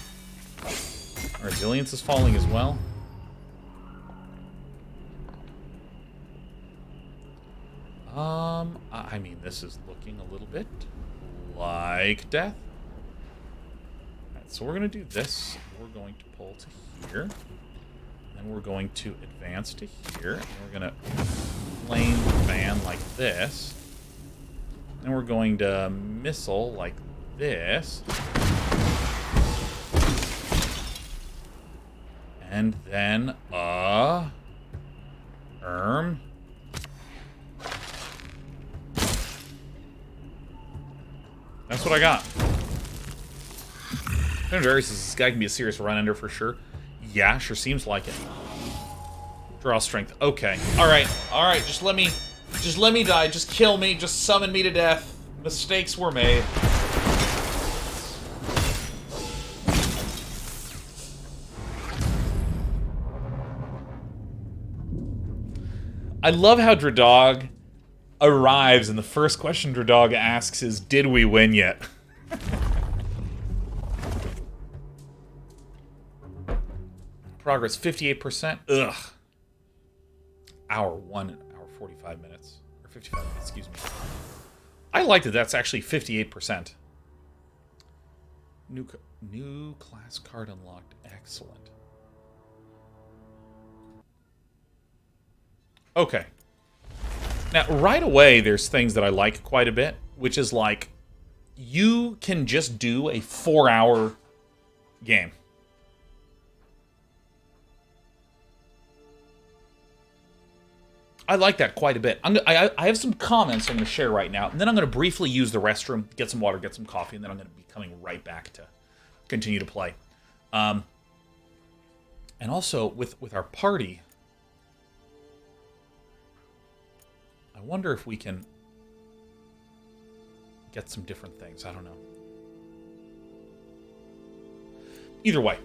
Our resilience is falling as well. I mean, this is looking a little bit like death. Alright, so we're going to do this. We're going to pull to here. Then we're going to advance to here. And we're going to flame fan like this. And we're going to missile like this. And then, That's what I got. Darius says this guy can be a serious run ender for sure. Yeah, sure seems like it. Draw strength. Okay. Alright. Alright, just let me die. Just kill me. Just summon me to death. Mistakes were made. I love how Dradog arrives and the first question Dradog asks is, did we win yet? Progress 58%. Ugh. Hour 1 and hour 45 minutes. Or 55 minutes, excuse me. I like that that's actually 58%. New class card unlocked. Excellent. Okay. Now, right away, there's things that I like quite a bit, which is like, you can just do a 4-hour game. I like that quite a bit. I have some comments I'm going to share right now, and then I'm going to briefly use the restroom, get some water, get some coffee, and then I'm going to be coming right back to continue to play. And also, with our party, I wonder if we can get some different things. I don't know. Either way,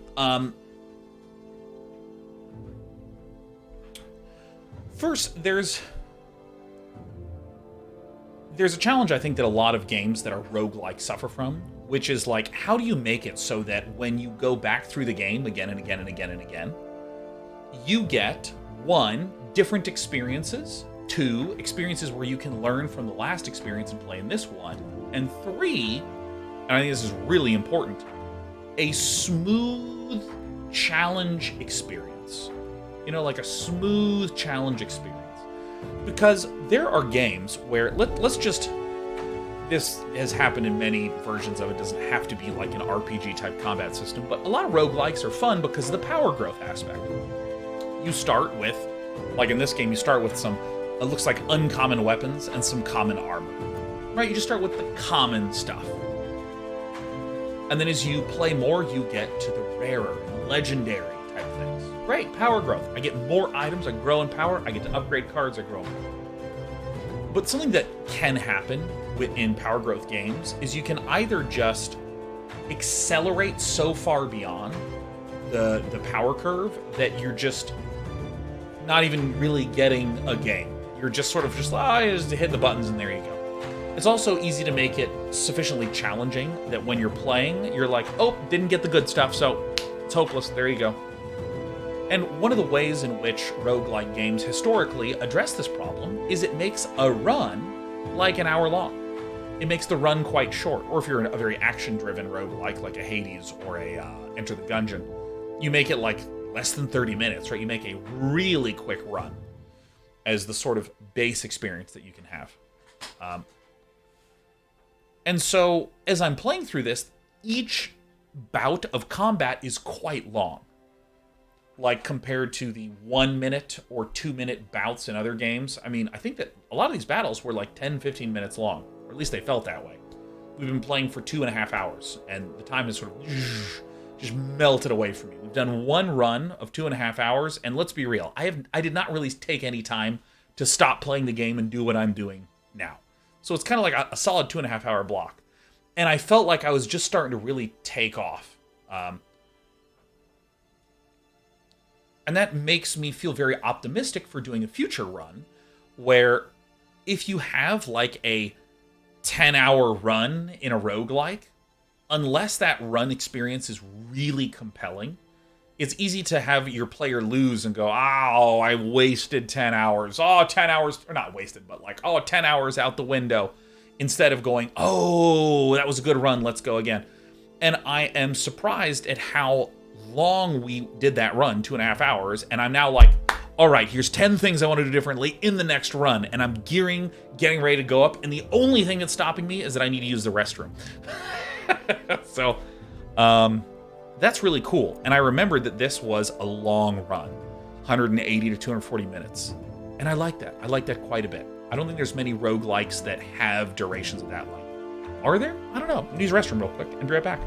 first, there's a challenge I think that a lot of games that are roguelike suffer from, which is like, how do you make it so that when you go back through the game again and again and again and again, you get, 1, different experiences, 2, experiences where you can learn from the last experience and play in this one, and 3, and I think this is really important, a smooth challenge experience. You know, like a smooth challenge experience. Because there are games where, let's just, this has happened in many versions of it, doesn't have to be like an RPG type combat system, but a lot of roguelikes are fun because of the power growth aspect. You start with, like in this game, you start with some, it looks like uncommon weapons and some common armor. Right, you just start with the common stuff. And then as you play more, you get to the rarer, legendary type things. Great, power growth. I get more items, I grow in power, I get to upgrade cards, I grow in power. But something that can happen within power growth games is you can either just accelerate so far beyond the power curve that you're just not even really getting a game. You're just sort of just hit the buttons and there you go. It's also easy to make it sufficiently challenging that when you're playing, you're like, oh, didn't get the good stuff, so it's hopeless. There you go. And one of the ways in which roguelike games historically address this problem is it makes a run like an hour long. It makes the run quite short. Or if you're in a very action-driven roguelike, like a Hades or a Enter the Gungeon, you make it like less than 30 minutes, right? You make a really quick run as the sort of base experience that you can have. And so, as I'm playing through this, each bout of combat is quite long. Like, compared to the 1 minute or 2 minute bouts in other games. I mean, I think that a lot of these battles were like 10, 15 minutes long. Or at least they felt that way. We've been playing for 2.5 hours, and the time has sort of just melted away from me. We've done one run of 2.5 hours, and let's be real, I did not really take any time to stop playing the game and do what I'm doing now. So it's kind of like a solid 2.5 hour block. And I felt like I was just starting to really take off. And that makes me feel very optimistic for doing a future run, where if you have like a 10-hour run in a roguelike, unless that run experience is really compelling, it's easy to have your player lose and go, oh, I wasted 10 hours. Oh, 10 hours, or not wasted, but like, 10 hours out the window, instead of going, oh, that was a good run, let's go again. And I am surprised at how long we did that run, 2.5 hours, and I'm now like, all right, here's 10 things I want to do differently in the next run, and I'm getting ready to go up, and the only thing that's stopping me is that I need to use the restroom. So, that's really cool. And I remembered that this was a long run, 180 to 240 minutes. And I like that. I like that quite a bit. I don't think there's many roguelikes that have durations of that length. Are there? I don't know. Use the restroom real quick and be right back.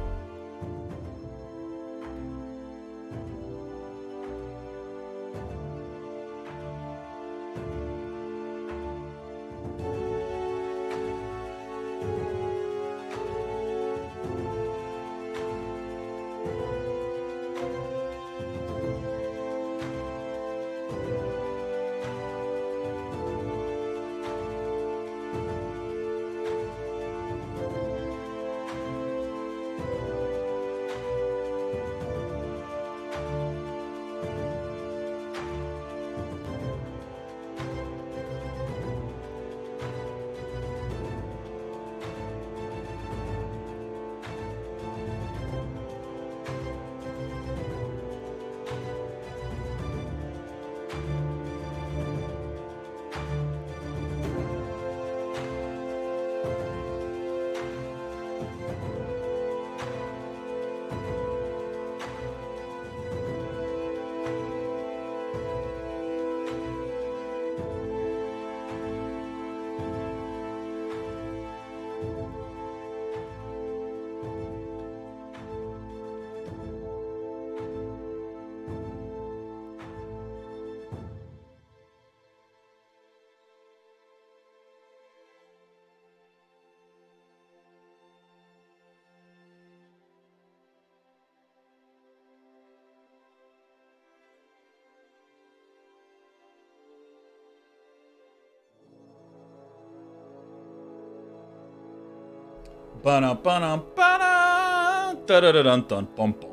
Ba-da-ba-da-ba-da, da-da-da-dun-dun-bum-bum.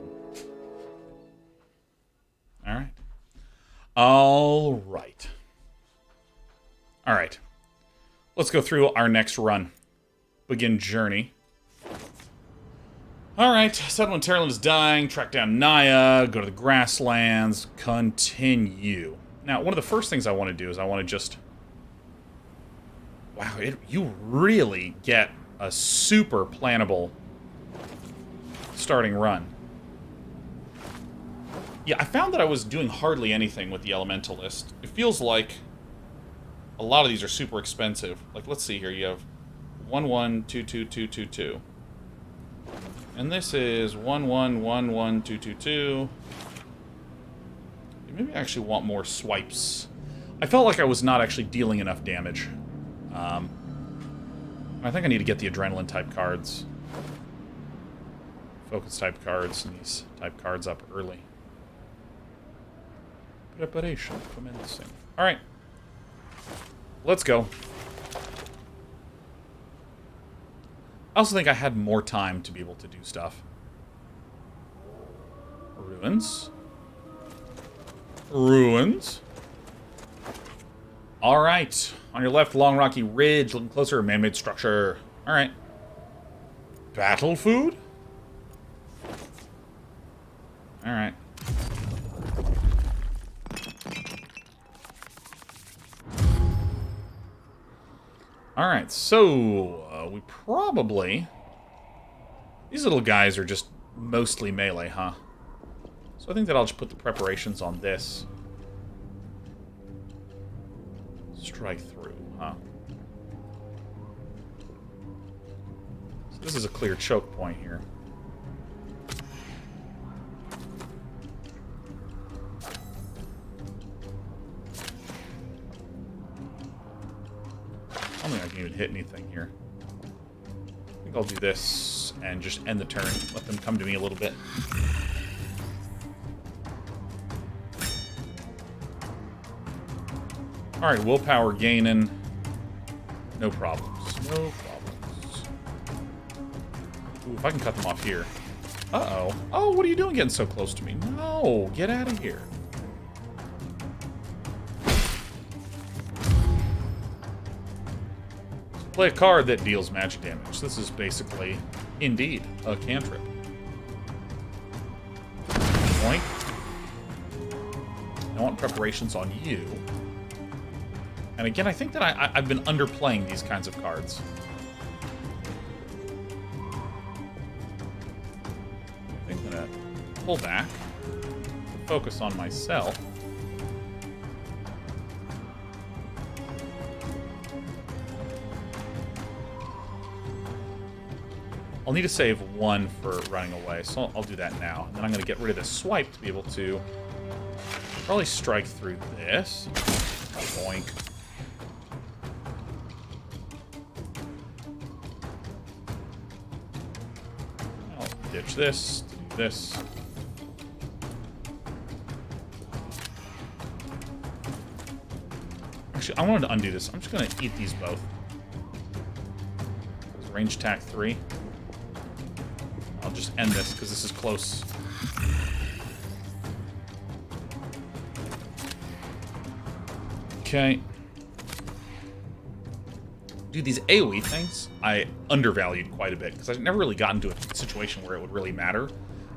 All right. All right. All right. Let's go through our next run. Begin journey. All right. Settle when Terrelin is dying. Track down Naya. Go to the grasslands. Continue. Now, one of the first things I want to do is I want to just... Wow, you really get a super plannable starting run. Yeah, I found that I was doing hardly anything with the Elementalist. It feels like a lot of these are super expensive. Like, let's see here. You have 1, 1, 2, 2, 2, 2, 2. And this is 1, 1, 1, 1, 2, 2, 2. Maybe I actually want more swipes. I felt like I was not actually dealing enough damage. I think I need to get the adrenaline type cards. Focus type cards and these type cards up early. Preparation commencing. Alright. Let's go. I also think I had more time to be able to do stuff. Ruins. Ruins. Alright. On your left, long rocky ridge. Looking closer, man-made structure. Alright. Battle food? Alright. Alright, so we probably... These little guys are just mostly melee, huh? So I think that I'll just put the preparations on this. Strike through, huh? So this is a clear choke point here. I don't think I can even hit anything here. I think I'll do this and just end the turn. Let them come to me a little bit. Alright, willpower gaining. No problems. No problems. Ooh, if I can cut them off here. Uh-oh. Oh, what are you doing getting so close to me? No, get out of here. Play a card that deals magic damage. This is basically, indeed, a cantrip. Point. I want preparations on you. And again, I think that I've been underplaying these kinds of cards. I think I'm gonna pull back, focus on myself. I'll need to save 1 for running away, so I'll do that now. And then I'm going to get rid of this swipe to be able to probably strike through this. Boink. I'll ditch this to do this. Actually, I wanted to undo this. I'm just going to eat these both. Range attack 3. I'll just end this because this is close. Okay. Dude, these AoE things, I undervalued quite a bit because I never really got into a situation where it would really matter.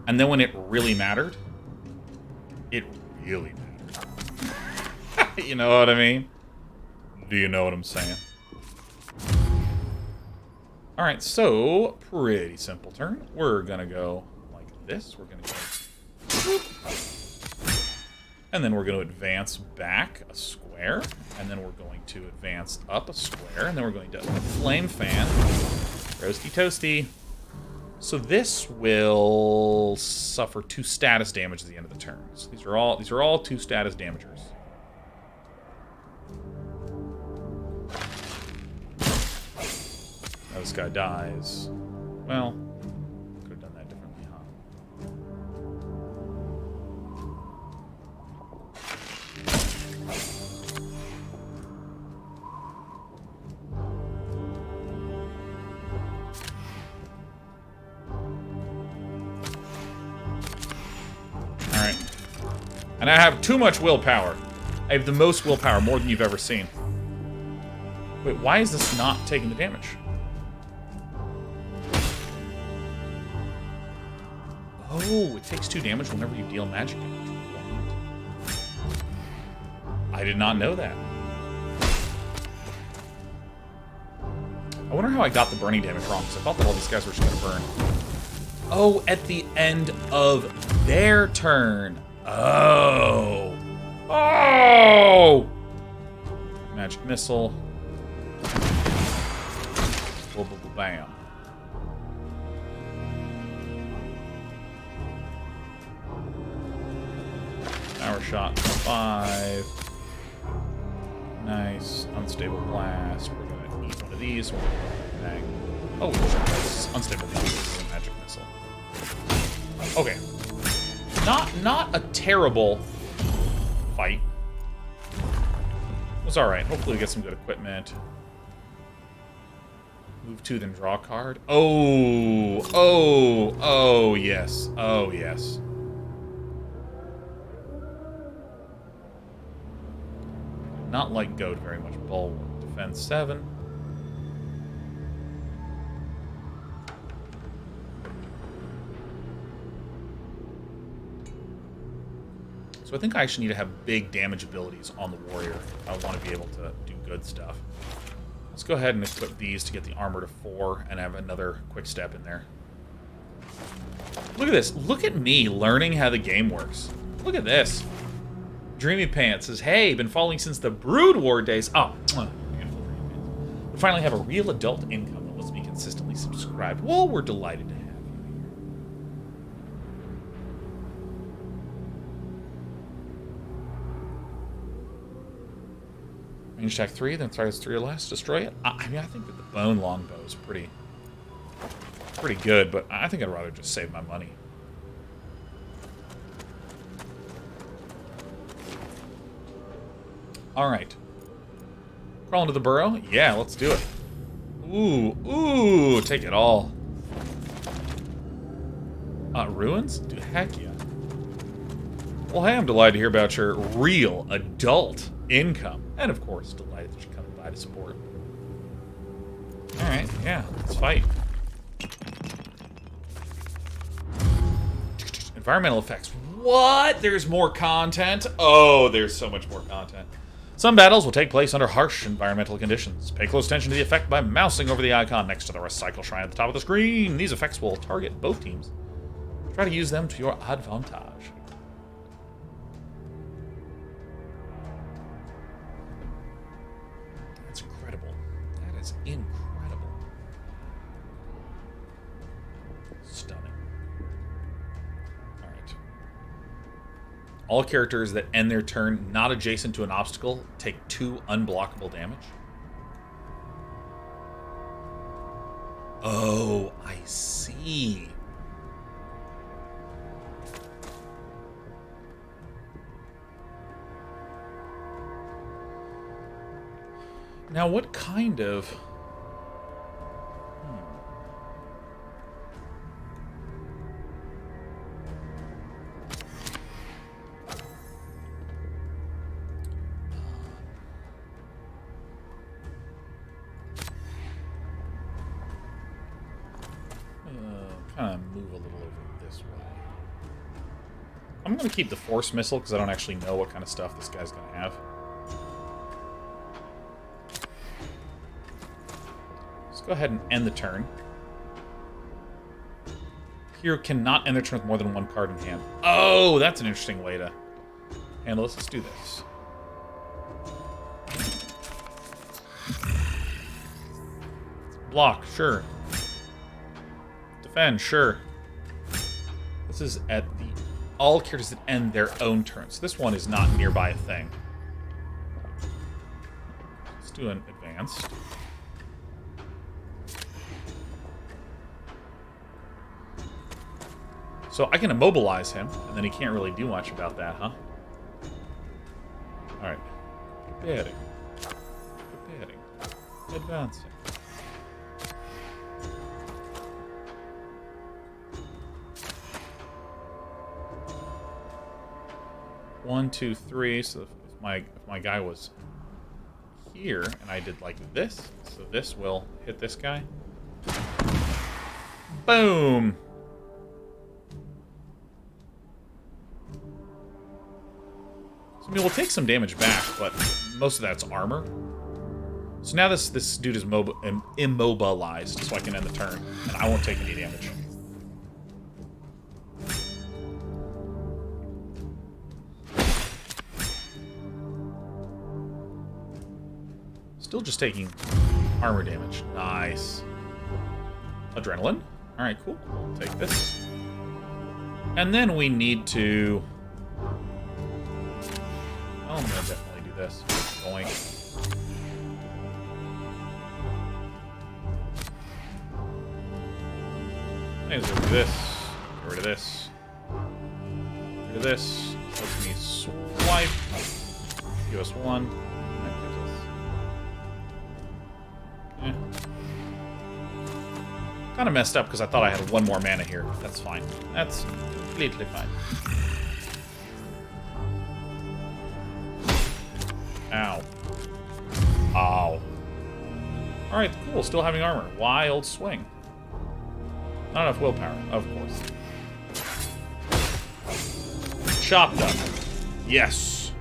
And then when it really mattered, it really mattered. You know what I mean? Do you know what I'm saying? Alright, so, pretty simple turn. We're gonna go like this. We're gonna go... Whoop. And then we're gonna advance back a square. And then we're going to advance up a square. And then we're going to Flame Fan. Roasty toasty. So this will suffer 2 status damage at the end of the turn. So these are all 2 status damagers. Now this guy dies. Well, could have done that differently, huh? Alright. And I have too much willpower. I have the most willpower, more than you've ever seen. Wait, why is this not taking the damage? Oh, it takes 2 damage whenever you deal magic damage. I did not know that. I wonder how I got the burning damage wrong, because I thought that all these guys were just going to burn. Oh, at the end of their turn. Oh. Oh! Magic missile. Boom, boom, boom, bam. Power shot 5. Nice. Unstable blast. We're gonna eat one of these. Bang. Oh, shit. Unstable blast. This is a magic missile. Okay. Not a terrible fight. It was alright. Hopefully we get some good equipment. Move 2, then draw a card. Oh, yes. Oh, yes. Not like Goat very much. Bulwark. Defense 7. So I think I actually need to have big damage abilities on the warrior if I want to be able to do good stuff. Let's go ahead and equip these to get the armor to 4 and have another quick step in there. Look at this. Look at me learning how the game works. Look at this. Dreamy Pants says, hey, been following since the Brood War days. Oh, beautiful Dreamy Pants. We finally have a real adult income that lets me consistently subscribe. Well, we're delighted to have you here. Range attack 3, then targets 3 or less. Destroy it. I mean, I think that the bone longbow is pretty good, but I think I'd rather just save my money. Alright. Crawl into the burrow? Yeah, let's do it. Ooh, take it all. Ruins? Dude, heck yeah. Well, hey, I'm delighted to hear about your real adult income. And of course, delighted that you're coming by to support. Alright, yeah, let's fight. Environmental effects. What? There's more content? Oh, there's so much more content. Some battles will take place under harsh environmental conditions. Pay close attention to the effect by mousing over the icon next to the recycle shrine at the top of the screen. These effects will target both teams. Try to use them to your advantage. That's incredible. That is incredible. All characters that end their turn not adjacent to an obstacle take 2 unblockable damage. Oh, I see. Now, what kind of... kind of move a little over this way. I'm going to keep the Force Missile because I don't actually know what kind of stuff this guy's going to have. Let's go ahead and end the turn. Hero cannot end their turn with more than 1 card in hand. Oh, that's an interesting way to handle this. Let's do this. Block, sure. Defend, sure. This is at the all characters that end their own turn. So this one is not nearby a thing. Let's do an advanced. So I can immobilize him, and then he can't really do much about that, huh? Alright. Preparing. Preparing. Advancing. One, two, three. So if my guy was here, and I did like this, so this will hit this guy. Boom! I mean, we'll take some damage back, but most of that's armor. So now this dude is immobilized, so I can end the turn, and I won't take any damage. Still just taking armor damage. Nice. Adrenaline. Alright, cool. Take this. And then we need to... Oh, I'm gonna definitely do this. Boink. Maybe do this. Get rid of this. Get rid of this. Let me swipe. Give us 1. That gives us... Kind of messed up because I thought I had 1 more mana here. That's fine. That's completely fine. Ow. Ow. Alright, cool. Still having armor. Wild swing. Not enough willpower, of course. Chopped up. Yes.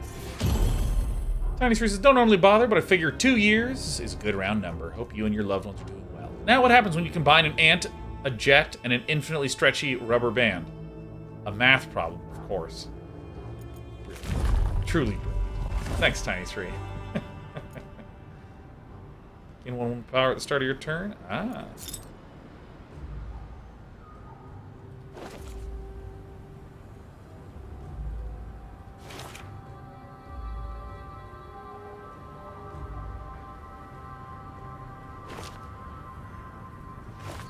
Tiny Three says, don't normally bother, but I figure 2 years is a good round number. Hope you and your loved ones are doing well. Now what happens when you combine an ant, a jet, and an infinitely stretchy rubber band? A math problem, of course. Brilliant. Truly brilliant. Thanks, Tiny Three. Gain 1 power at the start of your turn? Ah.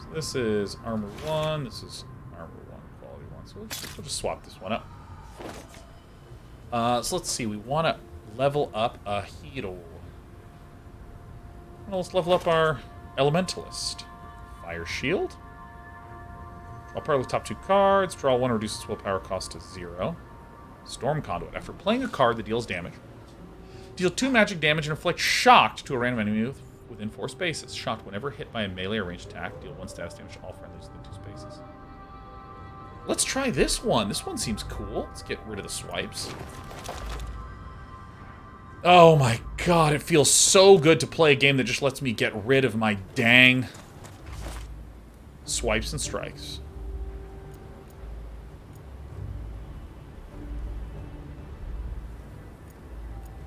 So this is armor 1, this is armor 1, quality 1. So we'll just swap this one up. So let's see, we want to level up a hero. Well, let's level up our Elementalist. Fire Shield. Draw part of the top 2 cards. Draw 1, reduces willpower cost to 0. Storm Conduit. After playing a card that deals damage, deal 2 magic damage and inflict shock to a random enemy within 4 spaces. Shocked whenever hit by a melee or ranged attack. Deal 1 status damage to all friendlies within 2 spaces. Let's try this one. This one seems cool. Let's get rid of the swipes. Oh my god, it feels so good to play a game that just lets me get rid of my dang swipes and strikes.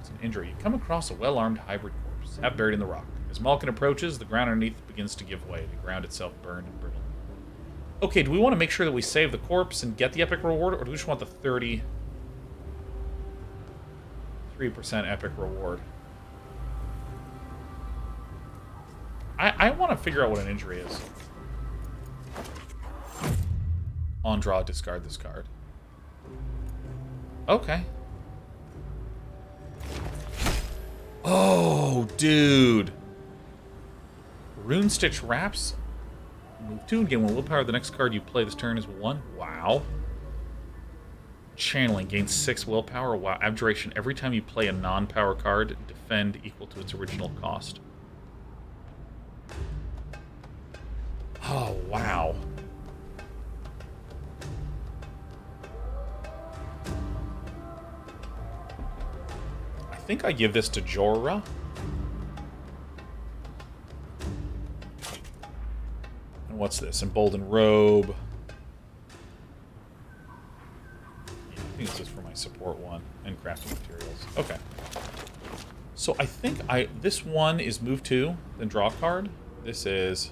It's an injury. You come across a well-armed hybrid corpse, half buried in the rock. As Malkin approaches, the ground underneath begins to give way. The ground itself burned and brittle. Okay, do we want to make sure that we save the corpse and get the epic reward, or do we just want the 30... 3% epic reward. I want to figure out what an injury is. On draw, discard this card. Okay. Oh, dude. Rune Stitch Wraps. Move 2 and gain 1 willpower. The next card you play this turn is 1. Wow. Channeling gains 6 willpower. Wow. Abjuration. Every time you play a non-power card, defend equal to its original cost. Oh, wow. I think I give this to Jorah. And what's this? Emboldened Robe. Yeah, I think this is for my support one. And crafting materials. Okay. So I think this one is move 2, then draw a card. This is...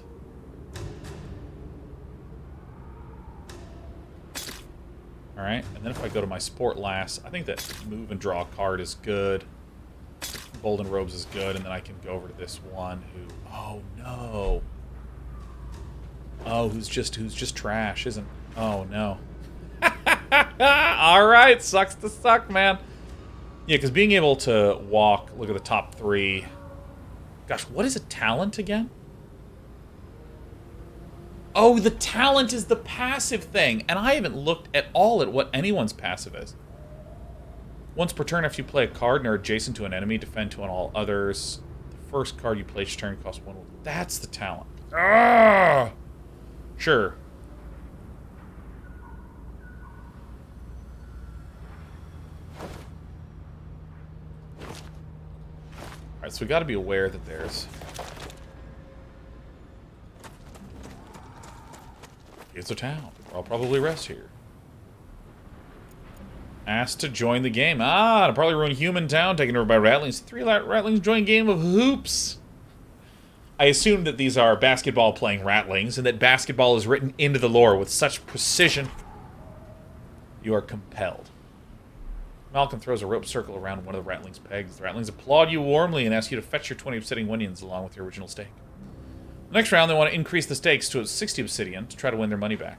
Alright, and then if I go to my Sport last, I think that move and draw a card is good. Golden Robes is good, and then I can go over to this one who... Oh, no. Oh, who's just trash, isn't... Oh, no. Alright, sucks to suck, man. Yeah, because being able to walk, look at the top 3... Gosh, what is a talent again? Oh, the talent is the passive thing, and I haven't looked at all at what anyone's passive is. Once per turn, after you play a card and are adjacent to an enemy, defend to on all others. The first card you play each turn costs 1. That's the talent. Ah, sure. All right, so we got to be aware that there's... It's a town. I'll probably rest here. Asked to join the game. Ah, to probably ruin human town, taken over by ratlings. 3 ratlings join game of hoops. I assume that these are basketball playing ratlings, and that basketball is written into the lore with such precision. You are compelled. Malcolm throws a rope circle around one of the ratlings' pegs. The ratlings applaud you warmly and ask you to fetch your 20 obsidian minions along with your original stake. The next round, they want to increase the stakes to 60 obsidian to try to win their money back.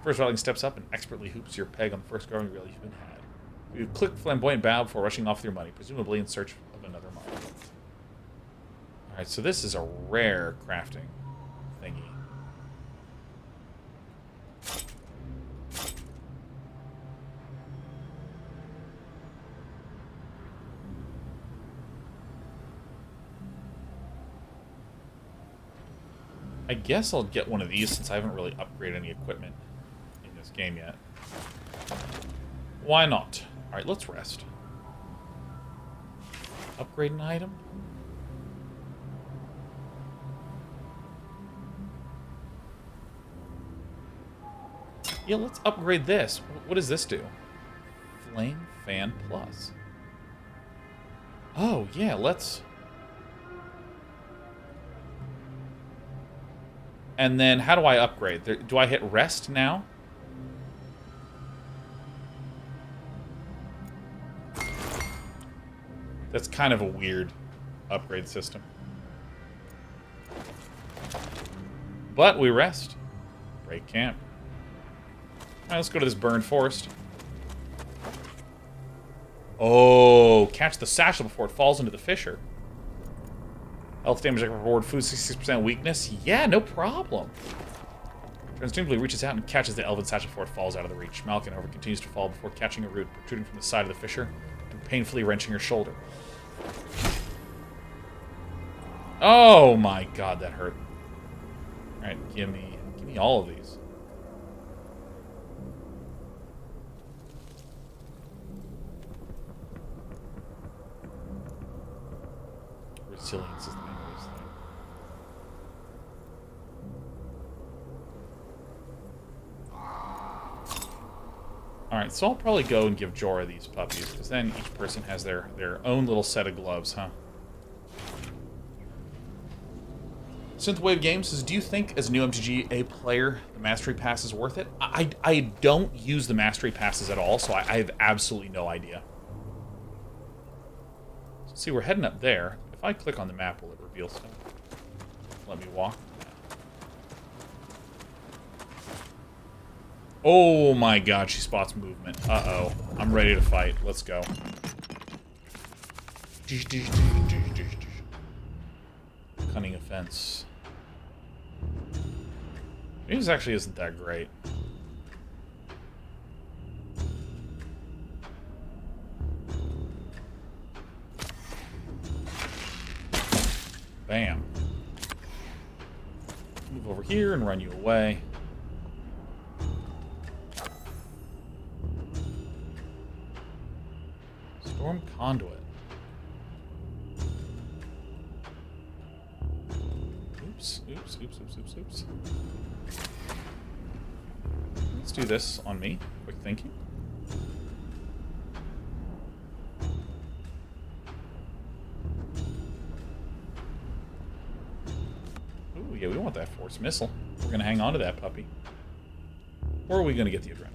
First ratling steps up and expertly hoops your peg on the first growing reel you've been had. You click flamboyant bow before rushing off with your money, presumably in search of another mark. Alright, so this is a rare crafting thingy. I guess I'll get one of these since I haven't really upgraded any equipment in this game yet. Why not? Alright, let's rest. Upgrade an item? Yeah, let's upgrade this. What does this do? Flame Fan Plus. Oh, yeah, let's... And then, how do I upgrade? Do I hit rest now? That's kind of a weird upgrade system. But we rest. Break camp. Alright, let's go to this burned forest. Oh, catch the satchel before it falls into the fissure. Health damage reward, food 66% weakness. Yeah, no problem. Instinctively reaches out and catches the elven satchel before it falls out of the reach. Malkin, however, continues to fall before catching a root protruding from the side of the fissure and painfully wrenching her shoulder. Oh my god, that hurt. Alright, give me all of these. Resilience is the name of this thing. Alright, so I'll probably go and give Jorah these puppies, because then each person has their own little set of gloves, huh? Synthwave Games says, do you think, as a new MTGA player, the Mastery Pass is worth it? I don't use the Mastery Passes at all, so I have absolutely no idea. So, see, we're heading up there. If I click on the map, will it reveal stuff? Let me walk. Oh my god, she spots movement. Uh-oh. I'm ready to fight. Let's go. Cunning offense. This actually isn't that great. Bam. Move over here and run you away. Storm Conduit. Oops, oops, oops, oops, oops, oops. Let's do this on me. Quick thinking. Ooh, yeah, we want that force missile. We're gonna hang on to that puppy. Or are we gonna get the adrenaline?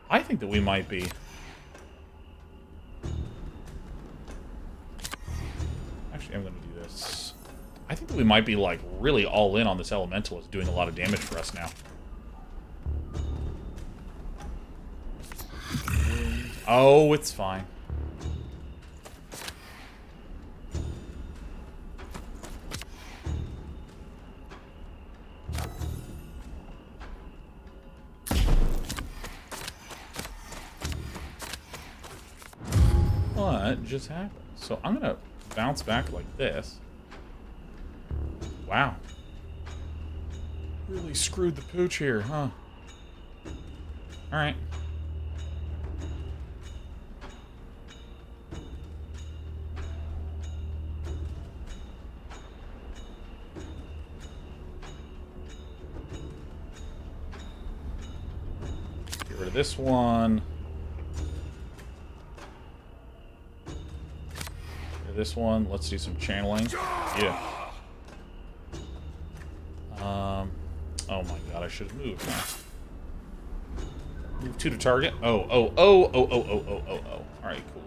I think that we might be. Actually, I'm going to do this. I think that we might be, like, really all in on this elemental. It's doing a lot of damage for us now. Oh, it's fine. What just happened? So I'm gonna bounce back like this. Wow. Really screwed the pooch here, huh? Alright. Get rid of this one. This one, let's do some channeling. Yeah. Oh my god, I should have moved, huh? Move 2 to target. Oh. Alright, cool.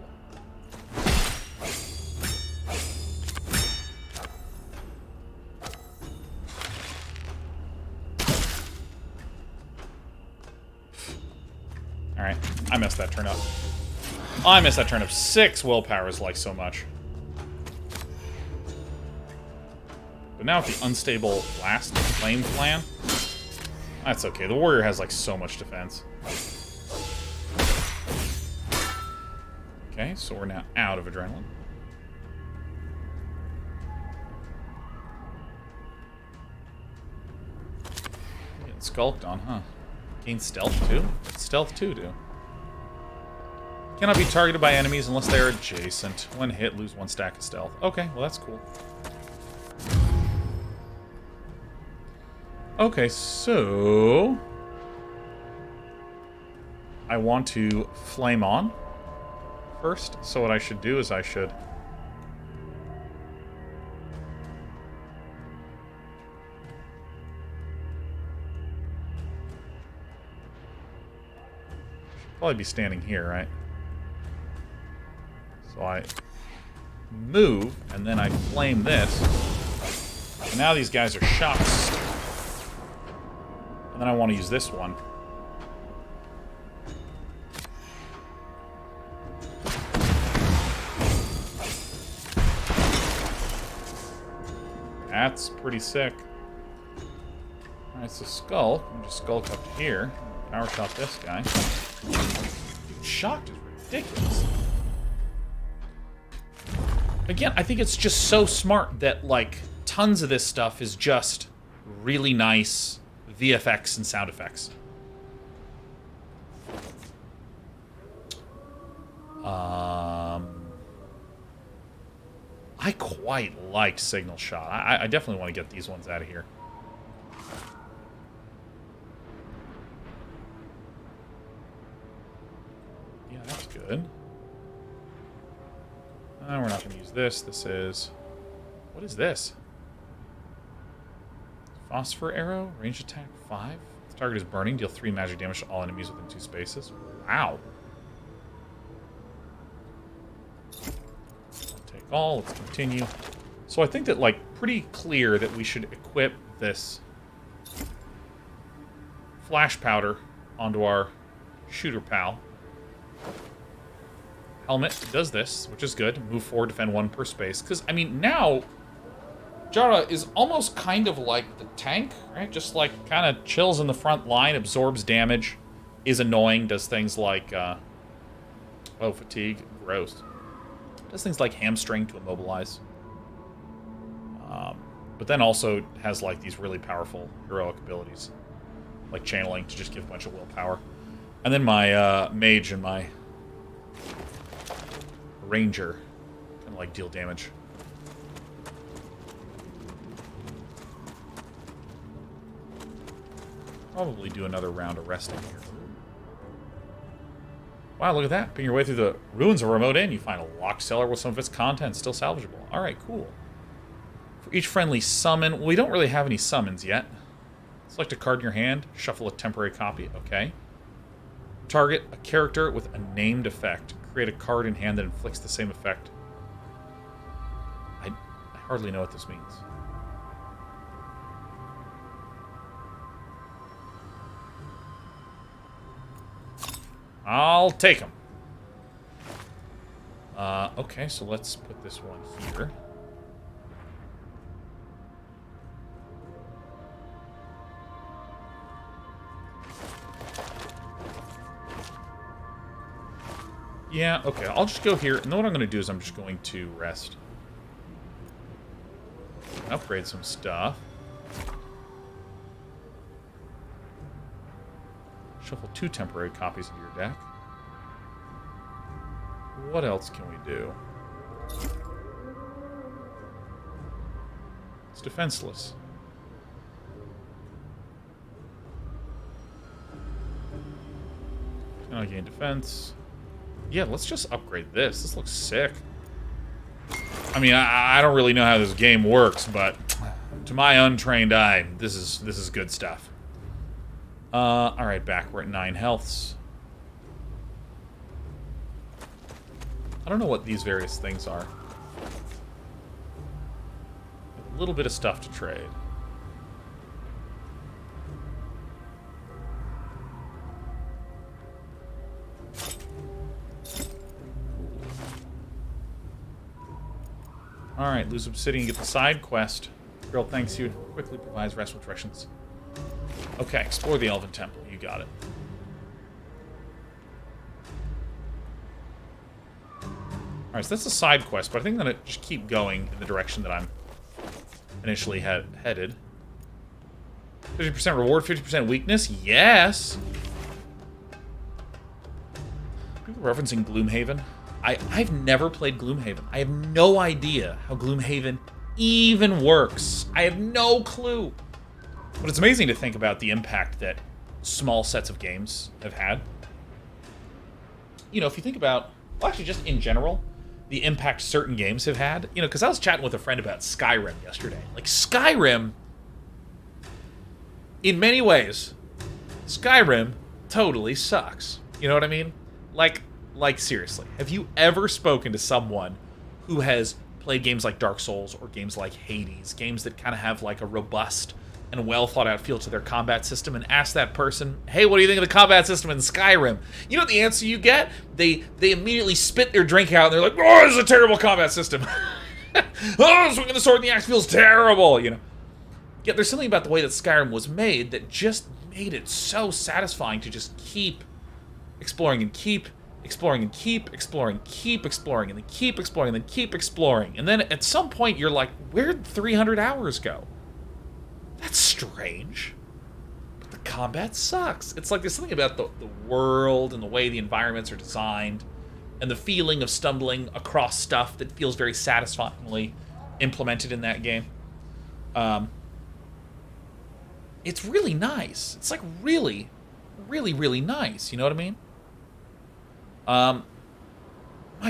Alright, I messed that turn up. Oh, I messed that turn up. 6 willpower is like so much. But now with the unstable blast flame plan, that's okay. The warrior has like so much defense. Okay, so we're now out of adrenaline. Getting skulked on, huh? Gain stealth too? What's stealth 2 do? Cannot be targeted by enemies unless they are adjacent. When hit, lose 1 stack of stealth. Okay, well that's cool. Okay, so I want to flame on first. So what I should do is I should probably be standing here, right? So I move, and then I flame this. And now these guys are shocked. And then I want to use this one. That's pretty sick. Alright, so Skull. I'm just Skulk up to here. Power shot this guy. Dude, shocked is ridiculous. Again, I think it's just so smart that, like, tons of this stuff is just really nice VFX and sound effects. I quite liked Signal Shot. I definitely want to get these ones out of here. Yeah, that's good. We're not going to use this. This is... What is this? Phosphor arrow, range attack 5. The target is burning, deal 3 magic damage to all enemies within 2 spaces. Wow. Take all, let's continue. So I think that, like, pretty clear that we should equip this flash powder onto our shooter pal. Helmet does this, which is good. Move forward, defend 1 per space. Because, I mean, now... Jara is almost kind of like the tank, right? Just like kind of chills in the front line, absorbs damage, is annoying, does things like, fatigue, gross. Does things like hamstring to immobilize. But then also has like these really powerful heroic abilities, like channeling to just give a bunch of willpower. And then my mage and my ranger kind of like deal damage. Probably do another round of resting here. Wow, look at that. Picking your way through the ruins of a remote inn, you find a locked cellar with some of its contents still salvageable. Alright, cool. For each friendly summon... Well, we don't really have any summons yet. Select a card in your hand. Shuffle a temporary copy. Okay. Target a character with a named effect. Create a card in hand that inflicts the same effect. I hardly know what this means. I'll take them. Okay, so let's put this one here. Yeah, okay, I'll just go here. And then what I'm going to do is I'm just going to rest. Upgrade some stuff. Shuffle 2 temporary copies into your deck. What else can we do? It's defenseless. And I gain defense. Yeah, let's just upgrade this. This looks sick. I mean, I don't really know how this game works, but to my untrained eye, this is good stuff. Alright, back. We're at 9 healths. I don't know what these various things are. A little bit of stuff to trade. Alright, lose obsidian, get the side quest. Girl thanks you. Quickly provides restful directions. Okay, explore the Elven Temple. You got it. Alright, so that's a side quest, but I think I'm going to just keep going in the direction that I'm initially headed. 50% reward, 50% weakness? Yes! People referencing Gloomhaven. I've never played Gloomhaven. I have no idea how Gloomhaven even works. I have no clue. But it's amazing to think about the impact that small sets of games have had. You know, if you think about, well, actually just in general, the impact certain games have had. You know, because I was chatting with a friend about Skyrim yesterday. Like, Skyrim, in many ways, Skyrim totally sucks. You know what I mean? Like seriously, have you ever spoken to someone who has played games like Dark Souls or games like Hades, games that kind of have like a robust and well thought out feel to their combat system, and ask that person, hey, what do you think of the combat system in Skyrim? You know what the answer you get? They immediately spit their drink out and they're like, oh, this is a terrible combat system. Oh, swinging the sword and the axe feels terrible, you know. Yet there's something about the way that Skyrim was made that just made it so satisfying to just keep exploring and keep exploring and keep exploring, keep exploring, and then keep exploring, and then keep exploring. And then at some point you're like, where'd 300 hours go? That's strange. But the combat sucks. It's like there's something about the world and the way the environments are designed and the feeling of stumbling across stuff that feels very satisfyingly implemented in that game. It's really nice. It's like really, really, really nice. You know what I mean? My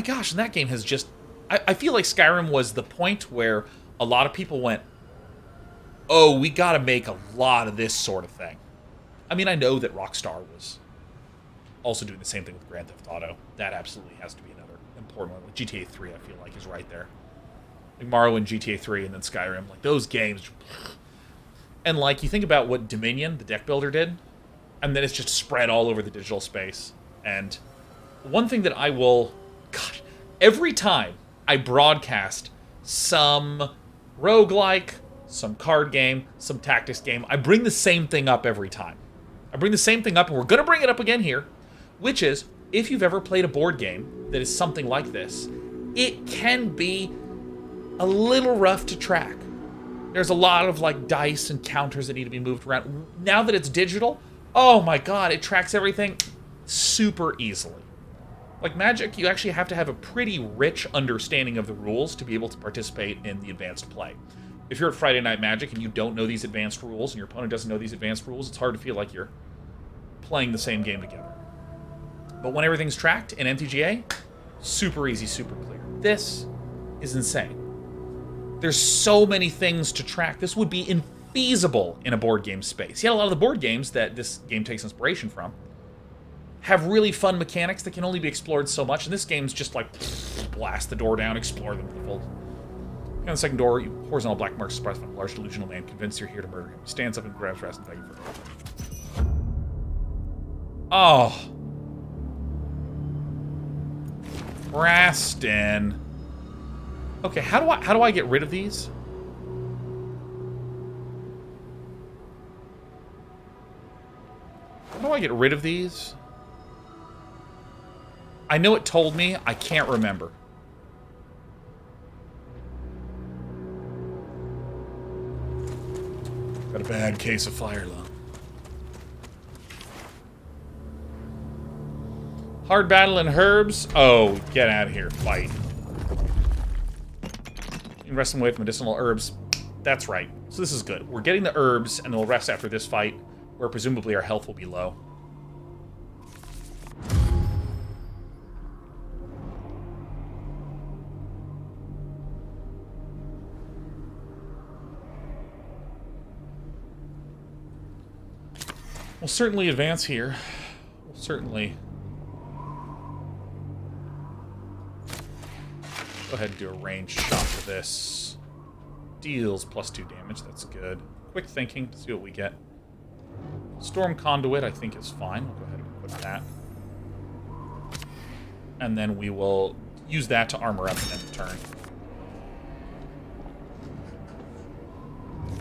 gosh, and that game has just... I feel like Skyrim was the point where a lot of people went, oh, we gotta make a lot of this sort of thing. I mean, I know that Rockstar was also doing the same thing with Grand Theft Auto. That absolutely has to be another important one. Like GTA 3, I feel like, is right there. Like Morrowind, GTA 3, and then Skyrim. Like, those games. And, like, you think about what Dominion, the deck builder, did, and then it's just spread all over the digital space. And one thing that I will... God, every time I broadcast some roguelike, some card game, some tactics game, I bring the same thing up every time. I bring the same thing up, and we're going to bring it up again here, which is, if you've ever played a board game that is something like this, it can be a little rough to track. There's a lot of, like, dice and counters that need to be moved around. Now that it's digital, oh my god, it tracks everything super easily. Like Magic, you actually have to have a pretty rich understanding of the rules to be able to participate in the advanced play. If you're at Friday Night Magic and you don't know these advanced rules and your opponent doesn't know these advanced rules, it's hard to feel like you're playing the same game together. But when everything's tracked in MTGA, super easy, super clear. This is insane. There's so many things to track. This would be infeasible in a board game space. Yet a lot of the board games that this game takes inspiration from have really fun mechanics that can only be explored so much, and this game's just like, blast the door down, explore them to the full. On the second door, you horizontal black marks surprised by a large delusional man convinced you're here to murder him. He stands up and grabs Rastin, begging for help. Oh. Rastin. Okay, how do I get rid of these? How do I get rid of these? I know it told me, I can't remember. Got a bad case of fire lung. Hard battle and herbs. Oh, get out of here. Fight. You can rest them away from medicinal herbs. That's right. So this is good. We're getting the herbs, and then we'll rest after this fight, where presumably our health will be low. We'll certainly advance here. We'll certainly go ahead and do a ranged shot for this. Deals +2 damage, that's good. Quick thinking to see what we get. Storm Conduit, I think, is fine. We'll go ahead and put that. And then we will use that to armor up and end turn.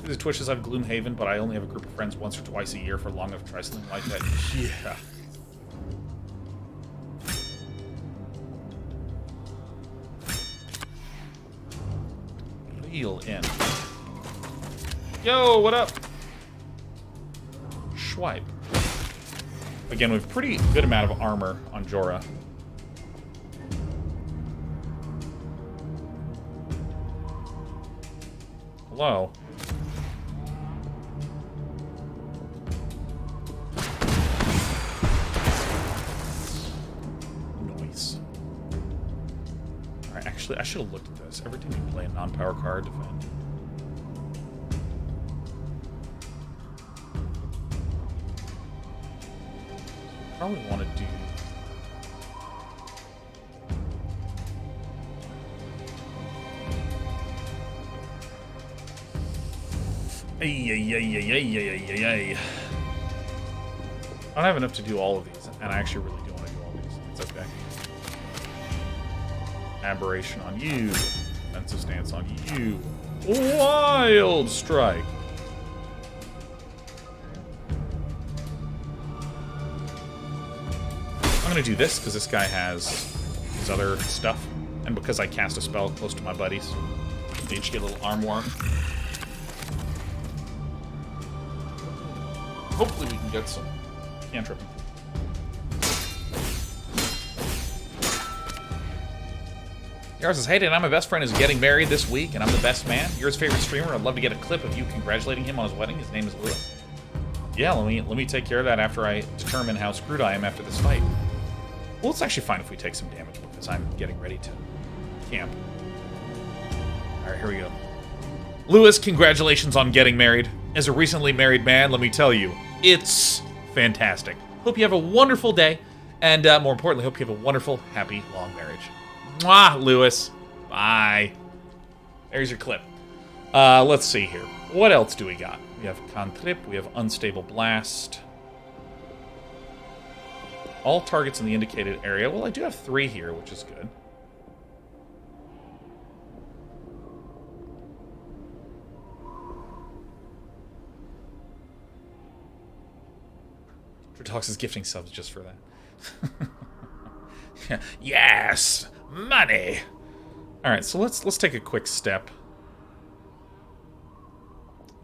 The Twitch says I have Gloomhaven, but I only have a group of friends once or twice a year for long enough to try something like that. Yeah. Reel in. Yo, what up? Schwipe. Again, we have pretty good amount of armor on Jorah. Hello. Actually, I should have looked at this. Every time you play a non-power card, defend. Probably want to do... Ay. I don't have enough to do all of these, and I actually really do want to do all these. It's okay. Aberration on you. Defensive stance on you. Wild strike. I'm gonna do this because this guy has his other stuff, and because I cast a spell close to my buddies. They each get a little arm warm. Hopefully we can get some cantrip. Yar says, hey, Dan, my best friend is getting married this week, and I'm the best man. You're his favorite streamer. I'd love to get a clip of you congratulating him on his wedding. His name is Lewis. Yeah, let me take care of that after I determine how screwed I am after this fight. Well, it's actually fine if we take some damage, because I'm getting ready to camp. Alright, here we go. Lewis, congratulations on getting married. As a recently married man, let me tell you, it's fantastic. Hope you have a wonderful day, and more importantly, hope you have a wonderful, happy, long marriage. Mwah, Lewis. Bye. There's your clip. Let's see here. What else do we got? We have Contrip, we have Unstable Blast. All targets in the indicated area. Well, I do have 3 here, which is good. Tox is gifting subs just for that. Yes! Money! Alright, so let's take a quick step.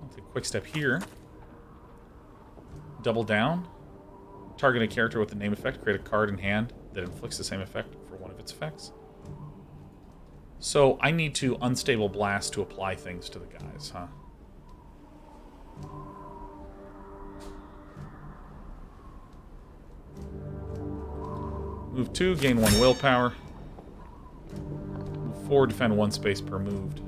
I'll take a quick step here. Double down. Target a character with the name effect. Create a card in hand that inflicts the same effect for one of its effects. So I need to Unstable Blast to apply things to the guys, huh? Move 2, gain 1 willpower. Move 4, defend 1 space per moved.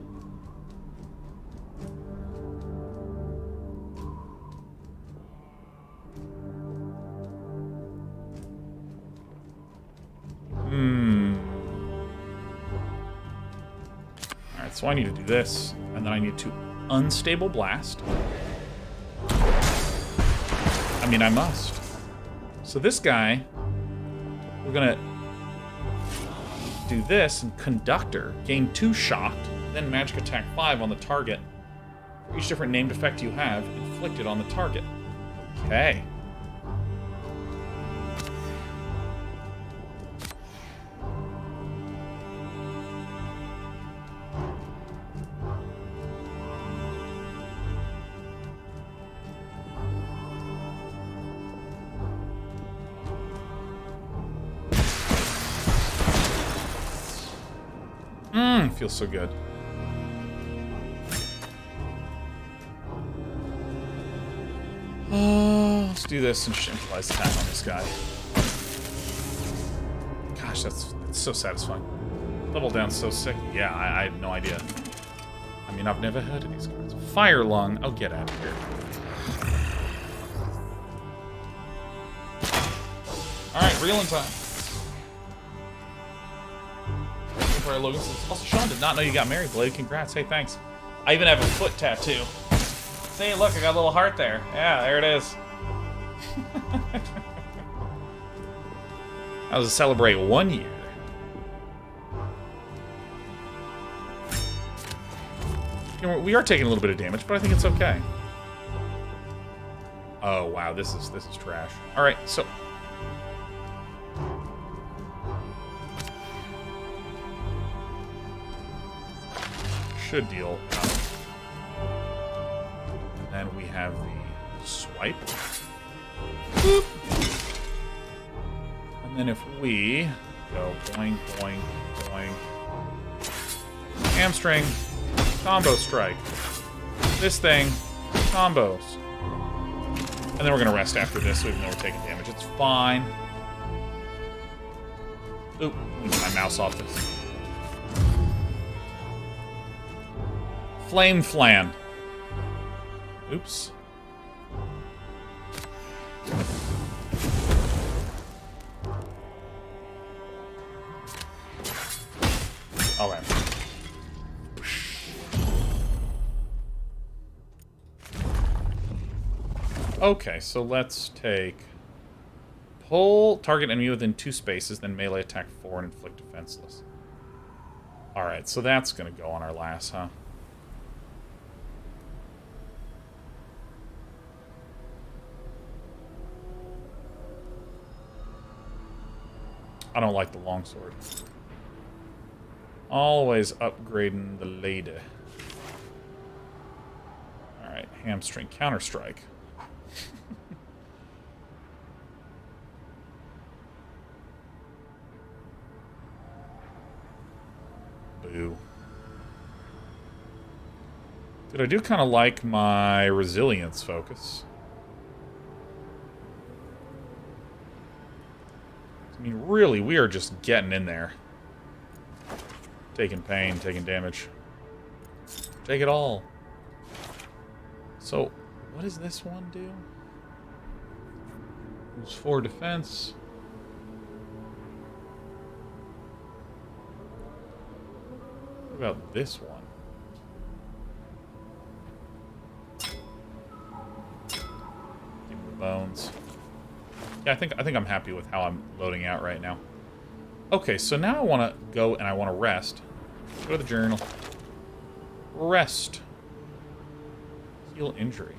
Alright, so I need to do this, and then I need to Unstable Blast. I mean, I must. So this guy... We're gonna do this, and Conductor, gain 2 shocked, then magic attack 5 on the target. For each different named effect you have, inflicted on the target. Okay. Feels so good. Let's do this and improvised attack on this guy. Gosh, that's so satisfying. Double down, so sick. Yeah, I had no idea. I mean, I've never heard of these cards. Fire Lung. Oh, get out of here. Alright, reeling time. Logan says, also, Sean, did not know you got married, Blade. Congrats. Hey, thanks. I even have a foot tattoo. See, look, I got a little heart there. Yeah, there it is. That was to celebrate 1 year. You know, we are taking a little bit of damage, but I think it's okay. Oh wow, this is trash. All right, so. Should deal. And then we have the swipe. Boop. And then if we go boing, boing, boing. Hamstring, combo strike. This thing, combos. And then we're going to rest after this, even though we're taking damage. It's fine. Oop, move my mouse off this. Flame Flan. Oops. All right. Okay, so let's take... Pull target enemy within 2 spaces, then melee attack 4 and inflict defenseless. Alright, so that's going to go on our last, huh? I don't like the longsword. Always upgrading the lady. Alright, hamstring, counter-strike. Boo. Dude, I do kind of like my resilience focus. I mean, really, we are just getting in there. Taking pain, taking damage. Take it all. So, what does this one do? Moves 4 defense. What about this one? Give me the bones. Yeah, I think I'm happy with how I'm loading out right now. Okay, so now I want to go and I want to rest. Go to the journal. Rest. Heal injury.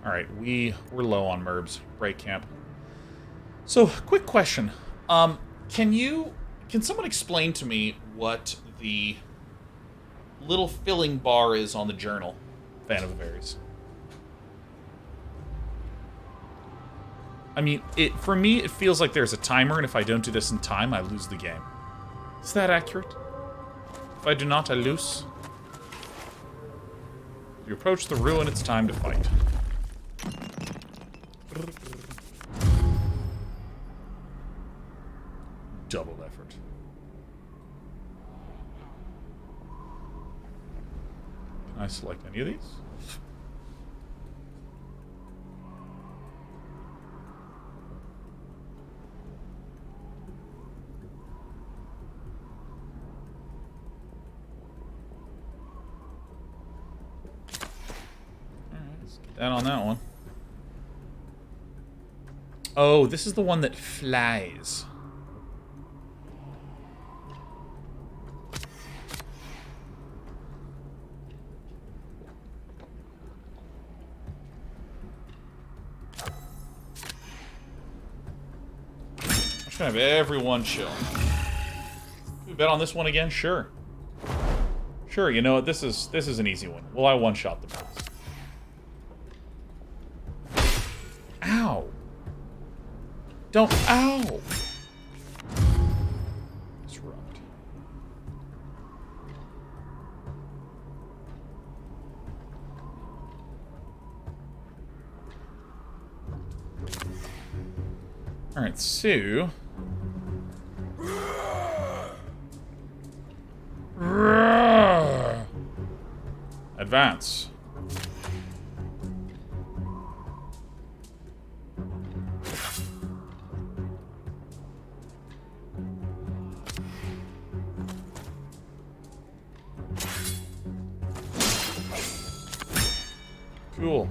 Alright, we're low on Merbs. Break camp. So, quick question. Can someone explain to me what the little filling bar is on the journal? Fan of the Berries. I mean, for me, it feels like there's a timer, and if I don't do this in time, I lose the game. Is that accurate? If I do not, I lose. If you approach the ruin, it's time to fight. Double effort. Can I select any of these? That on that one. Oh, this is the one that flies. I'm just gonna have everyone chill. Can we bet on this one again? Sure. Sure, you know what? This is an easy one. Will I one-shot the boss? Ow! Don't... Ow! Disrupt. Alright, so... Advance. Cool.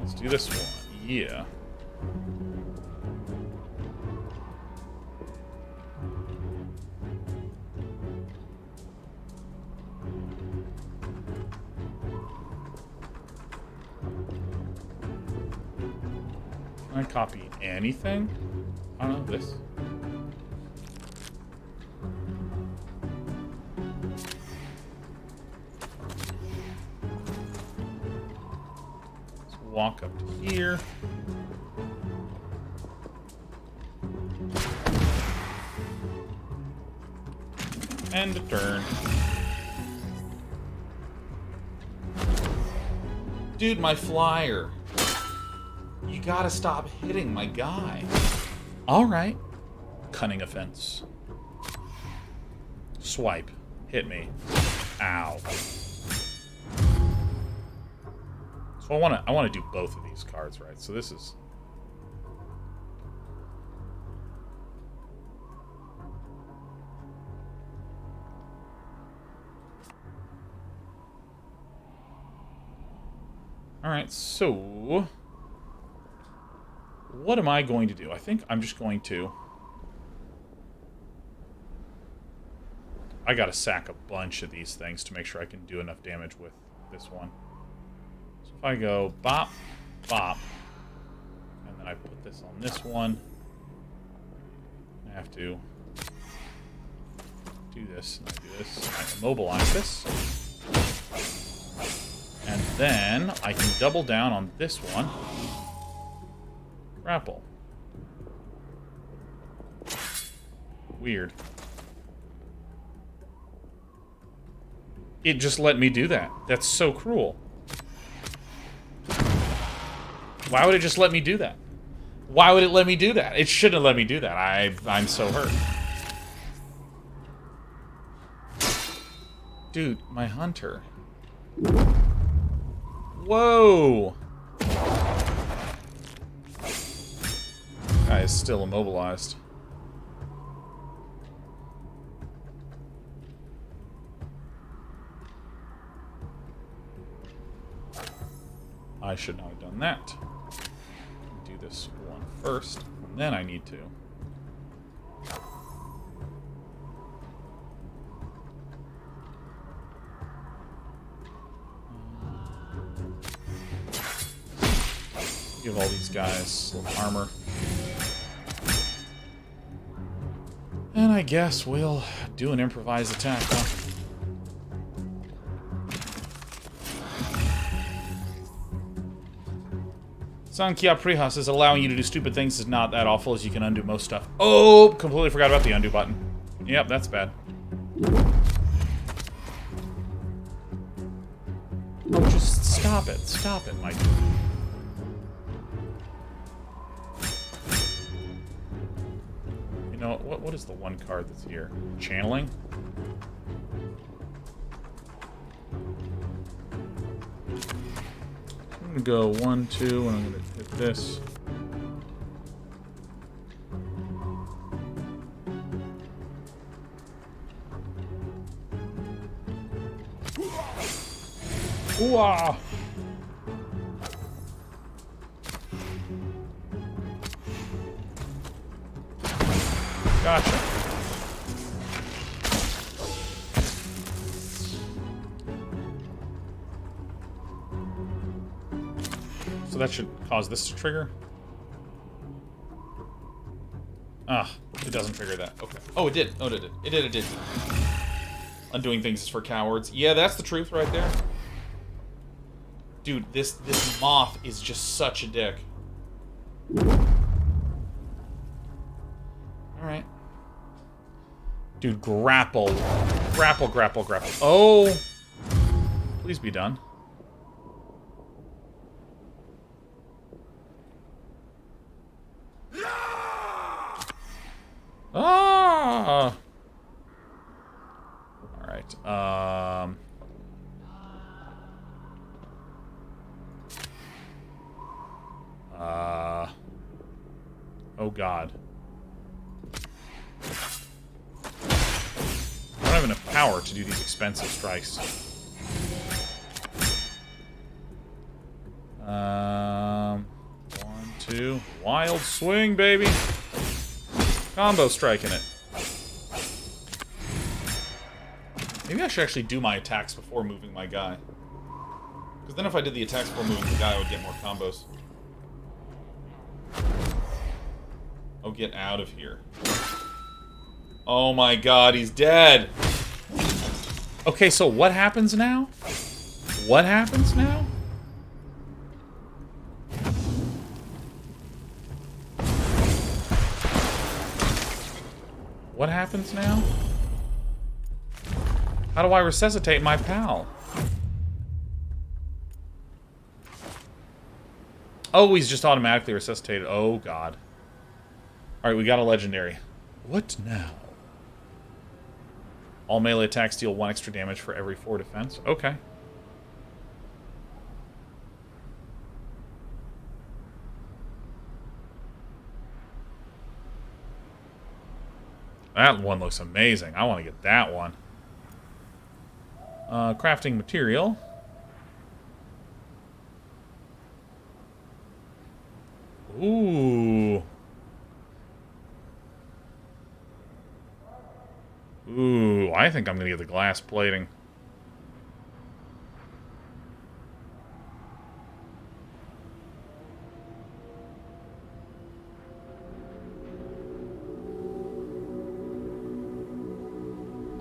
Let's do this one. Yeah. Can I copy anything? I don't know, this. Walk up to here. And a turn. Dude, my flyer. You gotta stop hitting my guy. Alright. Cunning offense. Swipe. Hit me. Ow. So I wanna do both of these cards, right? So this is... Alright, so... What am I going to do? I think I'm just going to... I gotta sack a bunch of these things to make sure I can do enough damage with this one. So if I go bop, bop, and then I put this on this one, I have to do this, and I do this, and I immobilize this. And then I can double down on this one. Grapple. Weird. It just let me do that. That's so cruel. Why would it just let me do that? Why would it let me do that? It shouldn't have let me do that. I'm so hurt. Dude, my hunter. Whoa! Guy is still immobilized. I should not have done that. Do this one first, and then I need to. Give all these guys some armor. And I guess we'll do an improvised attack, huh? Sankhya Prihas is allowing you to do stupid things is not that awful as you can undo most stuff. Oh, completely forgot about the undo button. Yep, that's bad. Oh, just stop it. Stop it, Mike. You know, what is the one card that's here? Channeling? I'm gonna go 1, 2, and I'm gonna hit this. Ooh-ah! Gotcha. So that should cause this to trigger. Ah, it doesn't trigger that. Okay. Oh, it did. Oh, it did. It did. Undoing things is for cowards. Yeah, that's the truth right there. Dude, this moth is just such a dick. Alright. Dude, grapple. Grapple, grapple, grapple. Oh! Please be done. Ah! Alright, oh god. I don't have enough power to do these expensive strikes. 1, 2. Wild swing, baby! Combo striking it. Maybe I should actually do my attacks before moving my guy. Because then if I did the attacks before moving the guy, I would get more combos. Oh, get out of here. Oh my god, he's dead! Okay, so what happens now? What happens now? What happens now? How do I resuscitate my pal? Oh, he's just automatically resuscitated. Oh, God. Alright, we got a legendary. What now? All melee attacks deal 1 extra damage for every 4 defense. Okay. That one looks amazing. I want to get that one. Crafting material. Ooh. Ooh, I think I'm going to get the glass plating.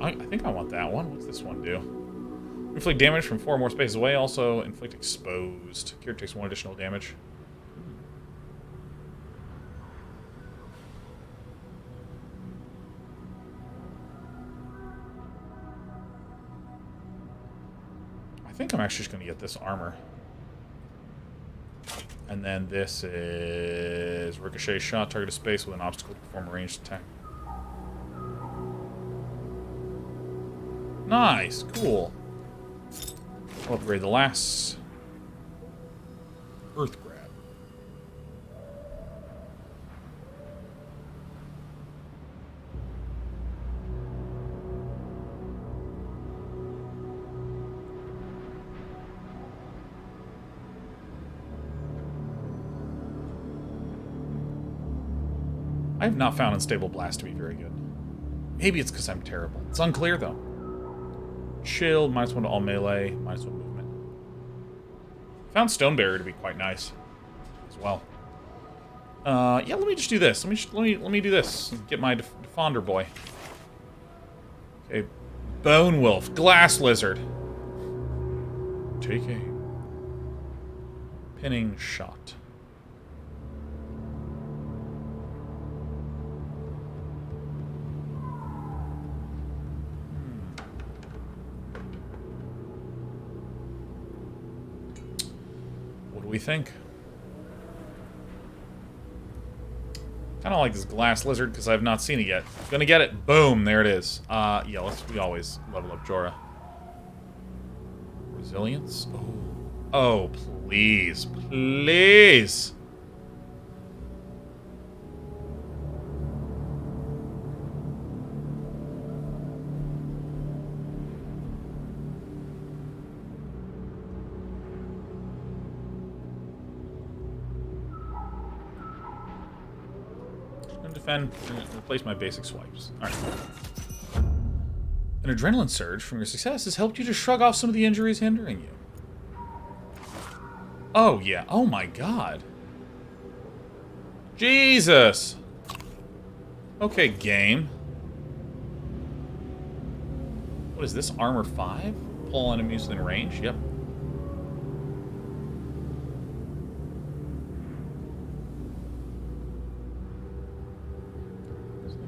I think I want that one. What's this one do? Inflict damage from 4 more spaces away. Also, inflict exposed. Cure takes 1 additional damage. I think I'm actually just going to get this armor. And then this is ricochet shot, target a space with an obstacle to perform a ranged attack. Nice, cool. I'll upgrade the last Earth Grab. I have not found Unstable Blast to be very good. Maybe it's because I'm terrible. It's unclear, though. Shield, -1 to all melee, -1 movement. Found Stone Barrier to be quite nice as well. Yeah, let me just do this. Let me do this. Get my Defonder boy. Okay, Bone Wolf, Glass Lizard. Take aim. Pinning shot. What do we think? Kind of like this Glass Lizard because I've not seen it yet. Gonna get it. Boom, there it is. Yeah, we always level up Jorah. Resilience. Oh, please, please. Defend and replace my basic swipes. Alright. An adrenaline surge from your success has helped you to shrug off some of the injuries hindering you. Oh, yeah. Oh, my God. Jesus! Okay, game. What is this? Armor 5? Pull enemies within range? Yep.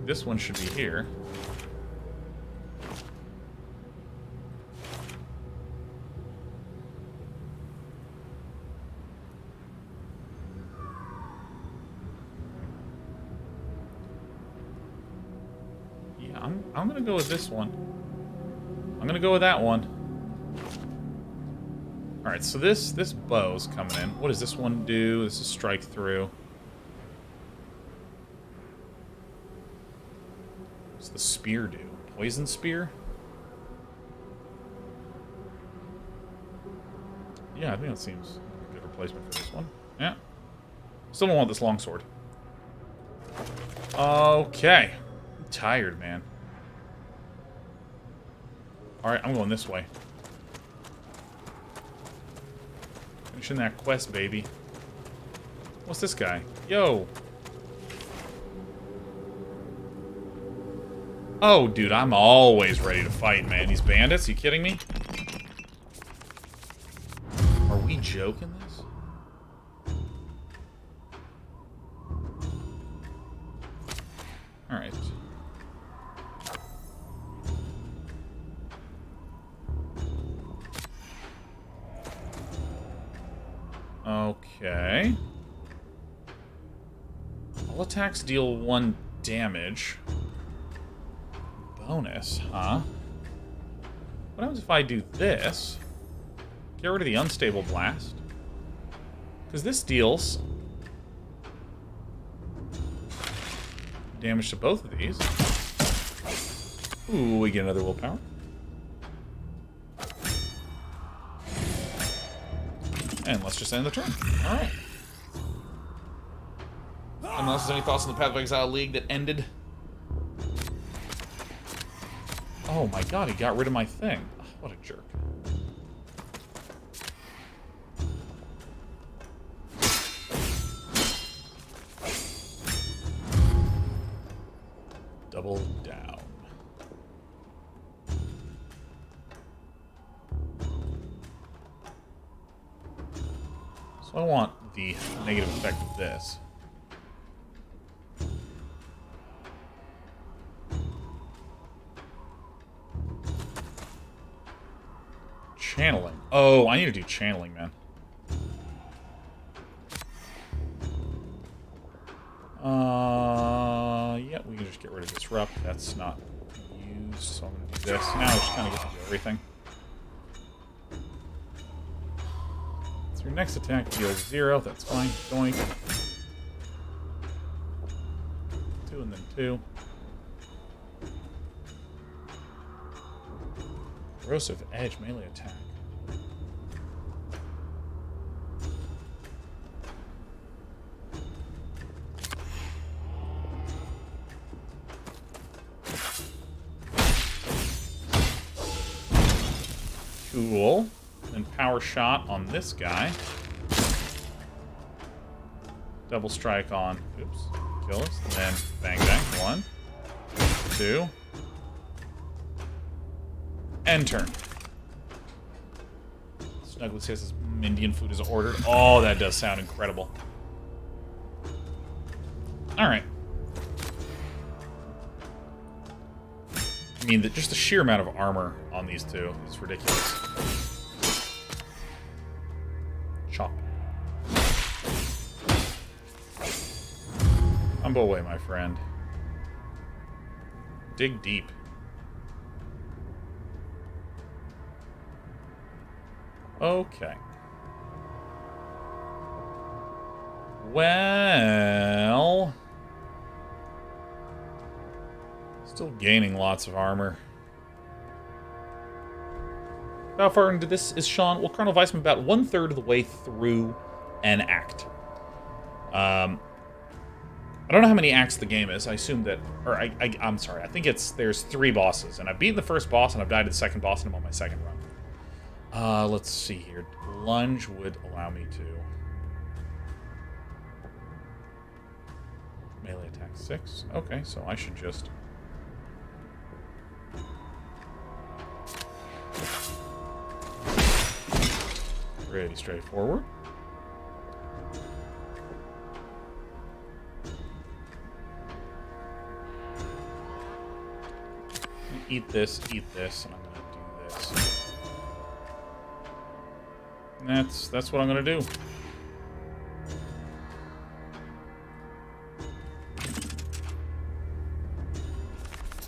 This one should be here. Yeah, I'm gonna go with this one. I'm gonna go with that one. Alright, so this bow's coming in. What does this one do? This is strike through. What's the spear do? Poison spear? Yeah, I think that seems like a good replacement for this one. Yeah. Still don't want this longsword. Okay. I'm tired, man. Alright, I'm going this way. Finishing that quest, baby. What's this guy? Yo! Oh, dude, I'm always ready to fight, man. These bandits, you kidding me? Are we joking this? Alright. Okay. All attacks deal 1 damage. Bonus, huh? What happens if I do this? Get rid of the Unstable Blast. Because this deals damage to both of these. Ooh, we get another willpower. And let's just end the turn. Alright. Unless there's any thoughts on the Path of Exile League that ended. Oh my god, he got rid of my thing. Oh, what a jerk. Double down. So I want the negative effect of this. Channeling. Oh, I need to do channeling, man. Yeah, we can just get rid of Disrupt. That's not used, so I'm going to do this. Now I just kind of get to do everything. So your next attack deals 0. That's fine. Doink. 2 and then 2. Corrosive Edge melee attack. Cool. Then power shot on this guy. Double strike on. Oops. Kill us. And then bang bang. 1, 2. End turn. Snuggly says his Indian food is ordered. Oh, that does sound incredible. Alright. I mean, just the sheer amount of armor on these two is ridiculous. Chop. Combo away, my friend. Dig deep. Okay. Well... Still gaining lots of armor. How far into this is Sean? Well, Colonel Weissman about 1/3 of the way through an act. I don't know how many acts the game is. I assume that... Or, I'm sorry. I think there's 3 bosses. And I've beaten the first boss, and I've died to the second boss, and I'm on my second run. Let's see here. Lunge would allow me to... Melee attack 6. Okay, so I should just... Pretty straightforward. Eat this, and I'm gonna do this. And that's what I'm gonna do.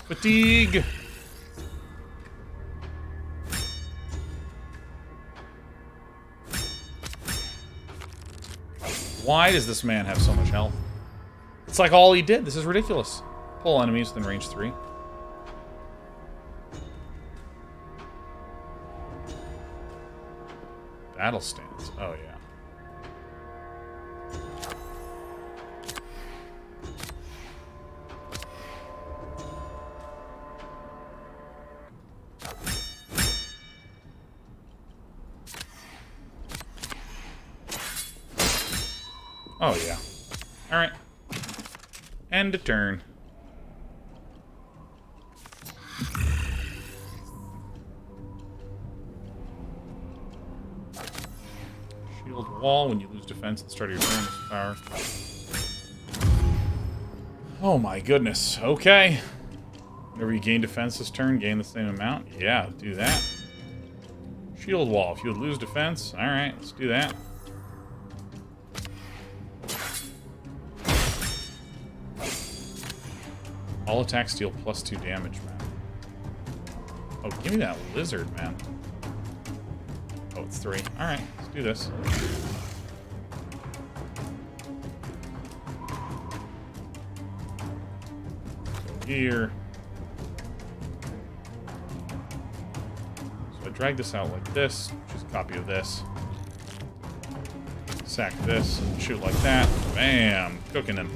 Fatigue! Why does this man have so much health? It's like all he did. This is ridiculous. Pull enemies within range 3. Battle stance. Oh, yeah. Oh, yeah. Alright. End of turn. Shield wall when you lose defense at the start of your turn. Power. Oh my goodness. Okay. Whenever you gain defense this turn, gain the same amount. Yeah, do that. Shield wall. If you would lose defense. Alright, let's do that. All attacks deal +2 damage, man. Oh, give me that lizard, man. Oh, it's 3. Alright, let's do this. So here. So I drag this out like this. Just a copy of this. Sack this. Shoot like that. Bam! Cooking him.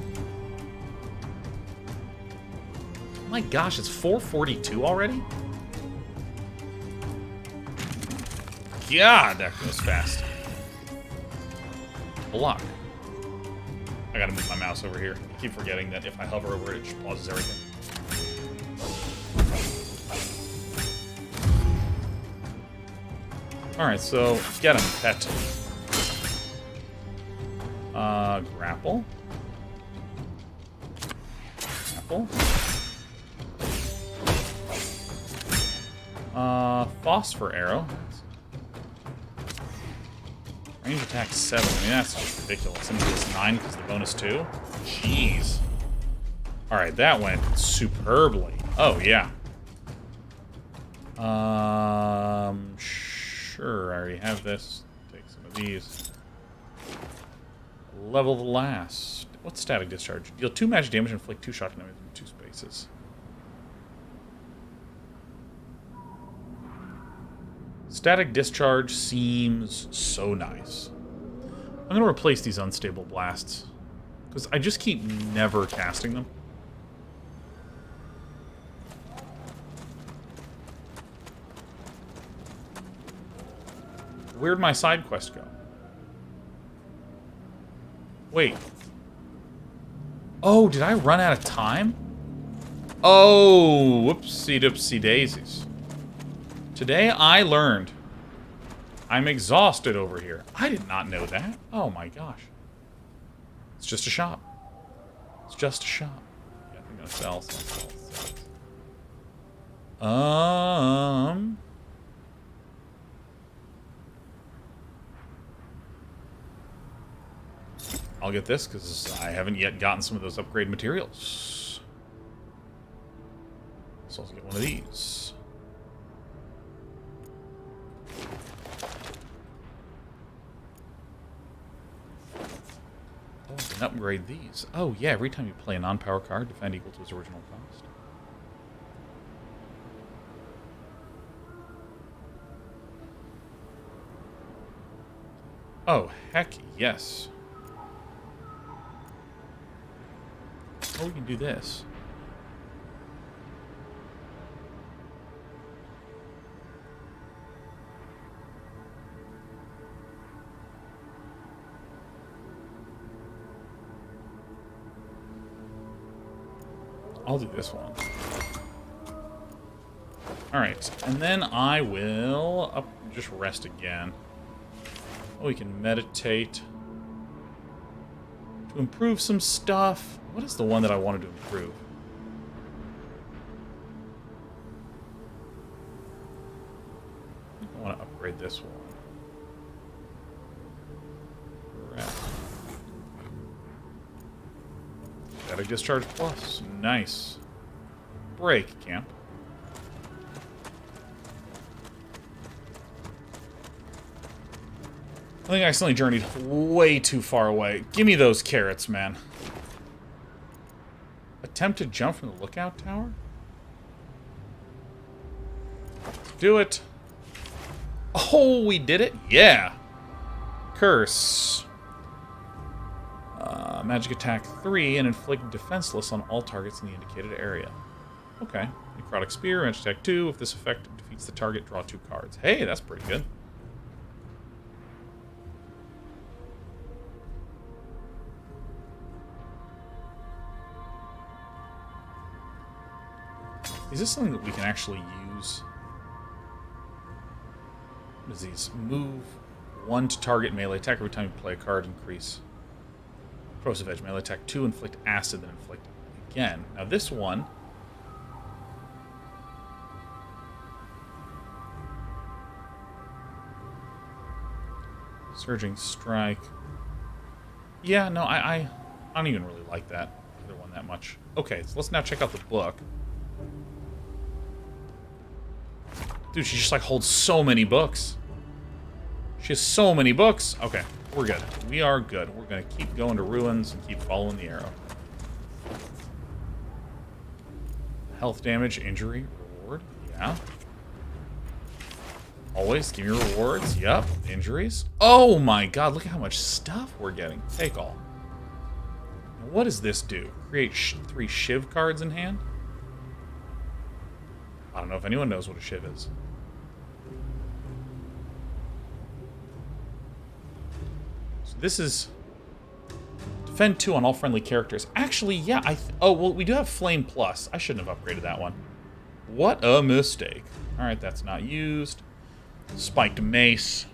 My gosh, it's 4:42 already? God, that goes fast. Block. I gotta move my mouse over here. I keep forgetting that if I hover over it, it just pauses everything. Alright, so get him, pet. Grapple. Grapple. Phosphor arrow. Range attack 7. I mean, that's just ridiculous. And it's 9 because the bonus 2. Jeez. Alright, that went superbly. Oh, yeah. Sure, I already have this. Take some of these. Level the last. What's static discharge? Deal 2 magic damage and inflict 2 shocking damage in 2 spaces. Static discharge seems so nice. I'm going to replace these unstable blasts, because I just keep never casting them. Where'd my side quest go? Wait. Oh, did I run out of time? Oh, whoopsie doopsie daisies. Today I learned. I'm exhausted over here. I did not know that. Oh my gosh. It's just a shop. It's just a shop. Yeah, I'm gonna sell. I'll get this because I haven't yet gotten some of those upgrade materials. So I'll get one of these. Oh, I can upgrade these. Oh yeah, every time you play a non-power card, defend equal to its original cost. Oh, heck yes. Oh, we can do this. I'll do this one. Alright, and then I will just rest again. Oh, we can meditate. To improve some stuff. What is the one that I wanted to improve? I want to upgrade this one. Rest. Static discharge plus. Nice. Break, camp. I think I accidentally journeyed way too far away. Give me those carrots, man. Attempt to jump from the lookout tower? Do it. Oh, we did it? Yeah. Curse. Magic attack 3 and inflict defenseless on all targets in the indicated area. Okay. Necrotic Spear, magic attack 2. If this effect defeats the target, draw 2 cards. Hey, that's pretty good. Is this something that we can actually use? What is these? Move 1 to target melee attack every time you play a card, increase. Corrosive Edge, melee attack 2, inflict acid, then inflict again. Now this one... Surging Strike. Yeah, no, I don't even really like that other one that much. Okay, so let's now check out the book. Dude, she just, like, holds so many books. She has so many books. Okay, we're good. We are good. We're going to keep going to ruins and keep following the arrow. Health damage, injury, reward. Yeah. Always give me rewards. Yep. Injuries. Oh, my God. Look at how much stuff we're getting. Take all. Now, what does this do? Create 3 Shiv cards in hand? I don't know if anyone knows what a Shiv is. So this is... Defend 2 on all friendly characters. Actually, yeah, oh, well, we do have Flame Plus. I shouldn't have upgraded that one. What a mistake. Alright, that's not used. Spiked Mace.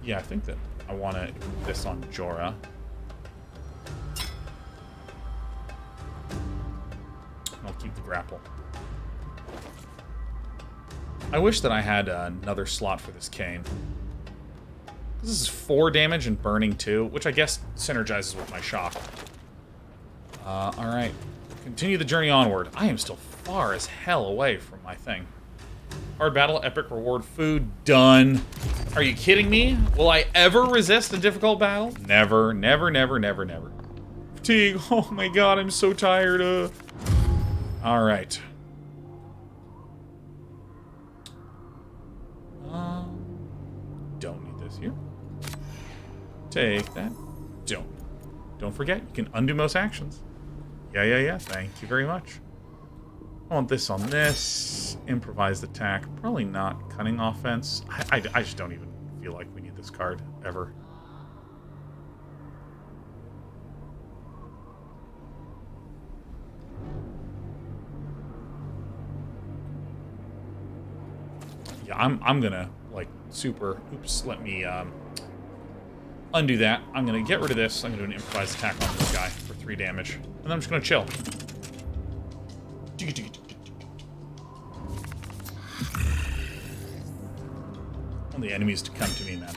Yeah, I think that I want to put this on Jorah. I'll keep the grapple. I wish that I had another slot for this cane. This is 4 damage and burning 2, which I guess synergizes with my shock. Alright. Continue the journey onward. I am still far as hell away from my thing. Hard battle, epic reward, food, done. Are you kidding me? Will I ever resist a difficult battle? Never, never, never, never, never. Fatigue. Oh my god, I'm so tired. Alright. Don't need this here. Take that. Don't forget, you can undo most actions. Yeah. Thank you very much. I want this on this. Improvised attack. Probably not cunning offense. I just don't even feel like we need this card, ever. Yeah, I'm gonna, like, super... Oops, let me, undo that. I'm gonna get rid of this. I'm gonna do an improvised attack on this guy for 3 damage. And then I'm just gonna chill. I want the enemies to come to me, man.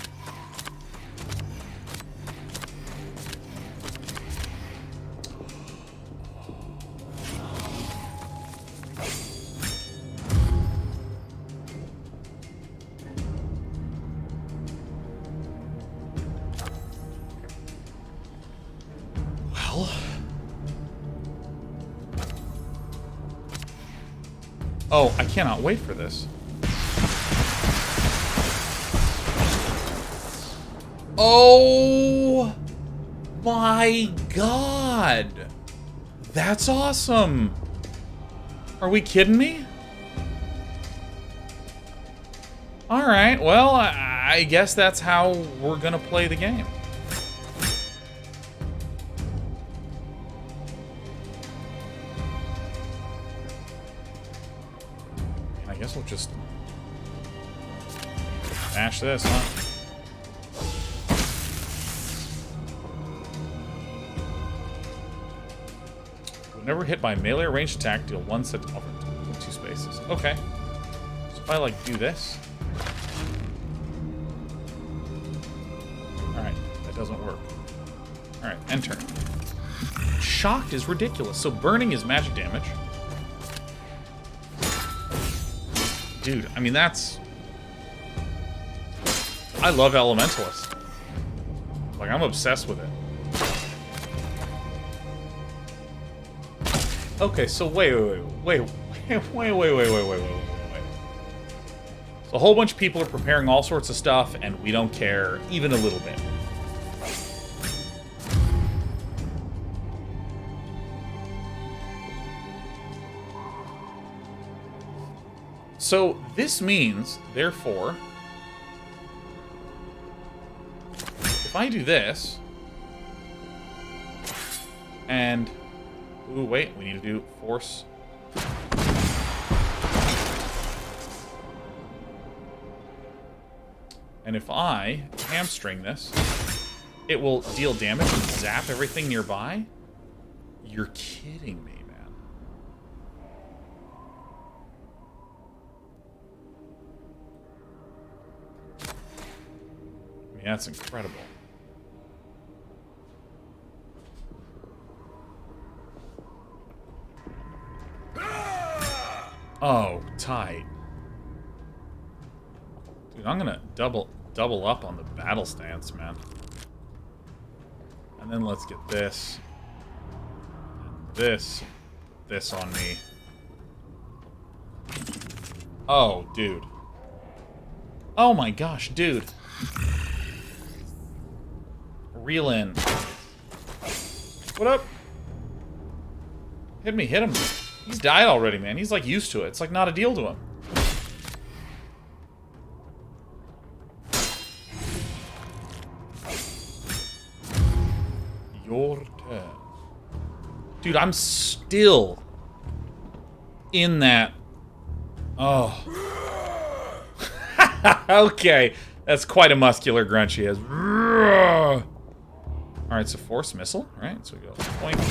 Well... Oh, I cannot wait for this. Oh my god! That's awesome! Are we kidding me? Alright, well, I guess that's how we're gonna play the game. I guess we'll just mash this, huh? Whenever hit by a melee or ranged attack, deal 1 set of 2 spaces. Okay. So if I, like, do this... Alright, that doesn't work. Alright, enter. Shocked is ridiculous. So burning is magic damage. Dude, I mean, that's... I love Elementalist. Like, I'm obsessed with it. Okay, so wait. So a whole bunch of people are preparing all sorts of stuff, and we don't care even a little bit. So this means, therefore, if I do this, and... Ooh, wait, we need to do force. And if I hamstring this, it will deal damage and zap everything nearby? You're kidding me, man. I mean, that's incredible. Oh, tight. Dude, I'm gonna double up on the battle stance, man. And then let's get this. And this on me. Oh, dude. Oh my gosh, dude. Reel in. What up? Hit me, hit him. He's died already, man. He's, like, used to it. It's, like, not a deal to him. Your turn. Dude, I'm still in that... Oh. Okay. That's quite a muscular grunt she has. Alright, so force missile. Alright, so we go point.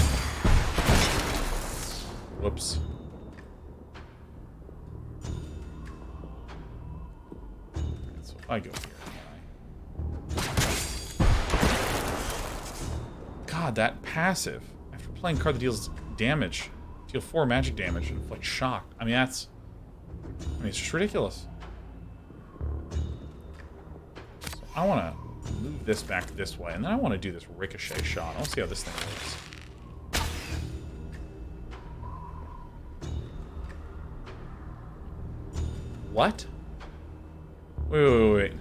Whoops. I go here, God, that passive. After playing a card that deals damage, deal 4 magic damage and inflict shock. I mean, it's just ridiculous. So I want to move this back this way, and then I want to do this ricochet shot. I want to see how this thing works. What? Wait.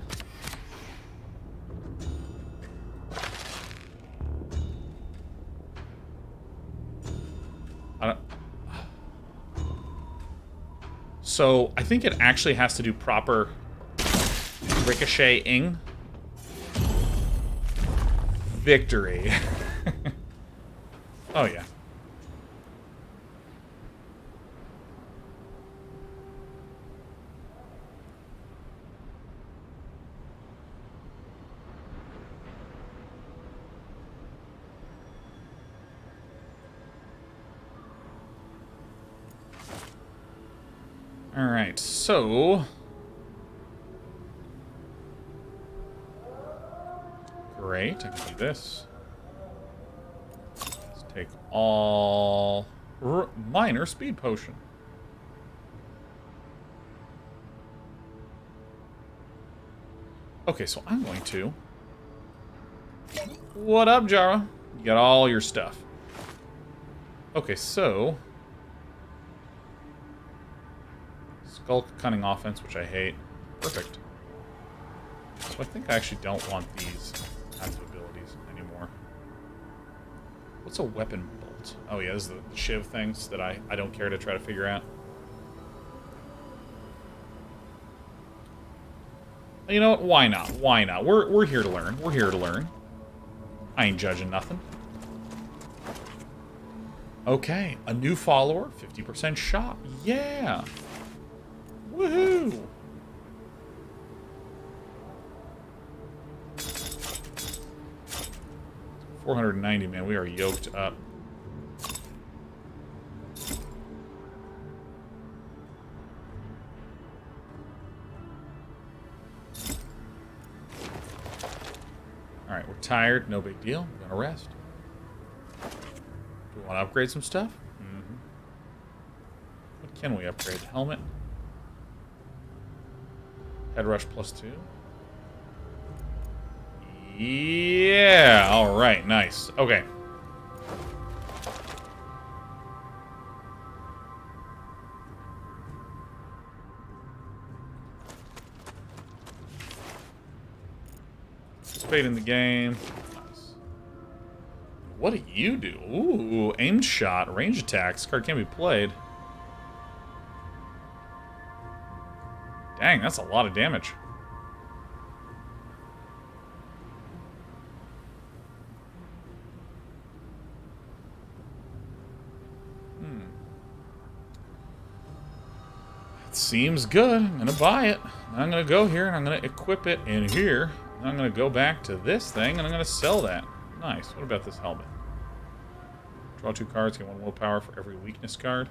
So, I think it actually has to do proper ricocheting. Victory. Oh, yeah. Alright, so... Great, I can do this. Let's take all... minor speed potion. Okay, so I'm going to... What up, Jara? You got all your stuff. Okay, so... Skulk Cunning Offense, which I hate. Perfect. So I think I actually don't want these kinds of abilities anymore. What's a weapon bolt? Oh yeah, this is the shiv things that I don't care to try to figure out. You know what? Why not? Why not? We're here to learn. We're here to learn. I ain't judging nothing. Okay, a new follower, 50% shot. Yeah. Woohoo! $490, man. We are yoked up. Alright, we're tired. No big deal. We're gonna rest. Do we want to upgrade some stuff? Mm-hmm. What can we upgrade? Helmet? Head rush +2. Yeah, alright, nice. Okay. Spade in the game. Nice. What do you do? Ooh, aimed shot, range attacks. Card can't be played. Dang, that's a lot of damage. It seems good. I'm gonna buy it. I'm gonna go here and I'm gonna equip it in here. I'm gonna go back to this thing and I'm gonna sell that. Nice. What about this helmet? Draw 2 cards, get 1 willpower for every weakness card.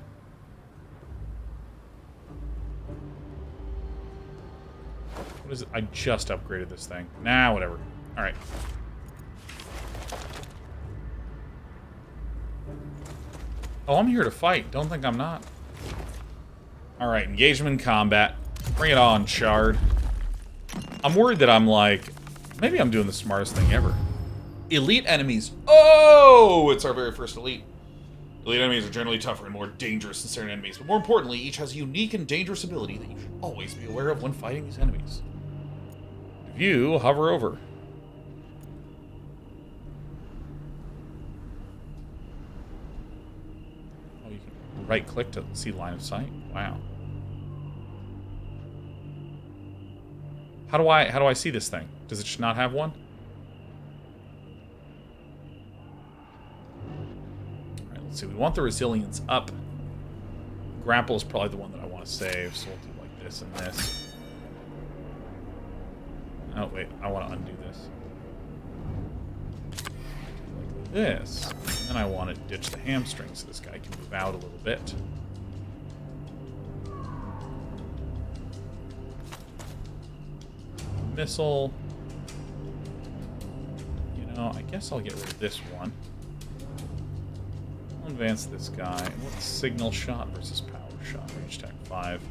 What is it? I just upgraded this thing. Nah, whatever. Alright. Oh, I'm here to fight. Don't think I'm not. Alright, engagement in combat. Bring it on, Shard. I'm worried that I'm like... Maybe I'm doing the smartest thing ever. Elite enemies. Oh! It's our very first elite. Elite enemies are generally tougher and more dangerous than certain enemies, but more importantly, each has a unique and dangerous ability that you should always be aware of when fighting these enemies. View, hover over. Oh, you can right-click to see line of sight. Wow. How do I see this thing? Does it just not have one? Alright, let's see. We want the resilience up. Grapple is probably the one that I want to save, so we'll do like this and this. Oh, wait. I want to undo this. Like this. And then I want to ditch the hamstring so this guy can move out a little bit. missile. You know, I guess I'll get rid of this one. I'll advance this guy. What's signal shot versus power shot? Range attack 5.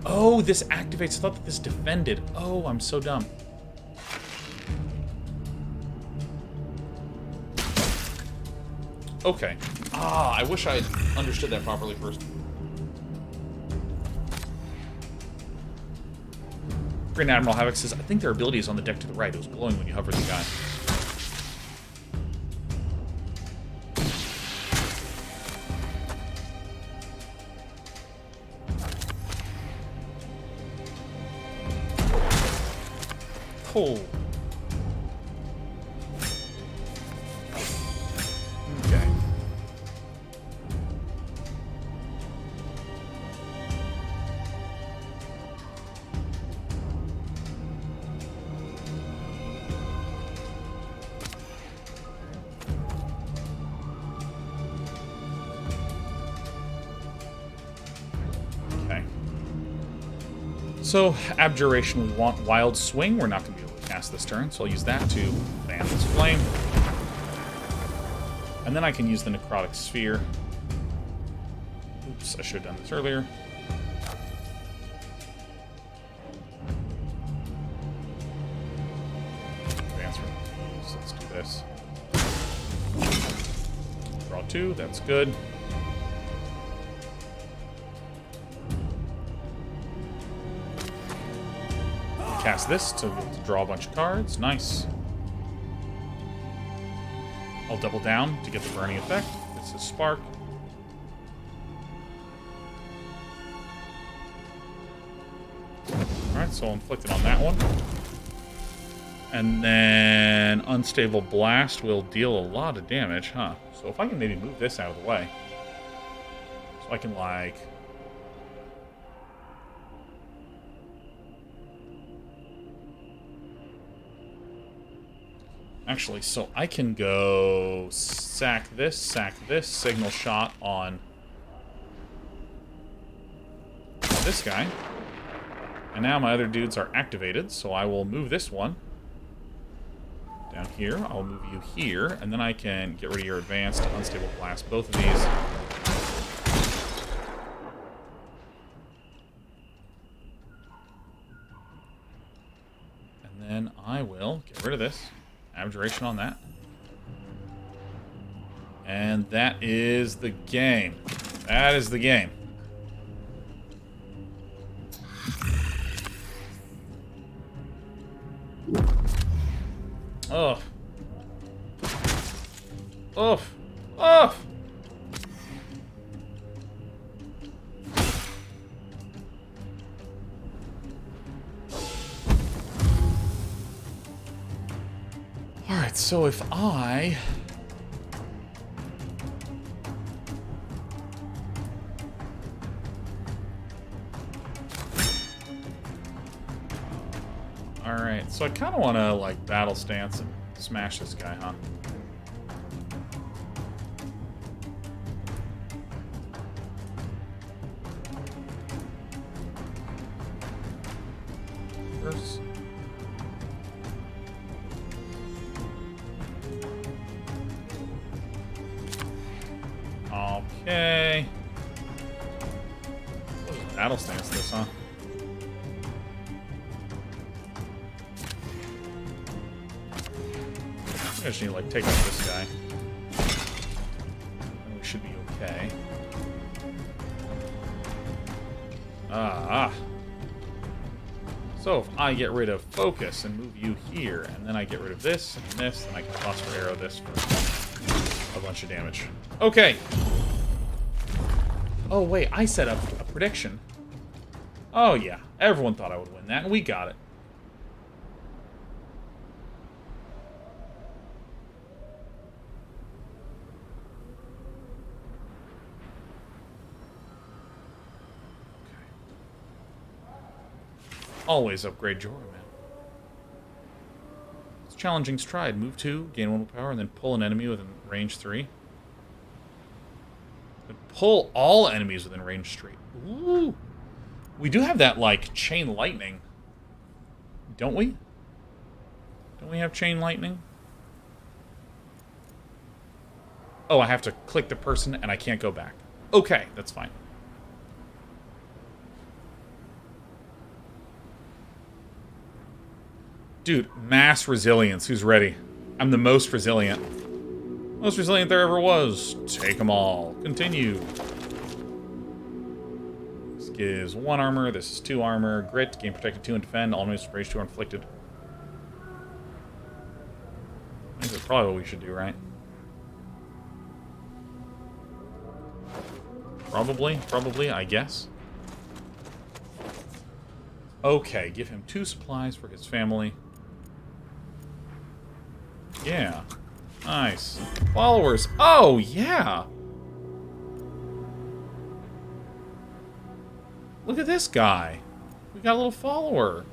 Oh, this activates. I thought that this defended. Oh, I'm so dumb. Okay. Ah, I wish I had understood that properly first. Grand Admiral Havoc says, I think their ability is on the deck to the right. It was glowing when you hovered the guy. Cool. Okay. Okay. So, Abjuration, we want Wild Swing. We're not going to be able to cast this turn, so I'll use that to fan this flame. And then I can use the Necrotic Sphere. Oops, I should have done this earlier. Advance from these. Let's do this. Draw 2, that's good. Cast this to draw a bunch of cards. Nice. I'll double down to get the burning effect. This is Spark. Alright, so I'll inflict it on that one. And then Unstable Blast will deal a lot of damage, huh? So if I can maybe move this out of the way. So I can, like... Actually, so I can go sack this, signal shot on this guy. And now my other dudes are activated, so I will move this one down here. I'll move you here, and then I can get rid of your advanced Unstable Blast, both of these. And then I will get rid of this. Abjuration on that. And that is the game. That is the game. Oh. Oh. Oh. Alright, so if I... Alright, so I kind of want to, like, battle stance and smash this guy, huh? First. Okay. What is battle stance this, huh? I just need to, like, take out this guy. And we should be okay. Ah. So if I get rid of focus and move you here, and then I get rid of this and this, then I can phosphor arrow this for a bunch of damage. Okay. Oh, wait, I set up a prediction. Oh, yeah. Everyone thought I would win that, and we got it. Always upgrade Jorah, man. It's challenging stride. Move 2, gain 1 power, and then pull an enemy within range 3. Pull all enemies within range 3. Ooh. We do have that, like, chain lightning don't we? Don't we have chain lightning? Oh, I have to click the person and I can't go back. Okay, that's fine. Dude, mass resilience. Who's ready? I'm the most resilient. Most resilient there ever was. Take them all. Continue. This gives 1 armor. This is 2 armor. Grit. Gain protected 2 and defend. All enemies rage 2 are inflicted. I think that's probably what we should do, right? Probably, I guess. Okay, give him 2 supplies for his family. Yeah. Nice. Followers. Oh, yeah. Look at this guy. We got a little follower.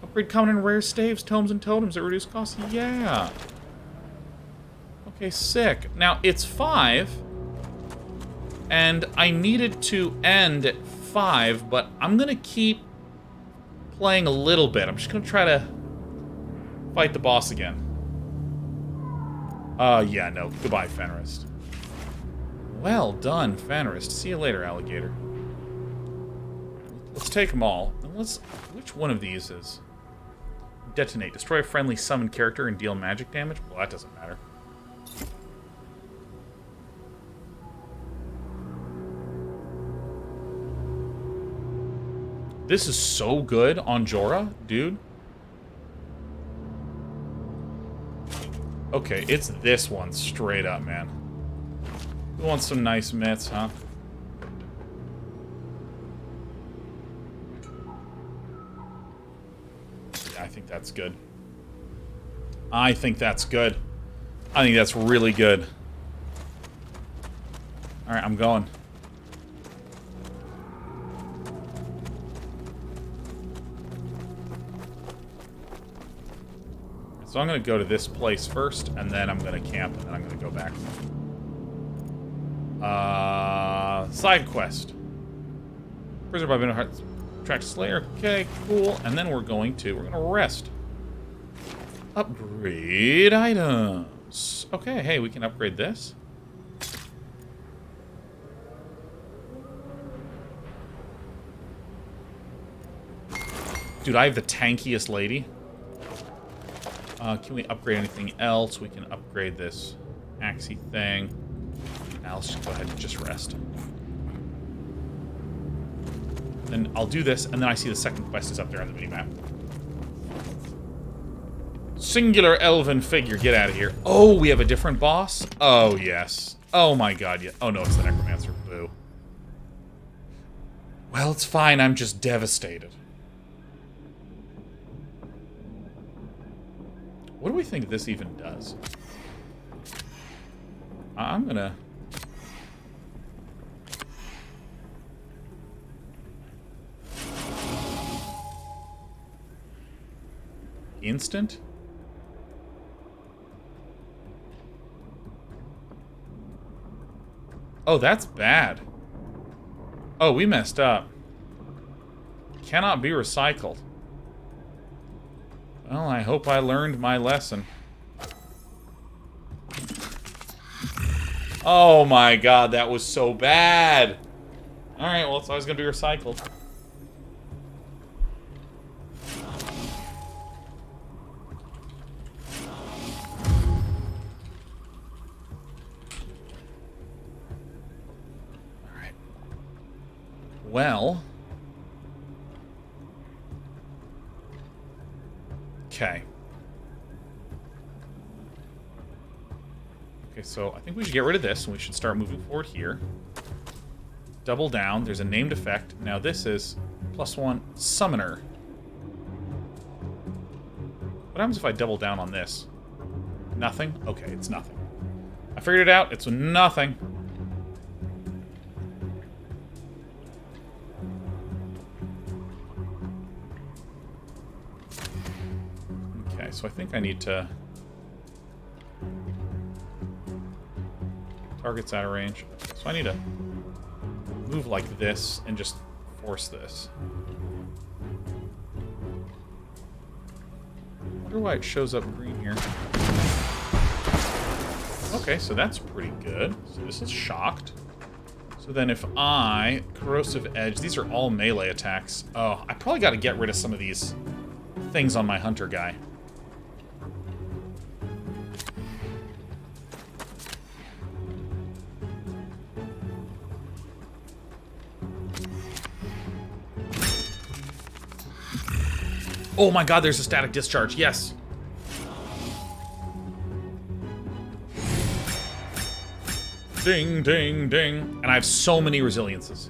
Upgrade common and rare staves, tomes, and totems at reduced cost. Yeah. Okay, sick. Now, it's 5. And I needed to end at 5, but I'm going to keep playing a little bit. I'm just going to try to fight the boss again. Yeah, no. Goodbye, Fenrist. Well done, Fenrist. See you later, alligator. Let's take them all. And which one of these is... Detonate. Destroy a friendly summoned character and deal magic damage? Well, that doesn't matter. This is so good on Jorah, dude. Okay, it's this one straight up, man. Who wants some nice mitts, huh? Yeah, I think that's good. I think that's good. I think that's really good. Alright, I'm going. So I'm going to go to this place first, and then I'm going to camp, and then I'm going to go back. Side quest. Prisoner by Venom Heart. Track Slayer. Okay, cool. And then we're going to rest. Upgrade items. Okay, hey, we can upgrade this. Dude, I have the tankiest lady. Can we upgrade anything else? We can upgrade this axie thing. Now let's just go ahead and just rest. Then I'll do this, and then I see the second quest is up there on the minimap. Singular elven figure, get out of here. Oh, we have a different boss? Oh, yes. Oh my god, yeah. Oh no, it's the necromancer. Boo. Well, it's fine, I'm just devastated. What do we think this even does? I'm gonna... Instant? Oh, that's bad. Oh, we messed up. Cannot be recycled. Well, I hope I learned my lesson. Oh my god, that was so bad. Alright, well, it's always going to be recycled. Alright. Well... Okay. Okay, so I think we should get rid of this, and we should start moving forward here. Double down. There's a named effect. Now this is +1 summoner. What happens if I double down on this? Nothing? Okay, it's nothing. I figured it out. It's nothing. So I think I need to... Target's out of range. So I need to move like this and just force this. wonder why it shows up green here. Okay, so that's pretty good. So this is shocked. So then if I... Corrosive Edge. These are all melee attacks. Oh, I probably got to get rid of some of these things on my hunter guy. Oh my god, there's a static discharge. Yes. Ding, ding, ding. And I have so many resiliences.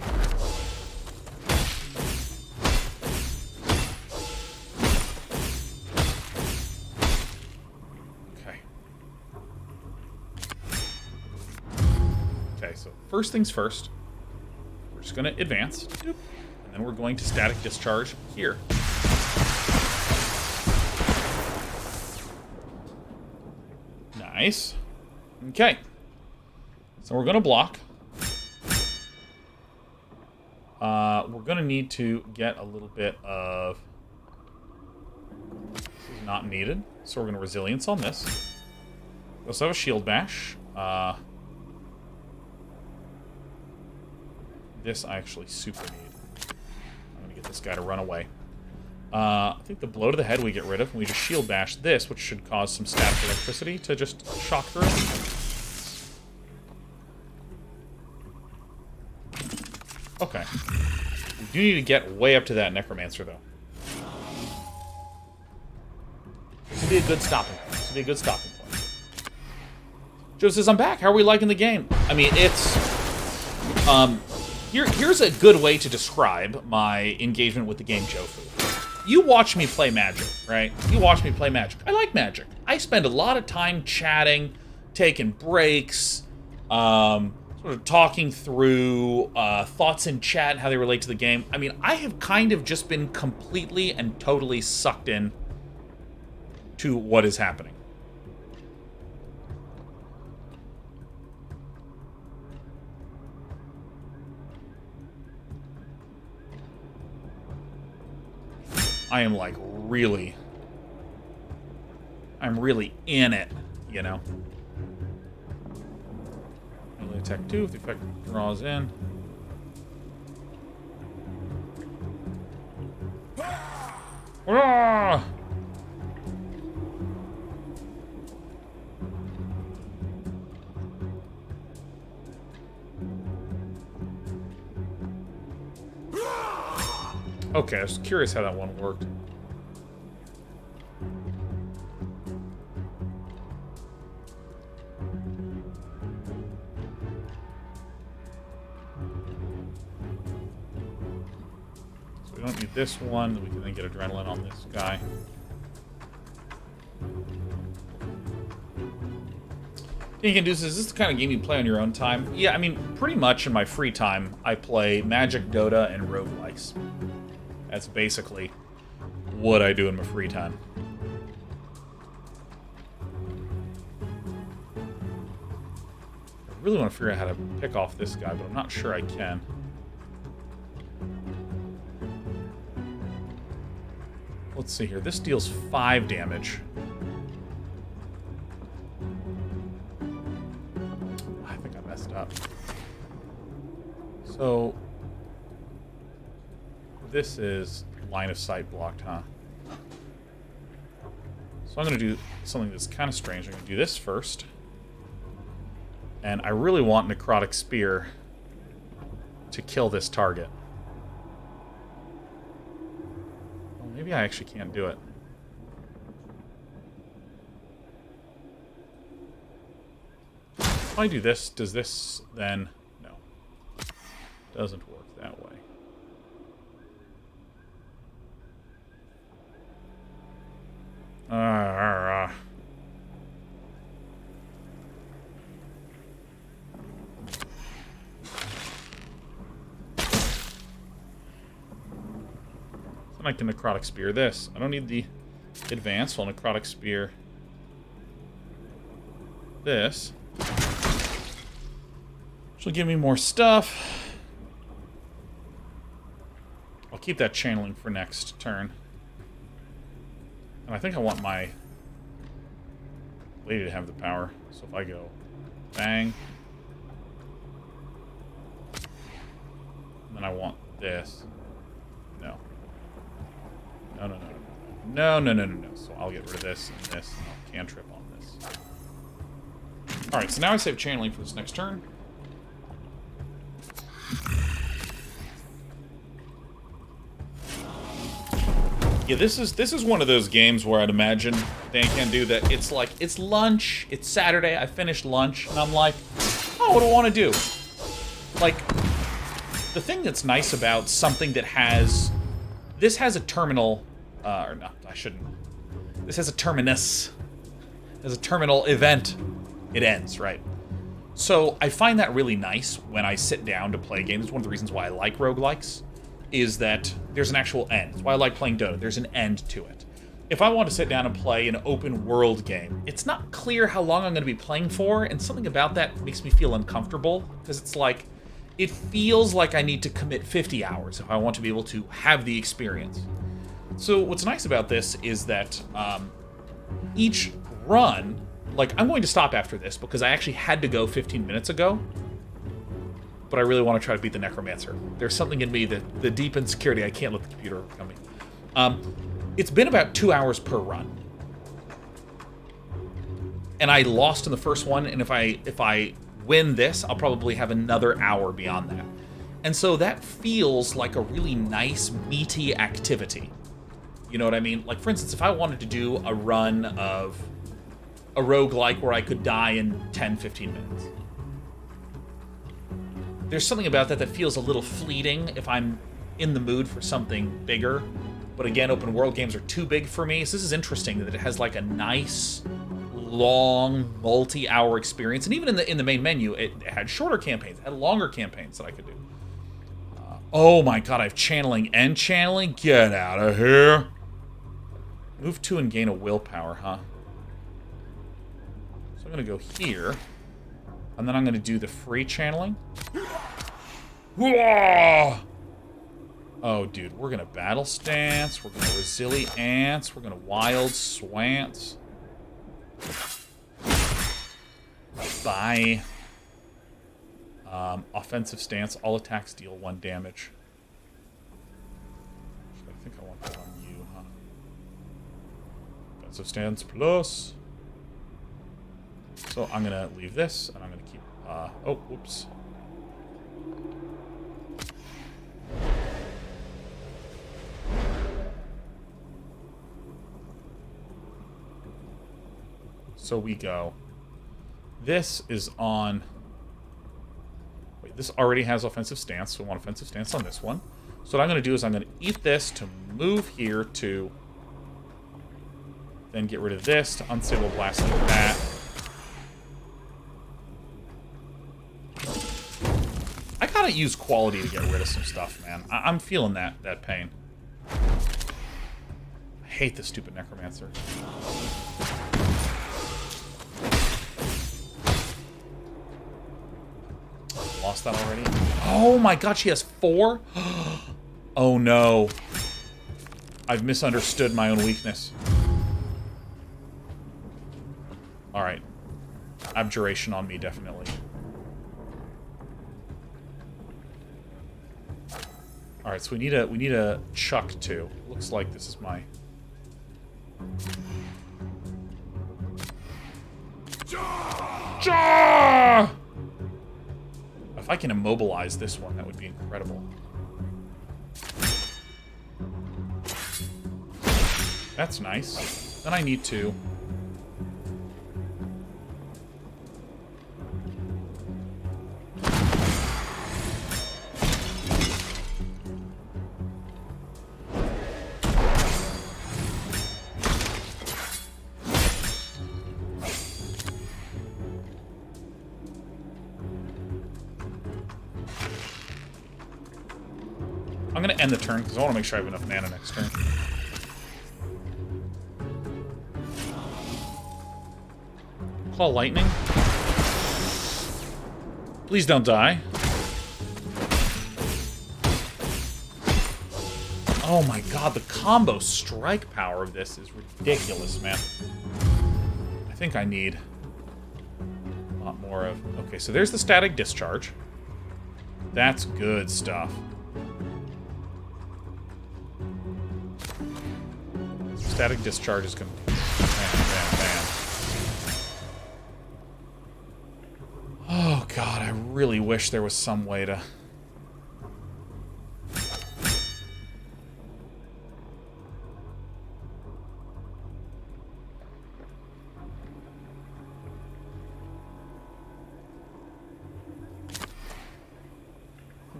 Okay. Okay, so first things first. We're just going to advance. And then we're going to static discharge here. Nice. Okay. So we're going to block. We're going to need to get a little bit of... This is not needed. So we're going to resilience on this. We also have a shield bash. This I actually super need. I'm going to get this guy to run away. I think the blow to the head we get rid of, and we just shield bash this, which should cause some static electricity to just shock through. Okay. We do need to get way up to that Necromancer, though. This would be a good stopping point. This would be a good stopping point. Joe says, I'm back. How are we liking the game? I mean, it's... Here's a good way to describe my engagement with the game, Jofu. You watch me play Magic, right? You watch me play Magic. I like Magic. I spend a lot of time chatting, taking breaks, sort of talking through thoughts in chat and how they relate to the game. I mean, I have kind of just been completely and totally sucked in to what is happening. I am like really... I'm really in it, you know? Melee attack 2 if the effect draws in. Ah! Okay, I was curious how that one worked. So we don't need this one. We can then get adrenaline on this guy. Is this the kind of game you play on your own time? Yeah, I mean, pretty much in my free time, I play Magic, Dota, and roguelikes. That's basically what I do in my free time. I really want to figure out how to pick off this guy, but I'm not sure I can. Let's see here. This deals 5 damage. I think I messed up. So... this is line of sight blocked, huh? So I'm going to do something that's kind of strange. I'm going to do this first. And I really want Necrotic Spear to kill this target. Well, maybe I actually can't do it. If I do this, does this then... No. Doesn't work that way. Then I can Necrotic Spear this. I don't need the advance. I'll Necrotic Spear this. Which will give me more stuff. I'll keep that channeling for next turn. And I think I want my lady to have the power. So if I go bang, and then I want this. No. No, no, no, no. No, no, no, no, no. So I'll get rid of this and this, and I'll cantrip on this. Alright, so now I save channeling for this next turn. Yeah, this is one of those games where I'd imagine Dan can do that. It's like, it's lunch, it's Saturday, I finished lunch, and I'm like, oh, what do I want to do? Like, the thing that's nice about something that has... This has a terminal... or no, I shouldn't. This has a terminus. As a terminal event. It ends, right? So I find that really nice when I sit down to play games. It's one of the reasons why I like roguelikes, is that there's an actual end. That's why I like playing Dota. There's an end to it. If I want to sit down and play an open world game, it's not clear how long I'm going to be playing for, and something about that makes me feel uncomfortable, because it's like, it feels like I need to commit 50 hours if I want to be able to have the experience. So what's nice about this is that each run, like, I'm going to stop after this because I actually had to go 15 minutes ago, but I really want to try to beat the Necromancer. There's something in me that the deep insecurity, I can't let the computer overcome me. It's been about 2 hours per run. And I lost in the first one, and if I win this, I'll probably have another hour beyond that. And so that feels like a really nice, meaty activity. You know what I mean? Like, for instance, if I wanted to do a run of a roguelike where I could die in 10, 15 minutes. There's something about that that feels a little fleeting if I'm in the mood for something bigger. But again, open world games are too big for me. So this is interesting that it has like a nice, long, multi-hour experience. And even in the main menu, it had shorter campaigns. It had longer campaigns that I could do. Oh my god, I have channeling and channeling? Get out of here. Move 2 and gain a willpower, huh? So I'm going to go here. And then I'm going to do the free channeling. Oh, dude, we're going to battle stance. We're going to resilience. We're going to wild swance. Bye. Offensive stance. All attacks deal 1 damage. I think I want that on you, huh? Offensive stance plus. So I'm going to leave this, and I'm going to keep... oh, whoops. So we go. This is on... Wait, this already has offensive stance, so I want offensive stance on this one. So what I'm going to do is I'm going to eat this to move here to... Then get rid of this to unstable blast like that. I gotta use quality to get rid of some stuff, man. I'm feeling that pain. I hate this stupid Necromancer. Lost that already? Oh my god, she has 4? Oh no. I've misunderstood my own weakness. Alright. Abjuration on me, definitely. Alright, so we need a chuck too. Looks like this is my... Ja! If I can immobilize this one, that would be incredible. That's nice. Then I need to... I'm going to end the turn because I want to make sure I have enough mana next turn. Claw lightning. Please don't die. Oh my god, the combo strike power of this is ridiculous, man. I think I need a lot more of... Okay, so there's the static discharge. That's good stuff. Static discharge is going to... Bam, bam, bam. Oh god, I really wish there was some way to...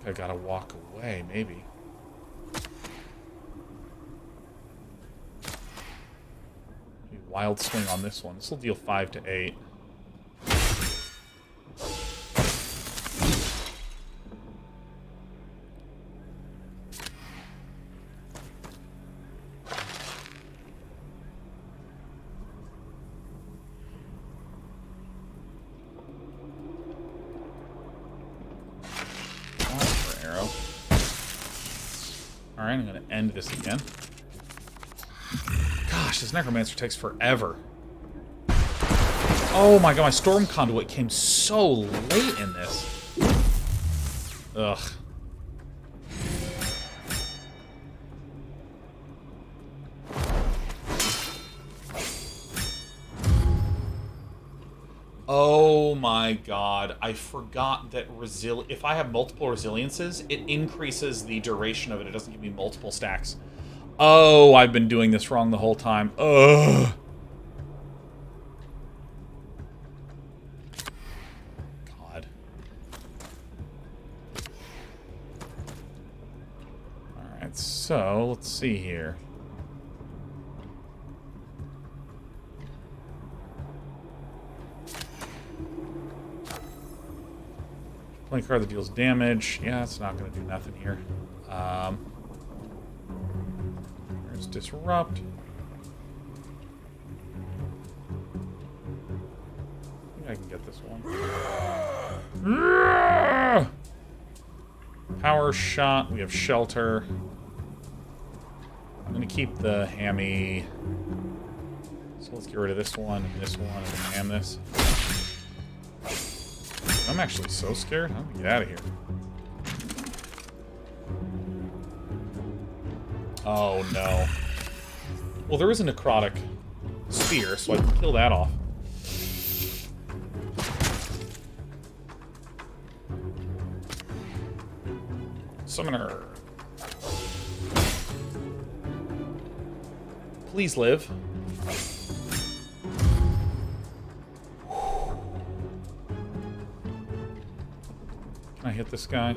I gotta walk away, maybe. Maybe wild swing on this one. This will deal 5 to 8. Alright, I'm going to end this again. Gosh, this Necromancer takes forever. Oh my god, my Storm Conduit came so late in this. Ugh. Oh my god, I forgot that if I have multiple resiliences, it increases the duration of it. It doesn't give me multiple stacks. Oh, I've been doing this wrong the whole time. Ugh. God. Alright, so let's see here. Playing card that deals damage. Yeah, it's not going to do nothing here. There's Disrupt. I think I can get this one. Power Shot. We have Shelter. I'm going to keep the Hammy. So let's get rid of this one, and then ham this. I'm actually so scared. I'm gonna get out of here. Oh, no. Well, there is a Necrotic Spear, so I can kill that off. Summoner. Please live. Can I hit this guy?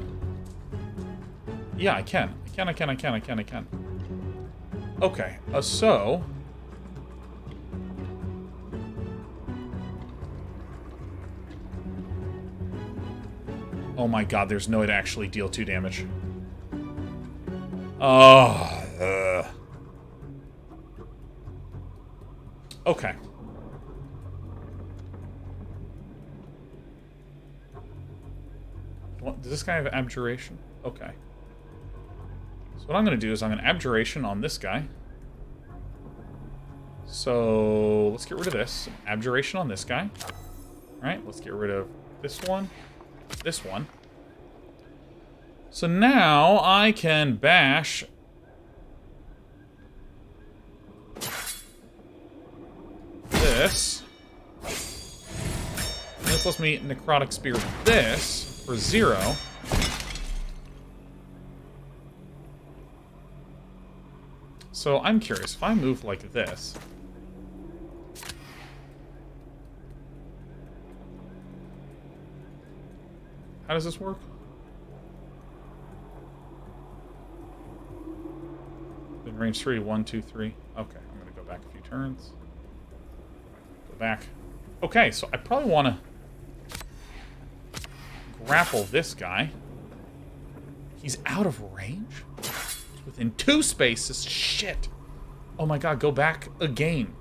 Yeah, I can. I can. Okay, so... Oh my god, there's no way to actually deal 2 damage. Oh, okay. Does this guy have Abjuration? Okay. So what I'm going to do is I'm going to Abjuration on this guy. So let's get rid of this. Abjuration on this guy. Alright, let's get rid of this one. This one. So now I can bash this. And this lets me Necrotic Spear this for 0. So I'm curious, if I move like this... How does this work? In range 3, 1, 2, 3. Okay, I'm going to go back a few turns. Go back. Okay, so I probably want to grapple this guy. He's out of range? He's within 2 spaces. Shit. Oh my god, go back again.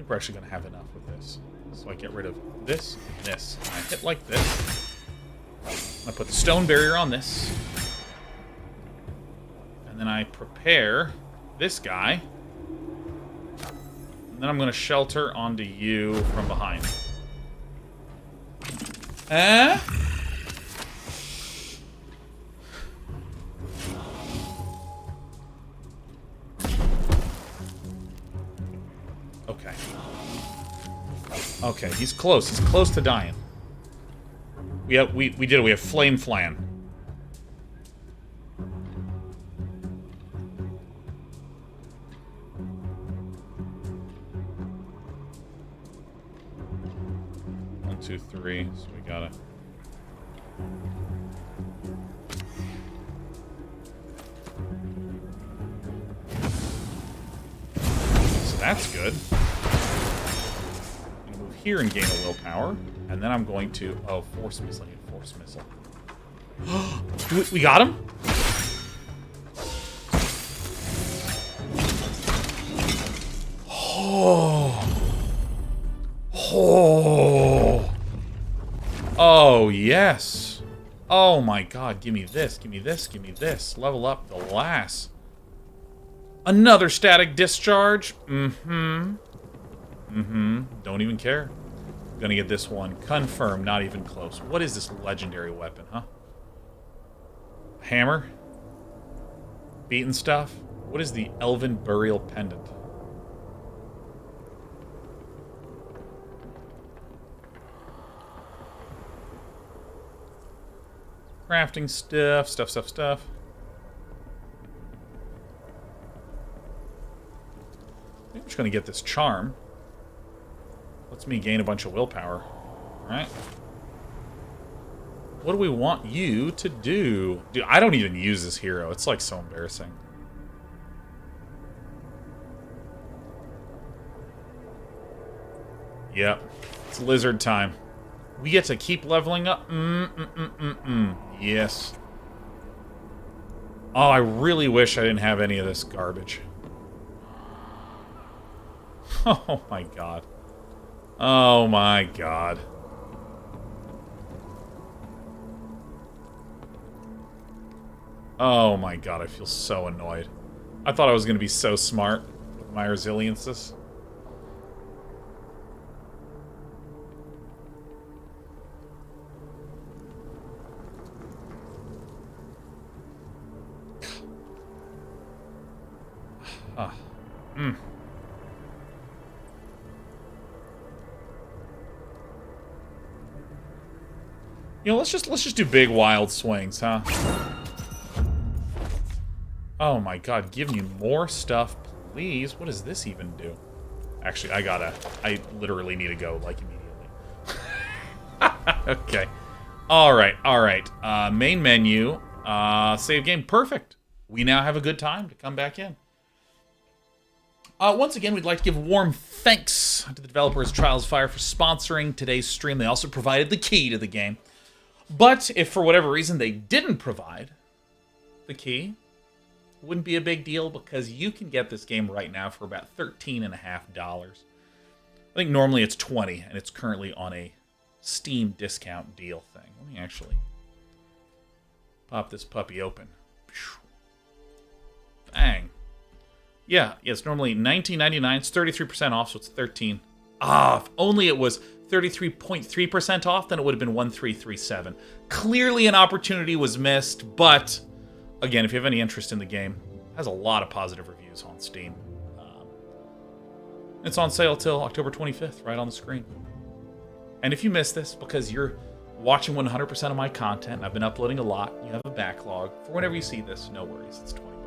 think we're actually going to have enough with this. So I get rid of this and this. And I hit like this. I put the stone barrier on this. And then I prepare this guy. And then I'm going to shelter onto you from behind. Okay. Okay, he's close. He's close to dying. We did it. We have flame flan. One, two, three. So we gotta. So that's good. I'm gonna move here and gain a willpower. And then I'm going to... Oh, force missile. I need a force missile. We got him? Oh. Oh. Oh, yes. Oh, my God. Give me this. Give me this. Give me this. Level up the lass. Another static discharge. Mm-hmm. Mm-hmm. Don't even care. Gonna get this one. Confirm, not even close. What is this legendary weapon, huh? Hammer? Beaten stuff? What is the Elven Burial Pendant? Crafting stuff, stuff. I'm just gonna get this charm. Lets me gain a bunch of willpower. Alright. What do we want you to do? Dude, I don't even use this hero. It's like so embarrassing. Yep. It's lizard time. We get to keep leveling up. Yes. Oh, I really wish I didn't have any of this garbage. Oh my god. Oh my god. Oh my god, I feel so annoyed. I thought I was going to be so smart with my resiliences. You know, let's just do big wild swings, huh? Oh my god, give me more stuff, please. What does this even do? Actually, I literally need to go, like, immediately. Okay. Alright. Main menu. Save game. Perfect. We now have a good time to come back in. Once again, we'd like to give warm thanks to the developers Trials of Fire for sponsoring today's stream. They also provided the key to the game. But if for whatever reason they didn't provide the key, it wouldn't be a big deal because you can get this game right now for about $13.50. I think normally it's $20, and it's currently on a Steam discount deal thing. Let me actually pop this puppy open. Bang. Yeah, it's normally $19.99. It's 33% off, so it's $13. If only it was 33.3% off, then it would have been $1337. Clearly an opportunity was missed, but again, if you have any interest in the game, it has a lot of positive reviews on Steam. It's on sale till October 25th, right on the screen. And if you missed this because you're watching 100% of my content, and I've been uploading a lot, you have a backlog, for whenever you see this, no worries, it's $20.